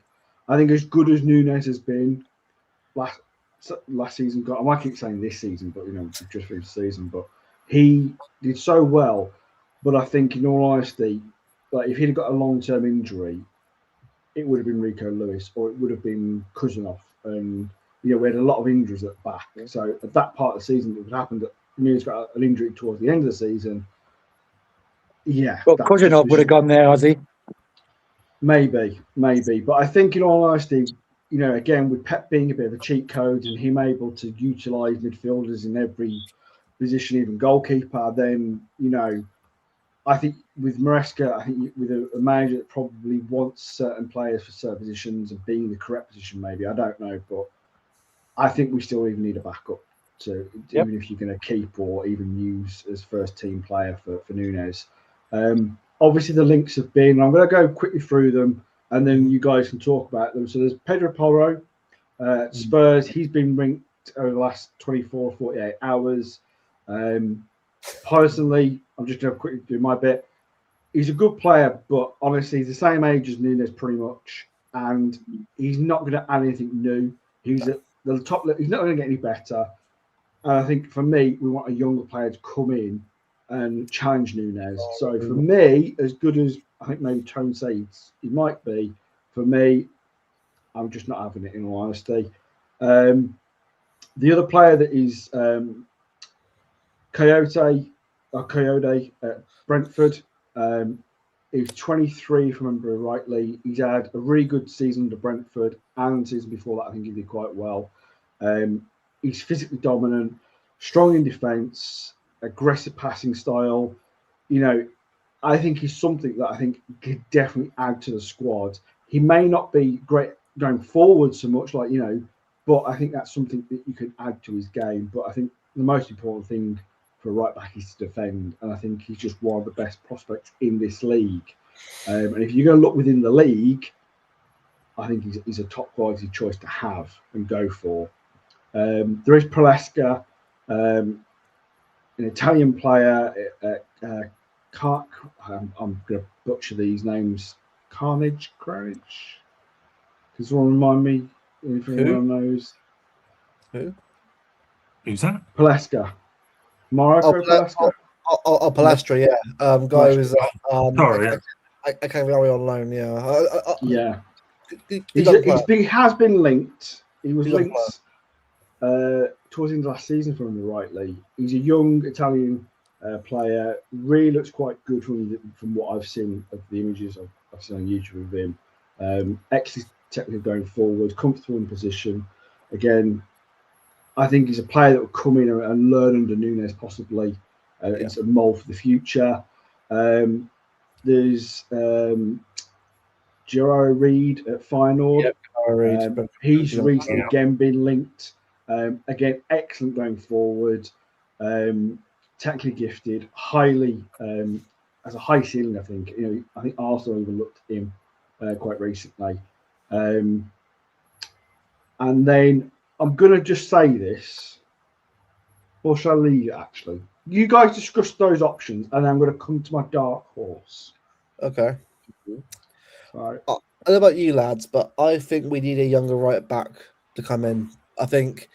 I think as good as Nunes has been last season, I might keep saying this season, but we've just finished the season, but he did so well. But I think, in all honesty, if he'd have got a long-term injury, it would have been Rico Lewis or it would have been Kuzanov. And we had a lot of injuries at back. So at that part of the season, it would happen that Nunes got an injury towards the end of the season. Well, Kuzanov would have gone there, has he? Maybe. But I think, in all honesty, again, with Pep being a bit of a cheat code and him able to utilise midfielders in every position, even goalkeeper, then, I think with Maresca, I think with a manager that probably wants certain players for certain positions and being the correct position, maybe, I don't know. But I think we still even need a backup even if you're going to keep or even use as first team player for Nunes. Obviously, the links have been, I'm going to go quickly through them and then you guys can talk about them. So there's Pedro Porro, Spurs. He's been linked over the last 24, 48 hours. Personally, I'm just going to quickly do my bit. He's a good player, but honestly, he's the same age as Nunes pretty much. And he's not going to add anything new. He's at the top. He's not going to get any better. And I think for me, we want a younger player to come in and challenge Nunes. So for me, as good as I think maybe Tone says he might be, for me, I'm just not having it, in all honesty. The other player that is Coyote at Brentford. He's 23, if I remember rightly. He's had a really good season under Brentford, and the season before that, I think he did quite well. He's physically dominant, strong in defence, aggressive passing style. I think he's something that I think could definitely add to the squad. He may not be great going forward so much, but but I think that's something that you can add to his game. But I think the most important thing for a right back is to defend, and I think he's just one of the best prospects in this league. And if you're going to look within the league, I think he's a top quality choice to have and go for. There is Maresca, an Italian player. I'm going to butcher these names. Carnage. Can someone remind me if anyone knows? Who's that? Maresca. Marco Maresca. Palestra, yeah. Guy who's sorry, I can't remember on loan. Yeah. He has been linked. He was linked towards the end of last season, if I remember rightly. He's a young Italian player. Really looks quite good from what I've seen of the images I've seen on YouTube of him. Excellent technically going forward, comfortable in position. Again, I think he's a player that will come in and learn under Nunes possibly. It's a mould for the future. There's Gerard Reed at Feyenoord. He's recently again been linked. Again, excellent going forward. Technically gifted, highly has a high ceiling. I think I think Arsenal even looked at him quite recently. And then I'm gonna just say this, or shall I leave it? Actually, you guys discuss those options, and then I'm gonna come to my dark horse. Okay. Right. I don't know about you lads, but I think we need a younger right back to come in. I think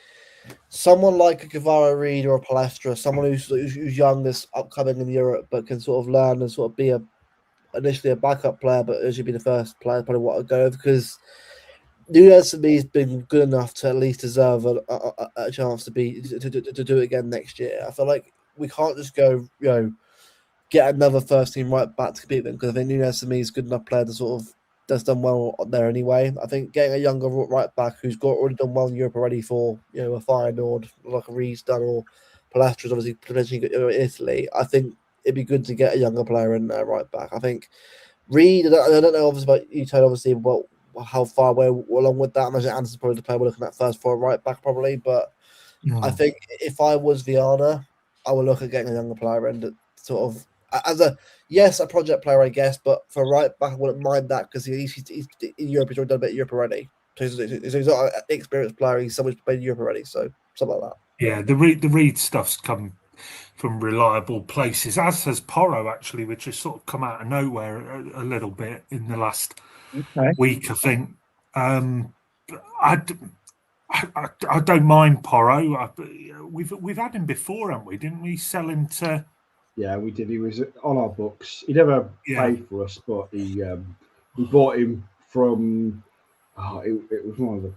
someone like a Guevara Reed or a Palestra, someone who's young, that's upcoming in Europe, but can sort of learn and sort of be initially a backup player, but it should be the first player probably what I'd go with, because Nunes to me has been good enough to at least deserve a chance to do it again next year. I feel like we can't just go get another first team right back to compete with him, because I think Nunes to me is a good enough player to sort of that's done well there anyway. I think getting a younger right back who's already done well in Europe already for a Feyenoord like a Reed's done, or Palastra's obviously potentially good in Italy. I think it'd be good to get a younger player in there right back. I think Reed, I don't know obviously about you, Tony, obviously about how far away along with that. I imagine Anderson's probably the player we're looking at first for a right back probably, but I think if I was Viana, I would look at getting a younger player in sort of as a project player, I guess, but for right back, I wouldn't mind that, because he's in Europe. He's already done a bit of Europe already. So he's not an experienced player. He's someone who's played in Europe already, so something like that. Yeah, the Reed stuff's come from reliable places, as has Porro actually, which has sort of come out of nowhere a little bit in the last week, I think. I don't mind Porro. We've had him before, haven't we? Didn't we sell him to? Yeah, we did. He was on our books. He never played for us, but we bought him from. It was one of the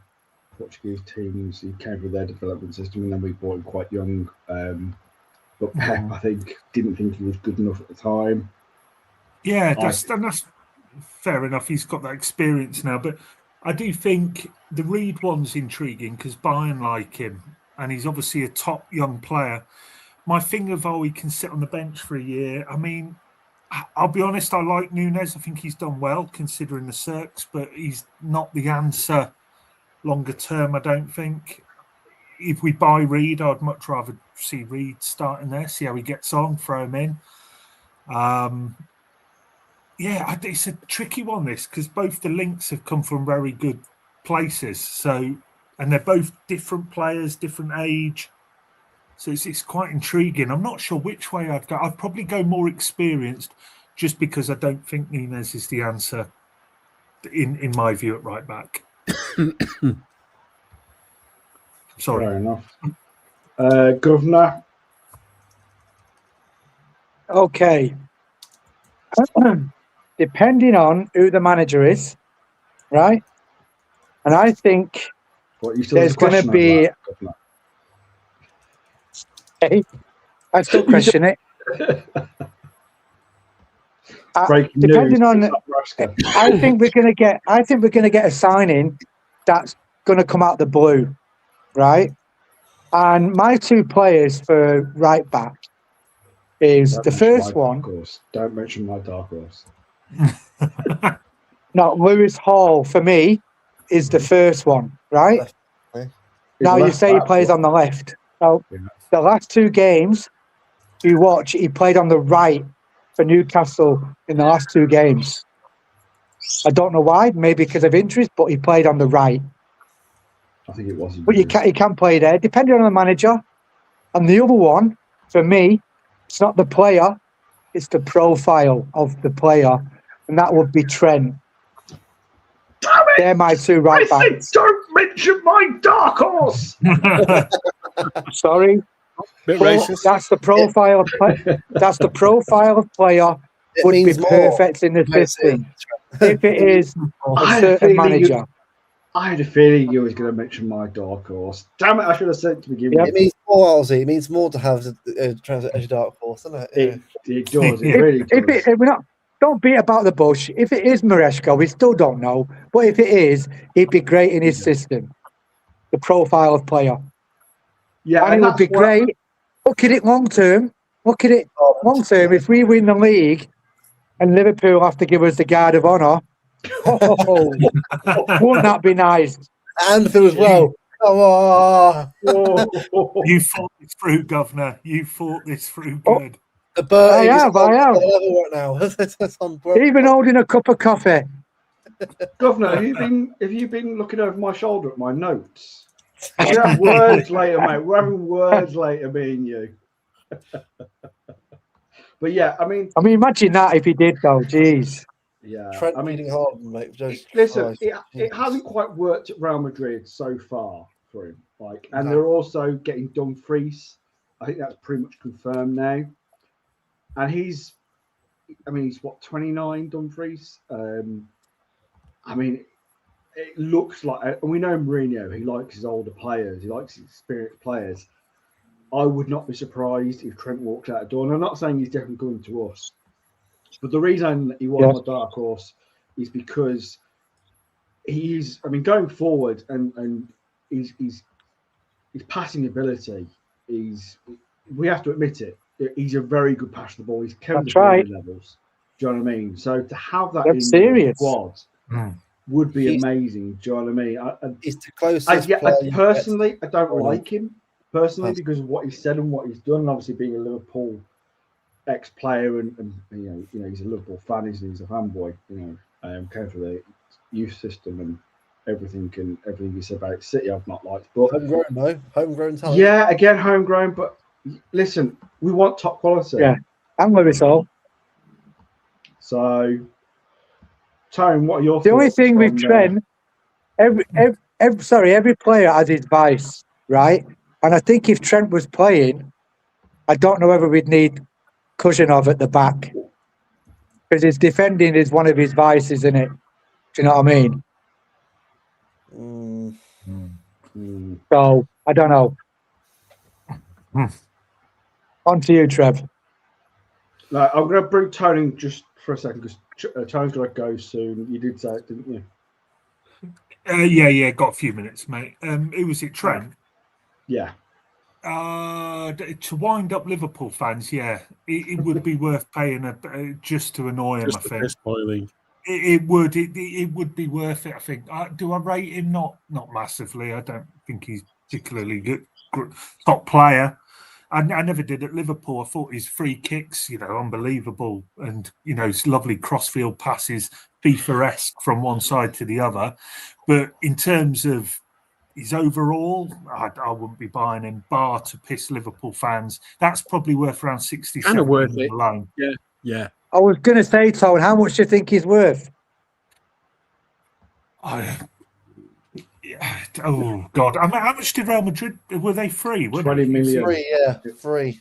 Portuguese teams. He came from their development system, and then we bought him quite young. But Pep, I think, didn't think he was good enough at the time. Yeah, that's fair enough. He's got that experience now, but I do think the Reed one's intriguing because Bayern like him, and he's obviously a top young player. My thing of he can sit on the bench for a year. I mean, I'll be honest, I like Nunes. I think he's done well considering the circs, but he's not the answer longer term, I don't think. If we buy Reed, I'd much rather see Reed starting there, see how he gets on, throw him in. It's a tricky one, this, because both the links have come from very good places. And they're both different players, different age. So it's quite intriguing. I'm not sure which way I'd go. I'd probably go more experienced, just because I don't think Nunes is the answer, in my view, at right back. Sorry. Fair enough. Governor? Okay. Depending on who the manager is, right? And I think there's going to be... Hey, I still question it. Depending on, I think we're going to get a signing that's going to come out the blue, right? And my two players for right back is the first one. Don't mention my dark horse. Not Lewis Hall for me is the first one, right? Now you say he plays on the left. So the last 2 games you watch, he played on the right for Newcastle in the last 2 games. I don't know why, maybe because of injuries, but he played on the right. I think it was. But he can play there, depending on the manager. And the other one, for me, it's not the player, it's the profile of the player. And that would be Trent. Damn it! They're my 2 right backs. Don't mention my dark horse. Sorry. Bit But racist. that's the profile of that's the profile of player would be perfect in the system. If it is a certain manager. I had a feeling you was going to mention my dark horse. Damn it! I should have said to begin with. It means more, Ozzy. It means more to have a dark horse, doesn't it? It does. It really does. Don't beat about the bush. If it is Maresca, we still don't know. But if it is, he'd be great in his system. The profile of player. Yeah, and it would be great. Look at it long term. Look at it long term. If we win the league and Liverpool have to give us the guard of honour, wouldn't that be nice? Anfield as well. Oh, You fought this through, Governor. You fought this through good. I have. Now. Even holding a cup of coffee. Governor, have you been looking over my shoulder at my notes? We'll have words later, mate. We're having words later, me and you. But yeah, I mean, imagine that if he did, though. Jeez. Yeah, Trent hard, mate. Listen, it hasn't quite worked at Real Madrid so far for him. And they're also getting Dumfries. I think that's pretty much confirmed now. And he's what, 29, Dumfries? It looks like, and we know Mourinho, he likes his older players, he likes his experienced players. I would not be surprised if Trent walks out the door. And I'm not saying he's definitely going to us, but the reason he was my dark horse is because he's, going forward and his passing ability we have to admit it, he's a very good passer of the ball. He's carried the ball levels. Do you know what I mean? So to have that in the squad would be amazing. Do you know what I mean? He's the closest. Personally, I don't like him because of what he said and what he's done. And obviously, being a Liverpool ex-player and he's a Liverpool fan, he's a fanboy. Came for the youth system and everything he said about City, I've not liked. But homegrown talent. Yeah, again, homegrown. But listen, we want top quality. Yeah, I'm with it all. So, Tone, what are your thoughts? The only thing with Trent, every player has his vice, right? And I think if Trent was playing, I don't know whether we'd need Kuznetsov at the back because his defending is one of his vices, isn't it? Do you know what I mean? So I don't know. On to you, Trev. No, I'm going to bring Tony in just for a second because Tony's going to go soon. You did say it, didn't you? Yeah, got a few minutes, mate. Who was it, Trent? Yeah. To wind up Liverpool fans, it would be worth paying just to annoy him. I think it would be worth it. I think. Do I rate him? Not massively. I don't think he's particularly good top player. I never did at Liverpool. I thought his free kicks, unbelievable, and his lovely crossfield passes, FIFA-esque from one side to the other. But in terms of his overall, I wouldn't be buying him, bar to piss Liverpool fans. That's probably worth around 60 kind of worth it alone. Yeah. I was going to say, Tone, how much do you think he's worth? Oh God! How much did Real Madrid? Were they free? 20 million. Free.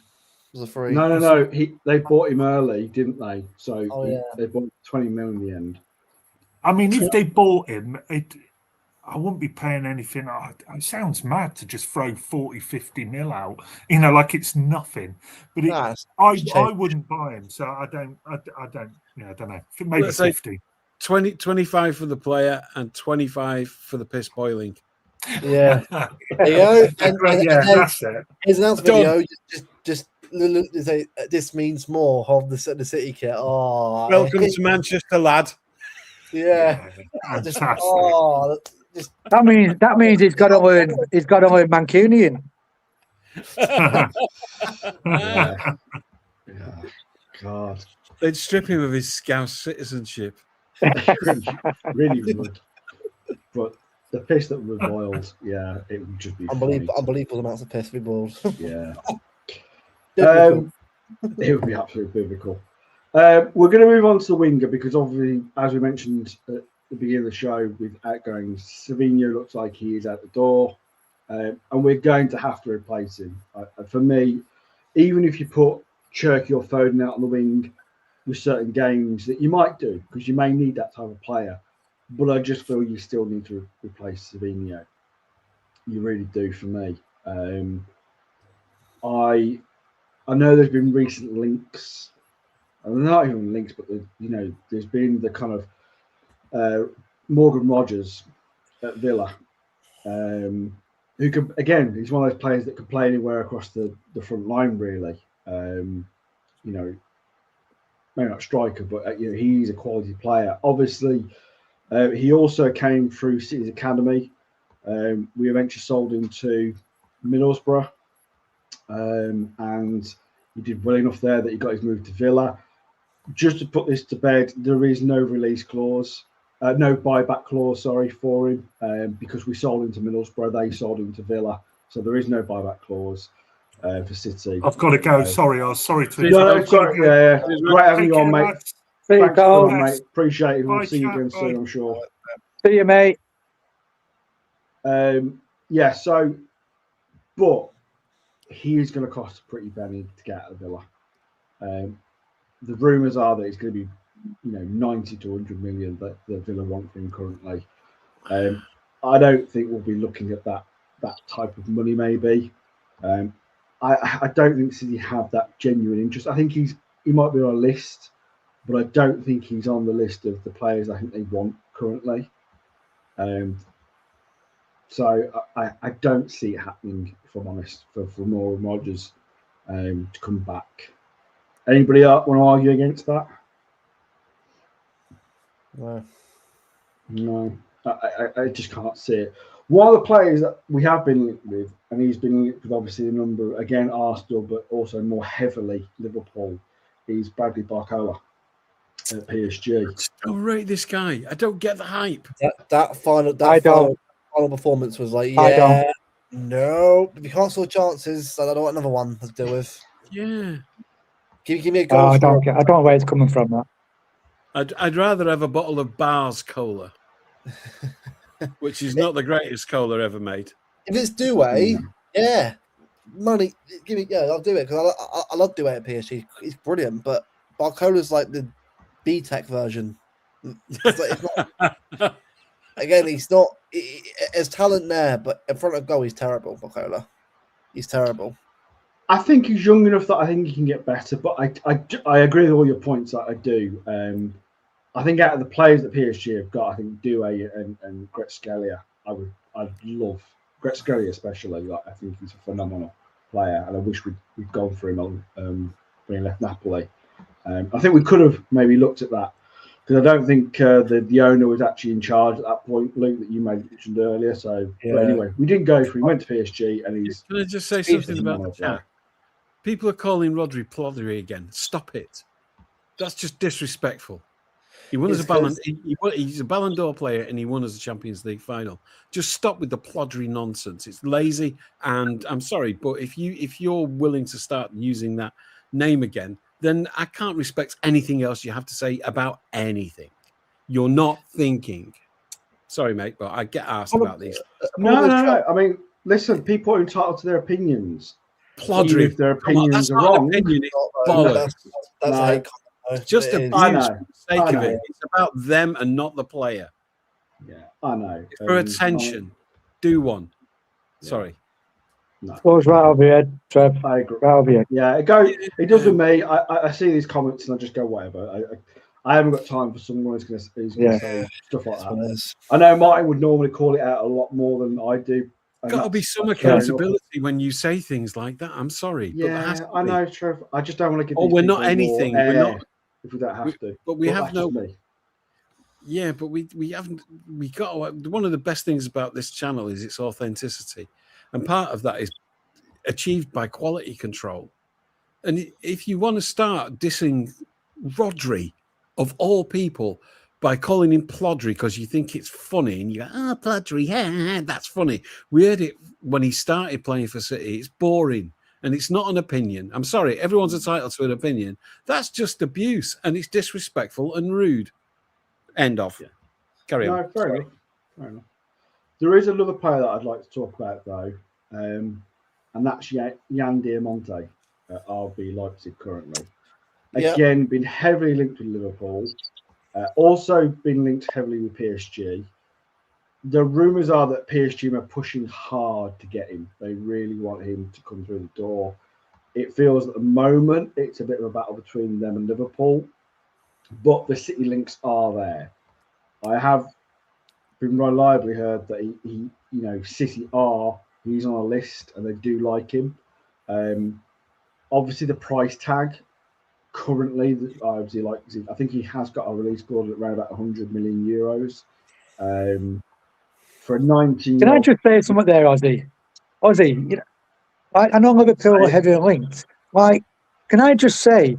Was a free. No. They bought him early, didn't they? So they bought 20 million in the end. If they bought him, I wouldn't be paying anything. It sounds mad to just throw 40, 50 mil out, like it's nothing. But I wouldn't buy him, so I don't. I don't know. Maybe 50. 25 for the player and 25 for the piss boiling. Yeah. There you go. That's it. His announcement video say this means more of the City kit. Oh, welcome to Manchester, lad. Yeah. That means he's got to learn. He's got to learn Mancunian. Yeah. God. They'd strip him of his Scouse citizenship. really would. But the piss that was boiled, yeah, it would just be unbelievable amounts of piss we boiled. Yeah. It would be absolutely biblical. We're going to move on to the winger because obviously, as we mentioned at the beginning of the show, with outgoing Savinho looks like he is out the door, and we're going to have to replace him. For me, even if you put Cherky or Foden out on the wing with certain games that you might do because you may need that type of player, but I just feel you still need to replace Savinho. You really do for me. I know there's been recent links. Not even links, but there's been the kind of Morgan Rogers at Villa, who can again, he's one of those players that can play anywhere across the front line. Really, maybe not striker, but he's a quality player. Obviously, he also came through City's academy. We eventually sold him to Middlesbrough, and he did well enough there that he got his move to Villa. Just to put this to bed, there is no release clause, no buyback clause, for him, because we sold him to Middlesbrough, they sold him to Villa, so there is no buyback clause for City. I've got to go. Sorry, I was sorry to. No, sorry. Yeah, great having you on, mate. Thanks for coming, mate. Appreciate it. We'll see you again soon, I'm sure. See you, mate. Yeah. So, but he is going to cost a pretty penny to get out of Villa. The rumours are that it's going to be, 90 to 100 million that the Villa want for him currently. I don't think we'll be looking at that type of money. Maybe. I don't think City have that genuine interest. I think he might be on a list, but I don't think he's on the list of the players I think they want currently. So I don't see it happening, if I'm honest, for Morgan Rogers to come back. Anybody else want to argue against that? No. I just can't see it. One of the players that we have been linked with, and he's been linked with obviously a number, again, Arsenal, but also more heavily Liverpool, is Bradley Barcola at PSG. I just don't rate this guy. I don't get the hype. That final performance was like, no, if you can't score chances, I don't want another one to deal with. Yeah. Give me a goal. I don't know where it's coming from. That I'd rather have a bottle of Bars Cola, which is not the greatest cola ever made. If it's Douay, money, give me, I'll do it because I love Douay at PSG. He's brilliant, but Barcola's like the B-Tech version. It's not, again, he's not. There's talent there, but in front of goal, he's terrible. Barcola, he's terrible. I think he's young enough that I think he can get better, but I agree with all your points. That I do. I think out of the players that PSG have got, I think Douay and Kvaratskhelia, I'd love Kvaratskhelia especially. Like, I think he's a phenomenal player, and I wish we'd gone for him on when he left Napoli. I think we could have maybe looked at that because I don't think the owner was actually in charge at that point, Luke, that you mentioned earlier. So, but anyway, we didn't go for him. He went to PSG, and he's. Can I just say something about the chat? People are calling Rodri Plodri again. Stop it. That's just disrespectful. He won as a Ballon. He's a Ballon d'Or player, and he won as a Champions League final. Just stop with the Plodri nonsense. It's lazy, and I'm sorry, but if you're willing to start using that name again, then I can't respect anything else you have to say about anything. You're not thinking. Sorry, mate, but I get asked about these. No. I mean, listen, people are entitled to their opinions. Plodri, if their opinions are wrong. It's just abuse for the sake of it. It's about them and not the player. Yeah, I know. It's for attention. Do one. Yeah. Sorry. No. Goes right over your head, Trev. I agree. Right over your head. Yeah, it does with me. I see these comments and I just go, whatever. I haven't got time for someone who's going to say stuff like that. I know Martin would normally call it out a lot more than I do. Got to be some accountability when you say things like that. I'm sorry. Yeah, I know, Trev. I just don't want to give. We're not anything. We're not. If we don't have to. But we have no. Yeah, but we haven't. We got one of the best things about this channel is its authenticity, and part of that is achieved by quality control. And if you want to start dissing Rodri, of all people, by calling him Plodri because you think it's funny, and you go, "Oh, Plodri, yeah, that's funny." We heard it when he started playing for City. It's boring, and it's not an opinion. I'm sorry, everyone's entitled to an opinion. That's just abuse, and it's disrespectful and rude. End of. Yeah. Carry on. No, fair enough. There is another player that I'd like to talk about though, and that's Jan Diamante at RB Leipzig currently. Again, been heavily linked with Liverpool. Also been linked heavily with PSG. The rumours are that PSG are pushing hard to get him. They really want him to come through the door. It feels at the moment it's a bit of a battle between them and Liverpool, but the City links are there. I have been reliably heard that he City he's on a list and they do like him. Obviously, the price tag currently, obviously, I think he has got a release clause at around about 100 million euros. For a 19. Can I just say something there, Ozzy? Ozzy, I know Liverpool are heavily linked. Can I just say,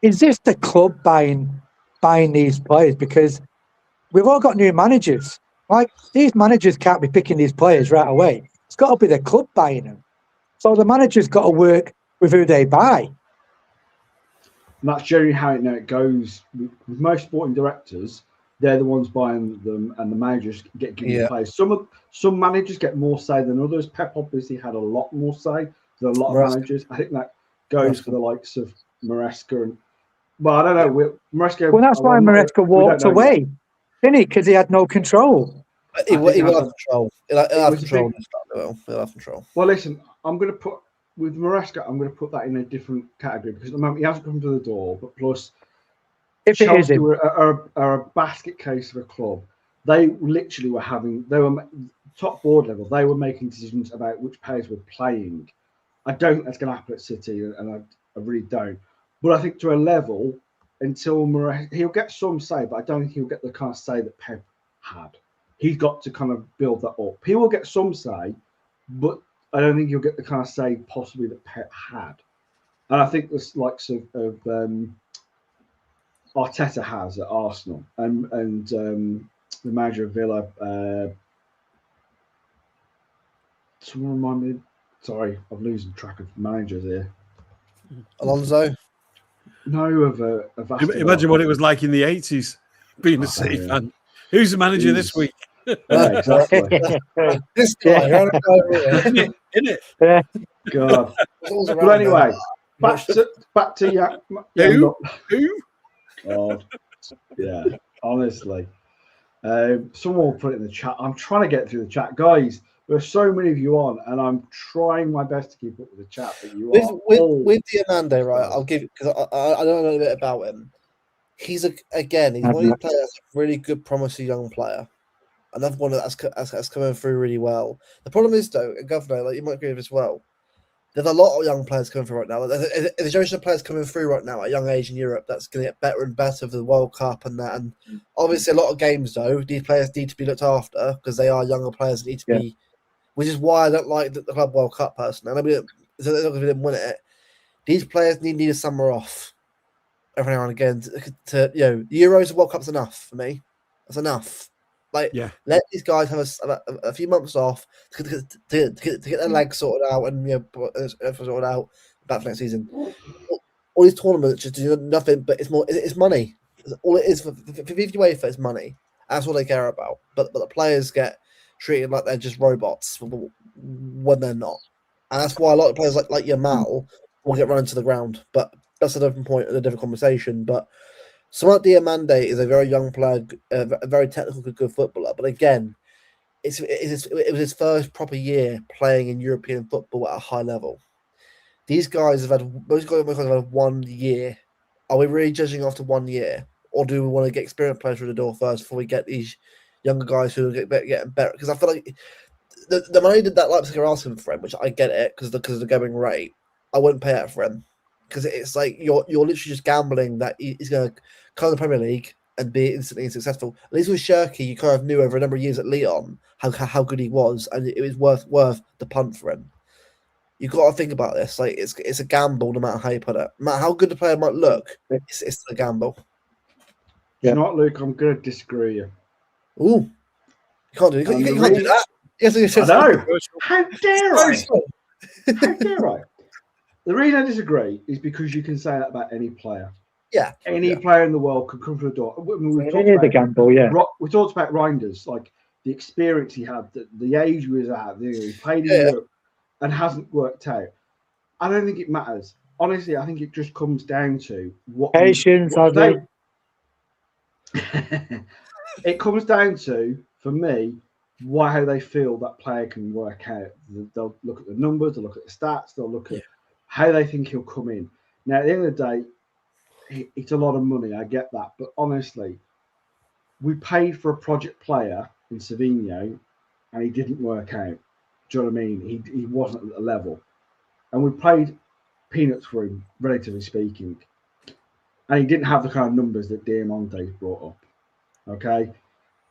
is this the club buying these players? Because we've all got new managers. These managers can't be picking these players right away. It's got to be the club buying them. So the manager's got to work with who they buy. And that's generally how it goes with most sporting directors. They're the ones buying them, and the managers get given the players. Some managers get more say than others. Pep obviously had a lot more say than a lot of managers. I think that goes for the likes of Maresca and. Well, I don't know. Maresca. Well, that's why Maresca walked away, didn't he? Because he had no control. He will have control. He'll have control. He'll have control. Well, listen, I'm going to put with Maresca. I'm going to put that in a different category because at the moment he hasn't come to the door. But plus, if it is him, are a basket case of a club. They literally they were top board level. They were making decisions about which players were playing. I don't think that's going to happen at City, and I really don't. But I think to a level, until he'll get some say, but I don't think he'll get the kind of say that Pep had. He's got to kind of build that up. He will get some say, but I don't think he'll get the kind of say possibly that Pep had. And I think the likes of Arteta has at Arsenal and the manager of Villa. Someone remind me. Sorry, I'm losing track of managers here. Alonso. No, of imagine what it was like in the 80s, being a City fan. Who's the manager this week? Yeah, exactly. This guy, isn't it? Yeah. God. But anyway, back to Who? God. Yeah, honestly. Someone will put it in the chat. I'm trying to get through the chat, guys. There's so many of you on, and I'm trying my best to keep up with the chat. But with Diamante, right? I'll give because I don't know a bit about him. He's one of the players that's a really good, promising young player. Another one that's coming through really well. The problem is though, Governor, like you might agree with as well. There's a lot of young players coming through right now. There's a generation of players coming through right now at a young age in Europe that's going to get better and better for the World Cup and that. And obviously, a lot of games though, these players need to be looked after because they are younger players that need to be. Which is why I don't like the Club World Cup personally. I mean, we didn't win it. These players need a summer off every now and again. To the Euros and World Cup's enough for me. That's enough. Let these guys have a few months off to get their legs sorted out and sorted out back for next season. All these tournaments just do nothing, but it's money. All it is for UEFA is money. That's what they care about. But the players get treated like they're just robots when they're not, and that's why a lot of players like Yamal will get run into the ground. But that's a different point and a different conversation. But someone like Diamante is a very young player, a very technical, good footballer. But again, it was his first proper year playing in European football at a high level. These guys have had 1 year. Are we really judging after 1 year, or do we want to get experienced players through the door first before we get these younger guys who will getting better? Because I feel like the money that Leipzig are asking for him, which I get it because of the going rate, I wouldn't pay it for him because it's like you're literally just gambling that he's going to come to the Premier League, and be instantly successful. At least with Shirky, you kind of knew over a number of years at Leon how good he was, and it was worth the punt for him. You've got to think about this. Like it's a gamble, no matter how you put it. No matter how good the player might look, it's a gamble. Yeah. You know what, Luke? I'm going to disagree with you. Ooh, you can't do it. You can't do that. Yes, I know. How dare I? How dare I? The reason I disagree is because you can say that about any player. Yeah. Any player in the world could come through the door. We talked about the gamble, yeah. We talked about Reinders, like the experience he had, the age he was at, he played in Europe and hasn't worked out. I don't think it matters. Honestly, I think it just comes down to what patience. It comes down to, for me, how they feel that player can work out. They'll look at the numbers, they'll look at the stats, they'll look at how they think he'll come in. Now, at the end of the day, it's a lot of money. I get that, but honestly, we paid for a project player in Savinho, and he didn't work out. Do you know what I mean? He wasn't at the level, and we paid peanuts for him, relatively speaking, and he didn't have the kind of numbers that Diamante's brought up. Okay,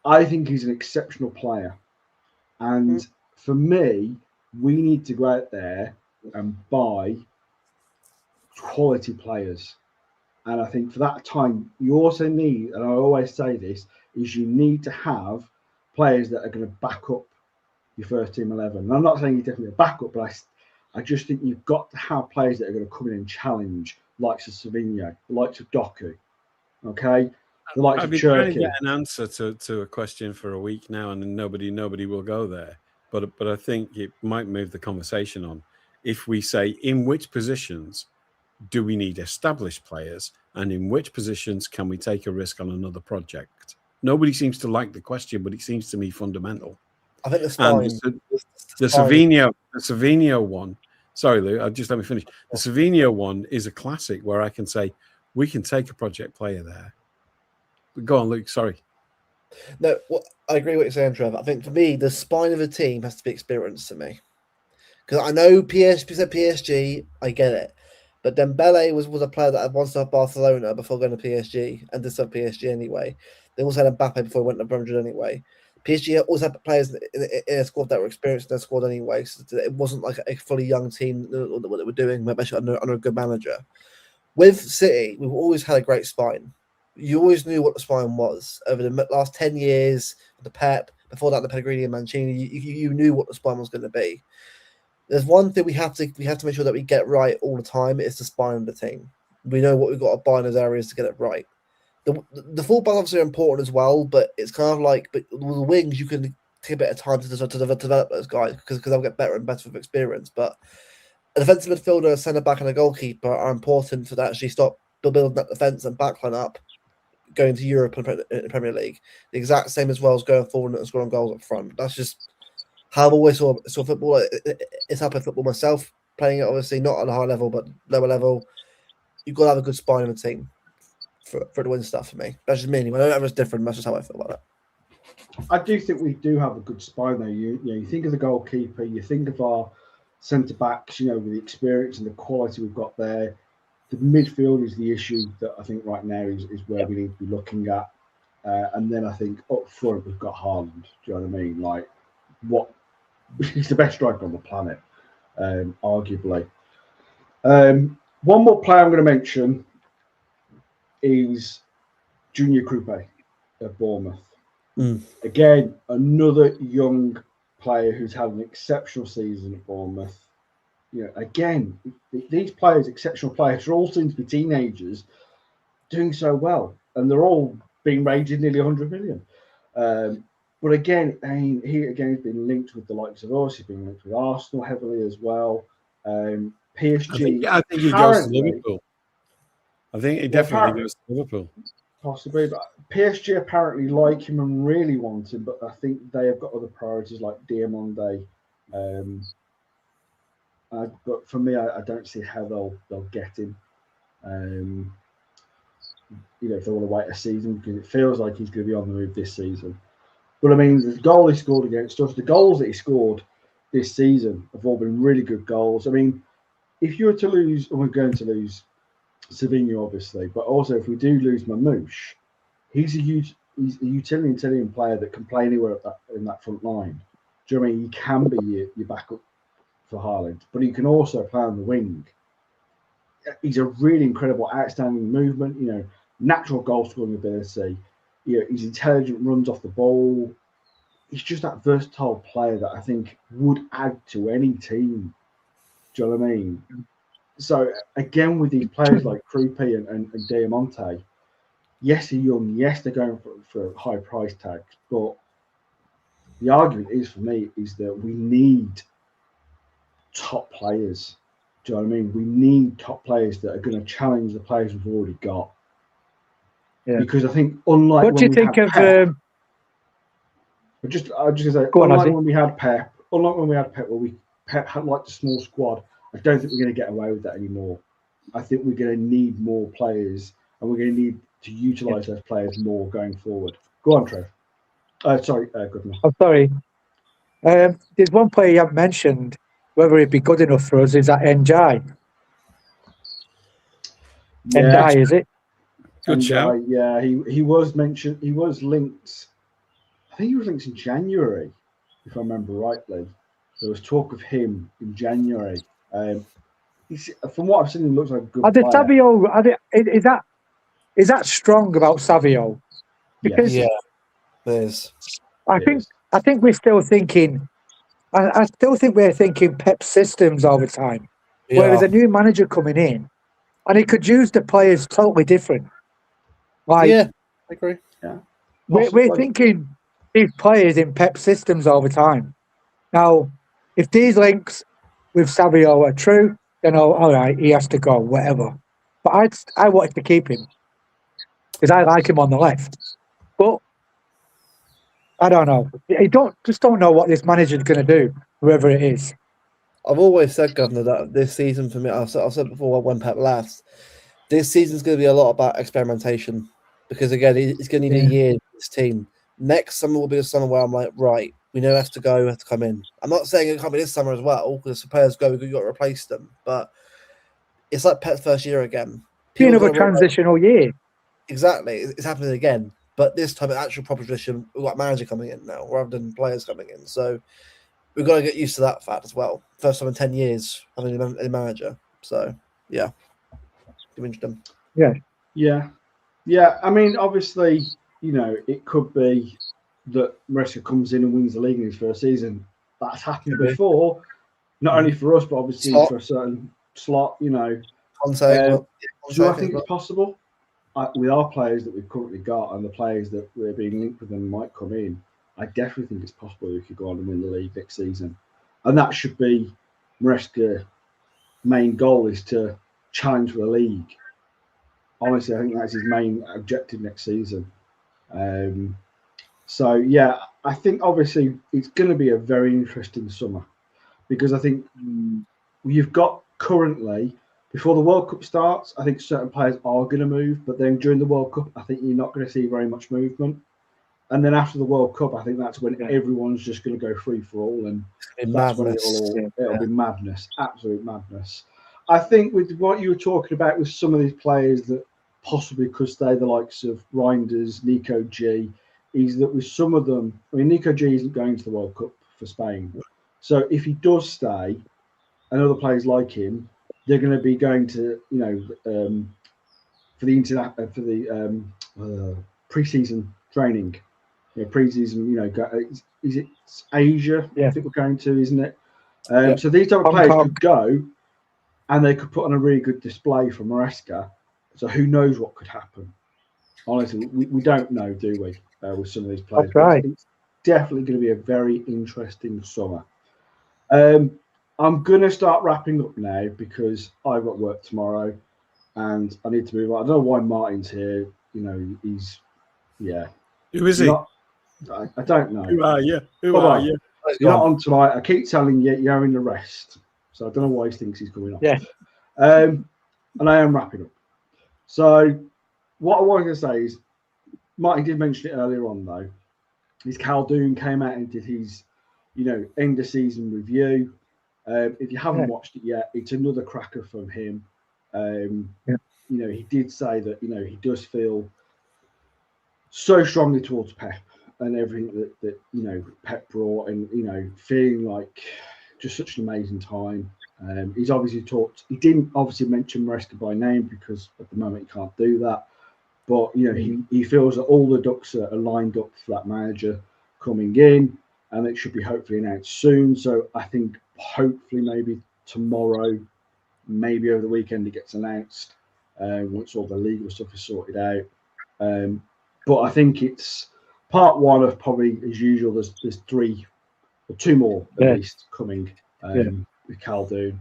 I think he's an exceptional player, and for me, we need to go out there and buy quality players. And I think for that time, you also need, and I always say this, is you need to have players that are going to back up your first team 11. And I'm not saying you're definitely a backup, but I just think you've got to have players that are going to come in and challenge, the likes of Savinho, the likes of Doku, okay? The likes I've of been Cherky. trying to get an answer to a question for a week now, and nobody will go there. But I think it might move the conversation on. If we say, in which positions do we need established players, and in which positions can we take a risk on another project? Nobody seems to like the question, but it seems to me fundamental. I think it's fine. The Savinho one. Sorry, Lou. Just let me finish. The Savinho one is a classic where I can say we can take a project player there. Go on, Luke. Sorry. No, I agree with what you're saying, Trevor. I think for me, the spine of a team has to be experience to me. Because I know PSG, I get it. But Dembele was a player that had once left Barcelona before going to PSG and did some PSG anyway. They also had Mbappe before he went to Madrid anyway. PSG also had players in a squad that were experienced in their squad anyway. So it wasn't like a fully young team that they were doing, especially under a good manager. With City, we've always had a great spine. You always knew what the spine was. Over the last 10 years, the Pep, before that, the Pellegrini and Mancini, you knew what the spine was going to be. There's one thing we have to make sure that we get right all the time. It's the spine of the team. We know what we've got to buy in those areas to get it right. The full backs are important as well, but it's kind of like, but with the wings, you can take a bit of time to develop those guys because they'll get better and better with experience. But a defensive midfielder, a centre back, and a goalkeeper are important to actually stop building that defence and backline up, going to Europe and the Premier League. The exact same as well as going forward and scoring goals up front. That's just how I've always saw football. It's how I play football myself, playing it obviously not on a high level, but lower level. You've got to have a good spine of a team for the win stuff for me. That's just me anyway. I know everyone's different. That's just how I feel about that. I do think we do have a good spine though. You think of the goalkeeper, you think of our centre backs, with the experience and the quality we've got there. The midfield is the issue that I think right now is where we need to be looking at. And then I think up front we've got Haaland. Do you know what I mean? Like, he's the best striker on the planet, arguably. One more player I'm going to mention is Junior Krupe at Bournemouth. Again, another young player who's had an exceptional season at Bournemouth. Again, these players, exceptional players, are all seem to be teenagers doing so well, and they're all being rated nearly 100 million. But again, he again has been linked with the likes of us. He's been linked with Arsenal heavily as well. PSG. I think he goes to Liverpool. I think he definitely goes to Liverpool. Possibly, but PSG apparently like him and really want him, but I think they have got other priorities like Diamonde. But for me, I don't see how they'll get him. If they want to wait a season, because it feels like he's going to be on the move this season. But I mean, the goal he scored against us, the goals that he scored this season have all been really good goals. I mean, if you were to lose, and we're going to lose Savinho, obviously, but also if we do lose Mamouche, he's a utilitarian player that can play anywhere in that front line. Do you know what I mean? He can be your backup for Haaland, but he can also play on the wing. He's a really incredible, outstanding movement. Natural goal scoring ability. He's intelligent, runs off the ball. He's just that versatile player that I think would add to any team. Do you know what I mean? So again, with these players like Krupi and Diamante, yes, they're young. Yes, they're going for high price tags. But the argument is for me is that we need top players. Do you know what I mean? We need top players that are going to challenge the players we've already got. Yeah. Because I think unlike what do you think of? Pep, I just gonna say, unlike when we had Pep, where Pep had like the small squad, I don't think we're going to get away with that anymore. I think we're going to need more players, and we're going to need to utilise those players more going forward. Go on, Trev. Sorry, Goodman. I'm sorry. There's one player you haven't mentioned. Whether it'd be good enough for us is that NJ. Yeah. NJ, is it? Good shout. Yeah, he was mentioned. He was linked. I think he was linked in January, if I remember rightly. There was talk of him in January. From what I've seen, he looks like a good player. Savio, is that strong about Savio? Because there's. I think we're still thinking. I still think we're thinking Pep systems all the time. Yeah. Whereas a new manager coming in, and he could use the players totally different. Like, I agree. Yeah, we're thinking these players in Pep systems all the time. Now, if these links with Savio are true, then all right, he has to go, whatever. But I wanted to keep him because I like him on the left. But I don't know. I don't know what this manager's going to do, whoever it is. I've always said, Governor, that this season for me, I've said before when Pep left, this season's going to be a lot about experimentation because, again, it's going to need a year in this team. Next summer will be a summer where I'm like, right, we know has to go, has to come in. I'm not saying it can't be this summer as well because the players go, we've got to replace them. But it's like Pep's first year again. Another transitional year. Exactly. It's happening again. But this time, an actual proposition, we've got a manager coming in now rather than players coming in. So we've got to get used to that fact as well. First time in 10 years having a manager. So, yeah. Interesting. Yeah. I mean, obviously, it could be that Maresca comes in and wins the league in his first season. That's happened before, not only for us, but obviously for a certain slot, Do I think it's possible? With our players that we've currently got and the players that we're being linked with and might come in, I definitely think it's possible we could go on and win the league next season. And that should be Maresca's main goal, is to challenge for the league. Honestly, I think that's his main objective next season. I think obviously it's going to be a very interesting summer because I think you've got currently, before the World Cup starts, I think certain players are going to move, but then during the World Cup, I think you're not going to see very much movement. And then after the World Cup, I think that's when everyone's just going to go free for all, and that's when it'll be madness, absolute madness. I think with what you were talking about with some of these players that possibly could stay, the likes of Reinders, Nico G, is that with some of them, I mean, Nico G isn't going to the World Cup for Spain. So if he does stay, and other players like him, they're going to be going to, for the pre-season training, pre-season. Is it Asia? Yeah. I think we're going to, isn't it? So these type of players could go, and they could put on a really good display for Maresca. So who knows what could happen? Honestly, we don't know, do we? With some of these players, right. It's definitely going to be a very interesting summer. I'm going to start wrapping up now because I've got work tomorrow and I need to move on. I don't know why Martin's here. He's, Who is he? I don't know. Who are you? Who are you? You're not on tonight. I keep telling you, you're in the rest. So I don't know why he thinks he's coming on. Yeah. And I am wrapping up. So what I wanted to say is, Martin did mention it earlier on, though. His Khaldoon came out and did his, end of season review. If you haven't watched it yet, it's another cracker from him. He did say that, he does feel so strongly towards Pep and everything that Pep brought, and feeling like just such an amazing time. He's obviously talked. He didn't obviously mention Maresca by name because at the moment he can't do that. But he feels that all the ducks are lined up for that manager coming in, and it should be hopefully announced soon. So I think hopefully maybe tomorrow, maybe over the weekend, it gets announced once all the legal stuff is sorted out. But I think it's part one of probably, as usual, there's 3 or 2 more at least coming with Khaldoon.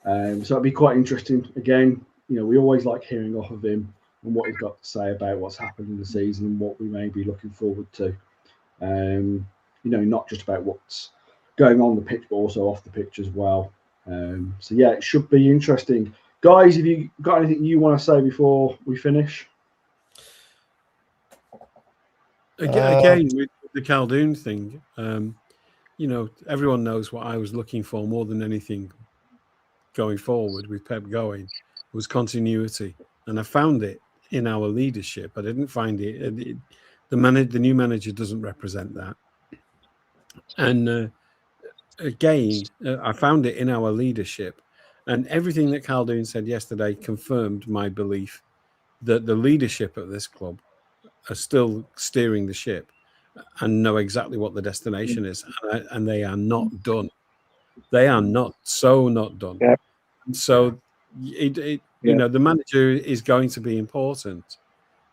So it'd be quite interesting. Again, we always like hearing off of him and what he's got to say about what's happened in the season and what we may be looking forward to. Not just about what's going on the pitch, but also off the pitch as well. So yeah, it should be interesting. Guys, have you got anything you want to say before we finish? Again, with the Khaldoon thing, everyone knows what I was looking for more than anything going forward with Pep going was continuity, and I found it in our leadership. I didn't find it. The new manager doesn't represent that, and again, I found it in our leadership, and everything that Khaldoon said yesterday confirmed my belief that the leadership at this club are still steering the ship and know exactly what the destination is, and they are not done. They are not done. Yeah. So the manager is going to be important,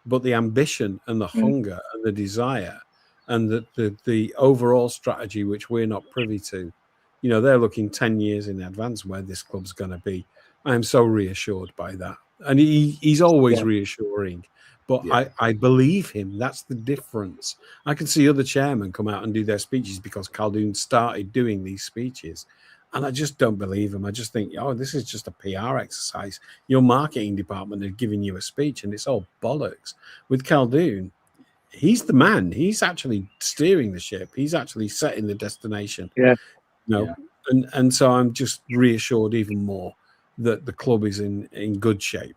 but the ambition and the hunger and the desire and the overall strategy, which we're not privy to, they're looking 10 years in advance where this club's going to be. I am so reassured by that. And he's always reassuring. But I believe him. That's the difference. I can see other chairmen come out and do their speeches because Khaldoon started doing these speeches. And I just don't believe him. I just think, this is just a PR exercise. Your marketing department are giving you a speech and it's all bollocks. With Khaldoon, he's the man. He's actually steering the ship. He's actually setting the destination. And so I'm just reassured even more that the club is in good shape.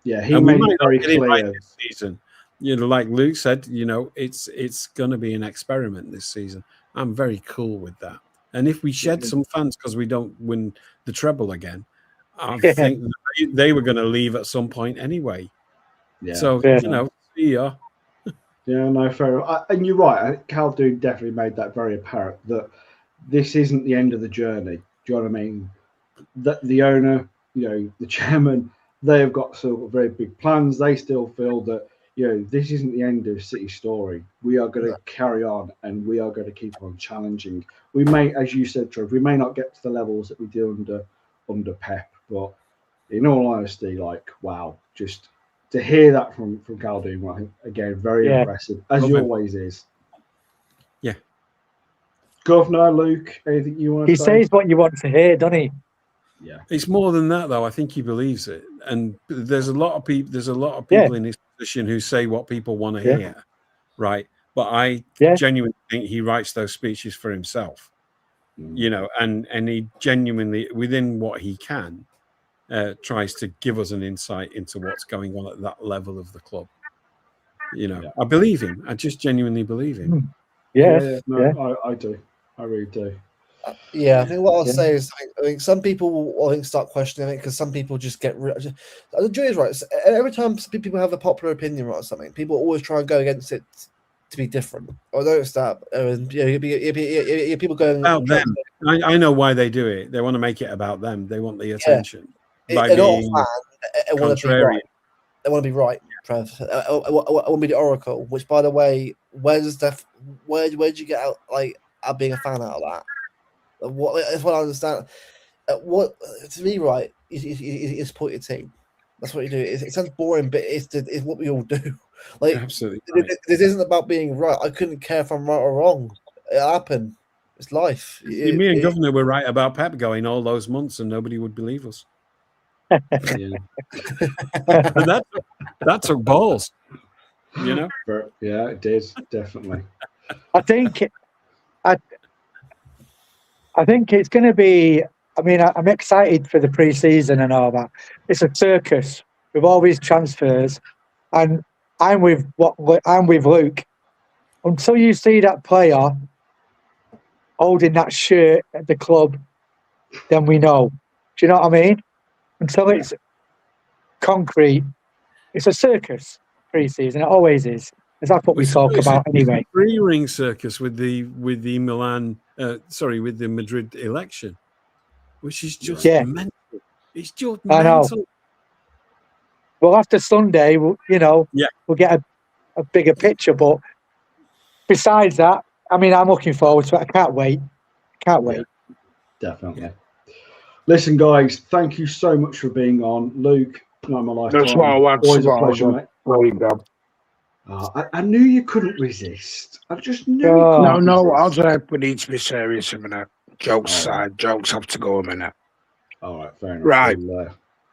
Yeah, he made it very clear right this season. Like Luke said, it's going to be an experiment this season. I'm very cool with that. And if we shed some fans because we don't win the treble again, I think they were going to leave at some point anyway. Yeah. So see ya. Yeah, no, fair enough. And you're right. Khaldoon definitely made that very apparent that this isn't the end of the journey. Do you know what I mean? That the owner, the chairman, they have got sort of very big plans. They still feel that, this isn't the end of City's story. We are going to carry on and we are going to keep on challenging. We may, as you said, Trev, we may not get to the levels that we did under Pep, but in all honesty, wow, just to hear that from Khaldoon, again, very impressive, as he always is. Yeah. Governor, Luke, anything you want to say? He says what you want to hear, doesn't he? Yeah, it's more than that, though. I think he believes it, and there's a lot of people. There's a lot of people in his position who say what people want to hear, right? But I genuinely think he writes those speeches for himself, and he genuinely, within what he can, tries to give us an insight into what's going on at that level of the club. I believe him. I just genuinely believe him. I do. I really do. I think what I'll say is, I think some people will start questioning it because some people just get. The jury is right. So every time people have a popular opinion or something, people always try and go against it to be different. Or don't start. People going about them. I know why they do it. They want to make it about them. They want the attention. By being contrarian. They want to be right, Trev. I want to be the oracle. Which, by the way, where did you get out being a fan out of that? That's what I understand. What to me, right, is support your team. That's what you do. It sounds boring, but it's what we all do. Absolutely, this isn't about being right. I couldn't care if I'm right or wrong. It happened. It's life. Me and Governor were right about Pep going all those months, and nobody would believe us. That took balls. Yeah, it did, definitely. I think it's going to be. I mean, I'm excited for the pre-season and all that. It's a circus with all these transfers, and I'm with Luke. Until you see that player holding that shirt at the club, then we know. Do you know what I mean? Until it's concrete, it's a circus pre-season. It always is. Because that's what we talk about anyway. Three-ring circus with the Madrid election, which is just mental. It's just mental. Well, after Sunday, we'll get a bigger picture. But besides that, I mean, I'm looking forward to it. I can't wait. Yeah, definitely. Listen, guys, thank you so much for being on. Luke, not my lifetime. That's why I want always to a pleasure, mate. I knew you couldn't resist. I just knew you couldn't resist. We need to be serious a minute. Jokes aside, jokes have to go a minute. All right, fair enough. Right.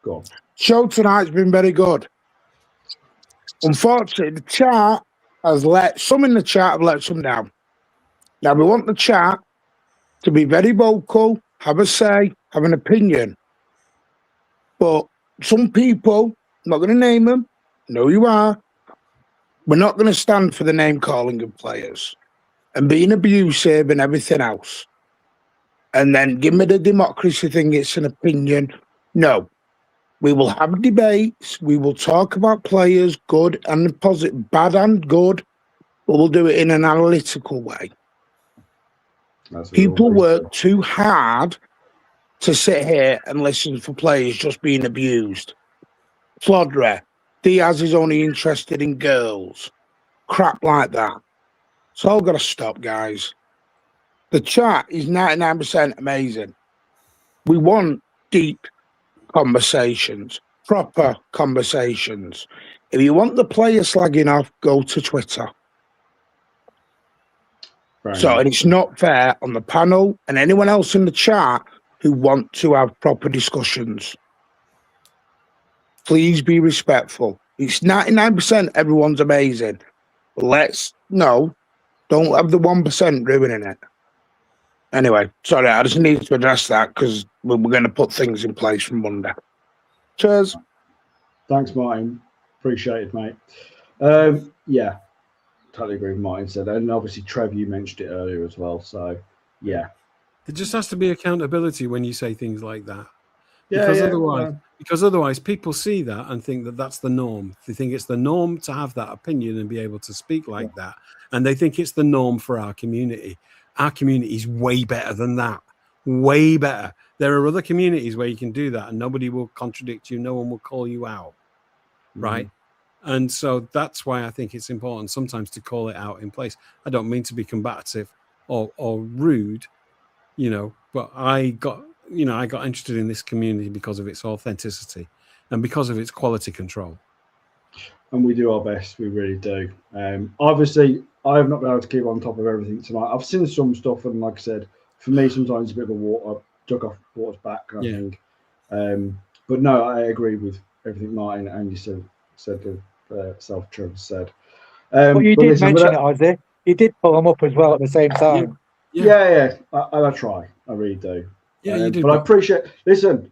Go on. Show tonight's been very good. Unfortunately, the chat has let some in the chat have let some down. Now, we want the chat to be very vocal, have a say, have an opinion. But some people, I'm not going to name them, know you are, we're not going to stand for the name calling of players and being abusive and everything else. And then give me the democracy thing, it's an opinion. No. We will have debates. We will talk about players, good and positive, bad and good, but we'll do it in an analytical way. People work too hard to sit here and listen for players just being abused. Flodra, Diaz is only interested in girls. Crap like that. It's all got to stop, guys. The chat is 99% amazing. We want deep conversations, proper conversations. If you want the player slagging off, go to Twitter. And it's not fair on the panel and anyone else in the chat who want to have proper discussions. Please be respectful. It's 99% everyone's amazing. Don't have the 1% ruining it. Anyway, sorry, I just need to address that because we're going to put things in place from Monday. Cheers. Thanks, Martin. Appreciate it, mate. Yeah, totally agree with what Martin said. And obviously, Trev, you mentioned it earlier as well. So, yeah. There just has to be accountability when you say things like that. Yeah, because otherwise people see that and think that that's the norm. They think it's the norm to have that opinion and be able to speak like that. And they think it's the norm for our community. Our community is way better than that. Way better. There are other communities where you can do that and nobody will contradict you. No one will call you out. Right? And so that's why I think it's important sometimes to call it out in place. I don't mean to be combative or rude, but I got interested in this community because of its authenticity and because of its quality control. And we do our best. We really do. Obviously, I have not been able to keep on top of everything tonight. I've seen some stuff, and like I said, for me, sometimes it's a bit of a jug off water's back kind of thing. But no, I agree with everything Martin and you said Trevor said. But you did mention it, Ozzy. You did pull them up as well at the same time. Yeah. I try. I really do. Yeah, you do. But I appreciate. Listen,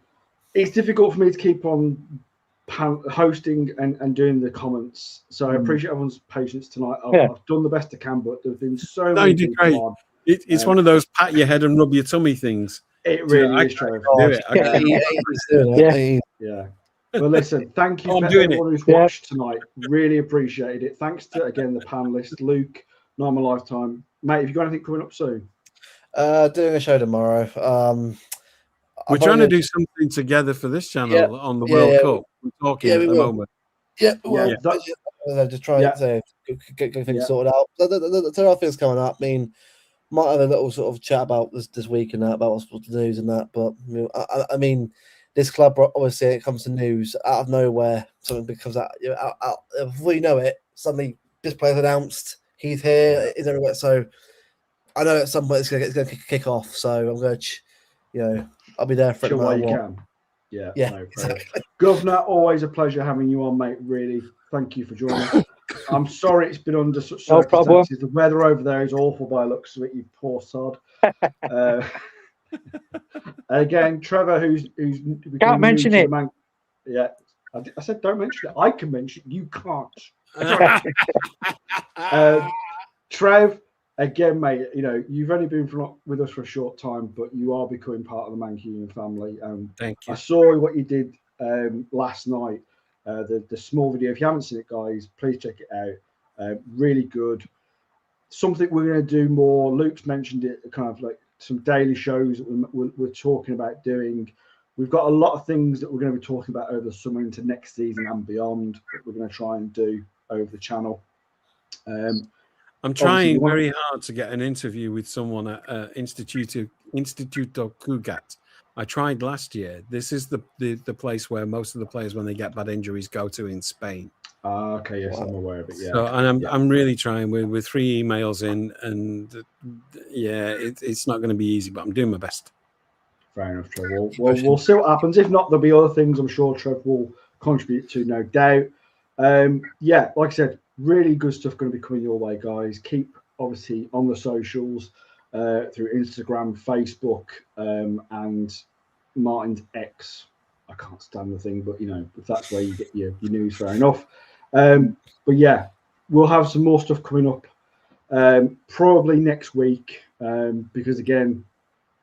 it's difficult for me to keep on hosting and doing the comments. So I appreciate everyone's patience tonight. I've done the best I can, but there's been so many. You did great. It's one of those pat your head and rub your tummy things. It really is true. Yeah. Well, listen, thank you for everyone who's watched tonight. Really appreciated it. Thanks to, again, the panelists, Luke, Not My Lifetime. Mate, have you got anything coming up soon? Doing a show tomorrow. We're trying to do something together for this channel on the World Cup. We're talking at the moment. Just trying to get things sorted out. There are things coming up. I mean, might have a little sort of chat about this week and that, about what's the news and that. But I mean, this club, obviously, it comes to news out of nowhere. Something becomes out, before you know it, suddenly this player's announced. He's here. He's everywhere. So I know at some point it's going to kick off. So I'm going to, I'll be there for it. Sure, while you can. Yeah, exactly. Governor, always a pleasure having you on, mate. Really, thank you for joining. I'm sorry it's been under such circumstances. The weather over there is awful by the looks of it, you poor sod. Again, Trevor, who's can't mention it. I said don't mention it. I can mention it. You can't. Trev, again, mate, you know, you've only been with us for a short time, but you are becoming part of the Mancunian family. Thank you. I saw what you did last night, the small video. If you haven't seen it, guys, please check it out. Really good. Something we're going to do more. Luke's mentioned it, kind of like some daily shows that we're talking about doing. We've got a lot of things that we're going to be talking about over the summer into next season and beyond that we're going to try and do over the channel. I'm trying very hard to get an interview with someone at Institute of Cugat. I tried last year. This is the place where most of the players, when they get bad injuries, go to in Spain. Okay, yes, I'm aware of it. Yeah, so, and I'm really trying. We're 3 emails in, and yeah, it's not going to be easy, but I'm doing my best. Fair enough, Trev. Well, we'll see what happens. If not, there'll be other things I'm sure Trev will contribute to, no doubt. Yeah, like I said, really good stuff going to be coming your way, guys. Keep obviously on the socials through Instagram, Facebook, and Martin's X. I can't stand the thing, but you know, if that's where you get your news, fair enough. But yeah, we'll have some more stuff coming up probably next week because again,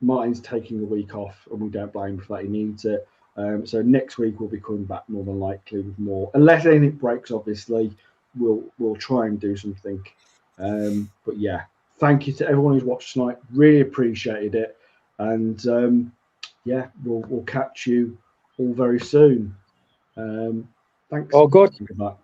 Martin's taking a week off, and we don't blame him for that. He needs it. So next week we'll be coming back more than likely with more, unless anything breaks. Obviously, we'll try and do something. But yeah, thank you to everyone who's watched tonight. Really appreciated it, and yeah, we'll catch you all very soon. Thanks. All good. Goodbye.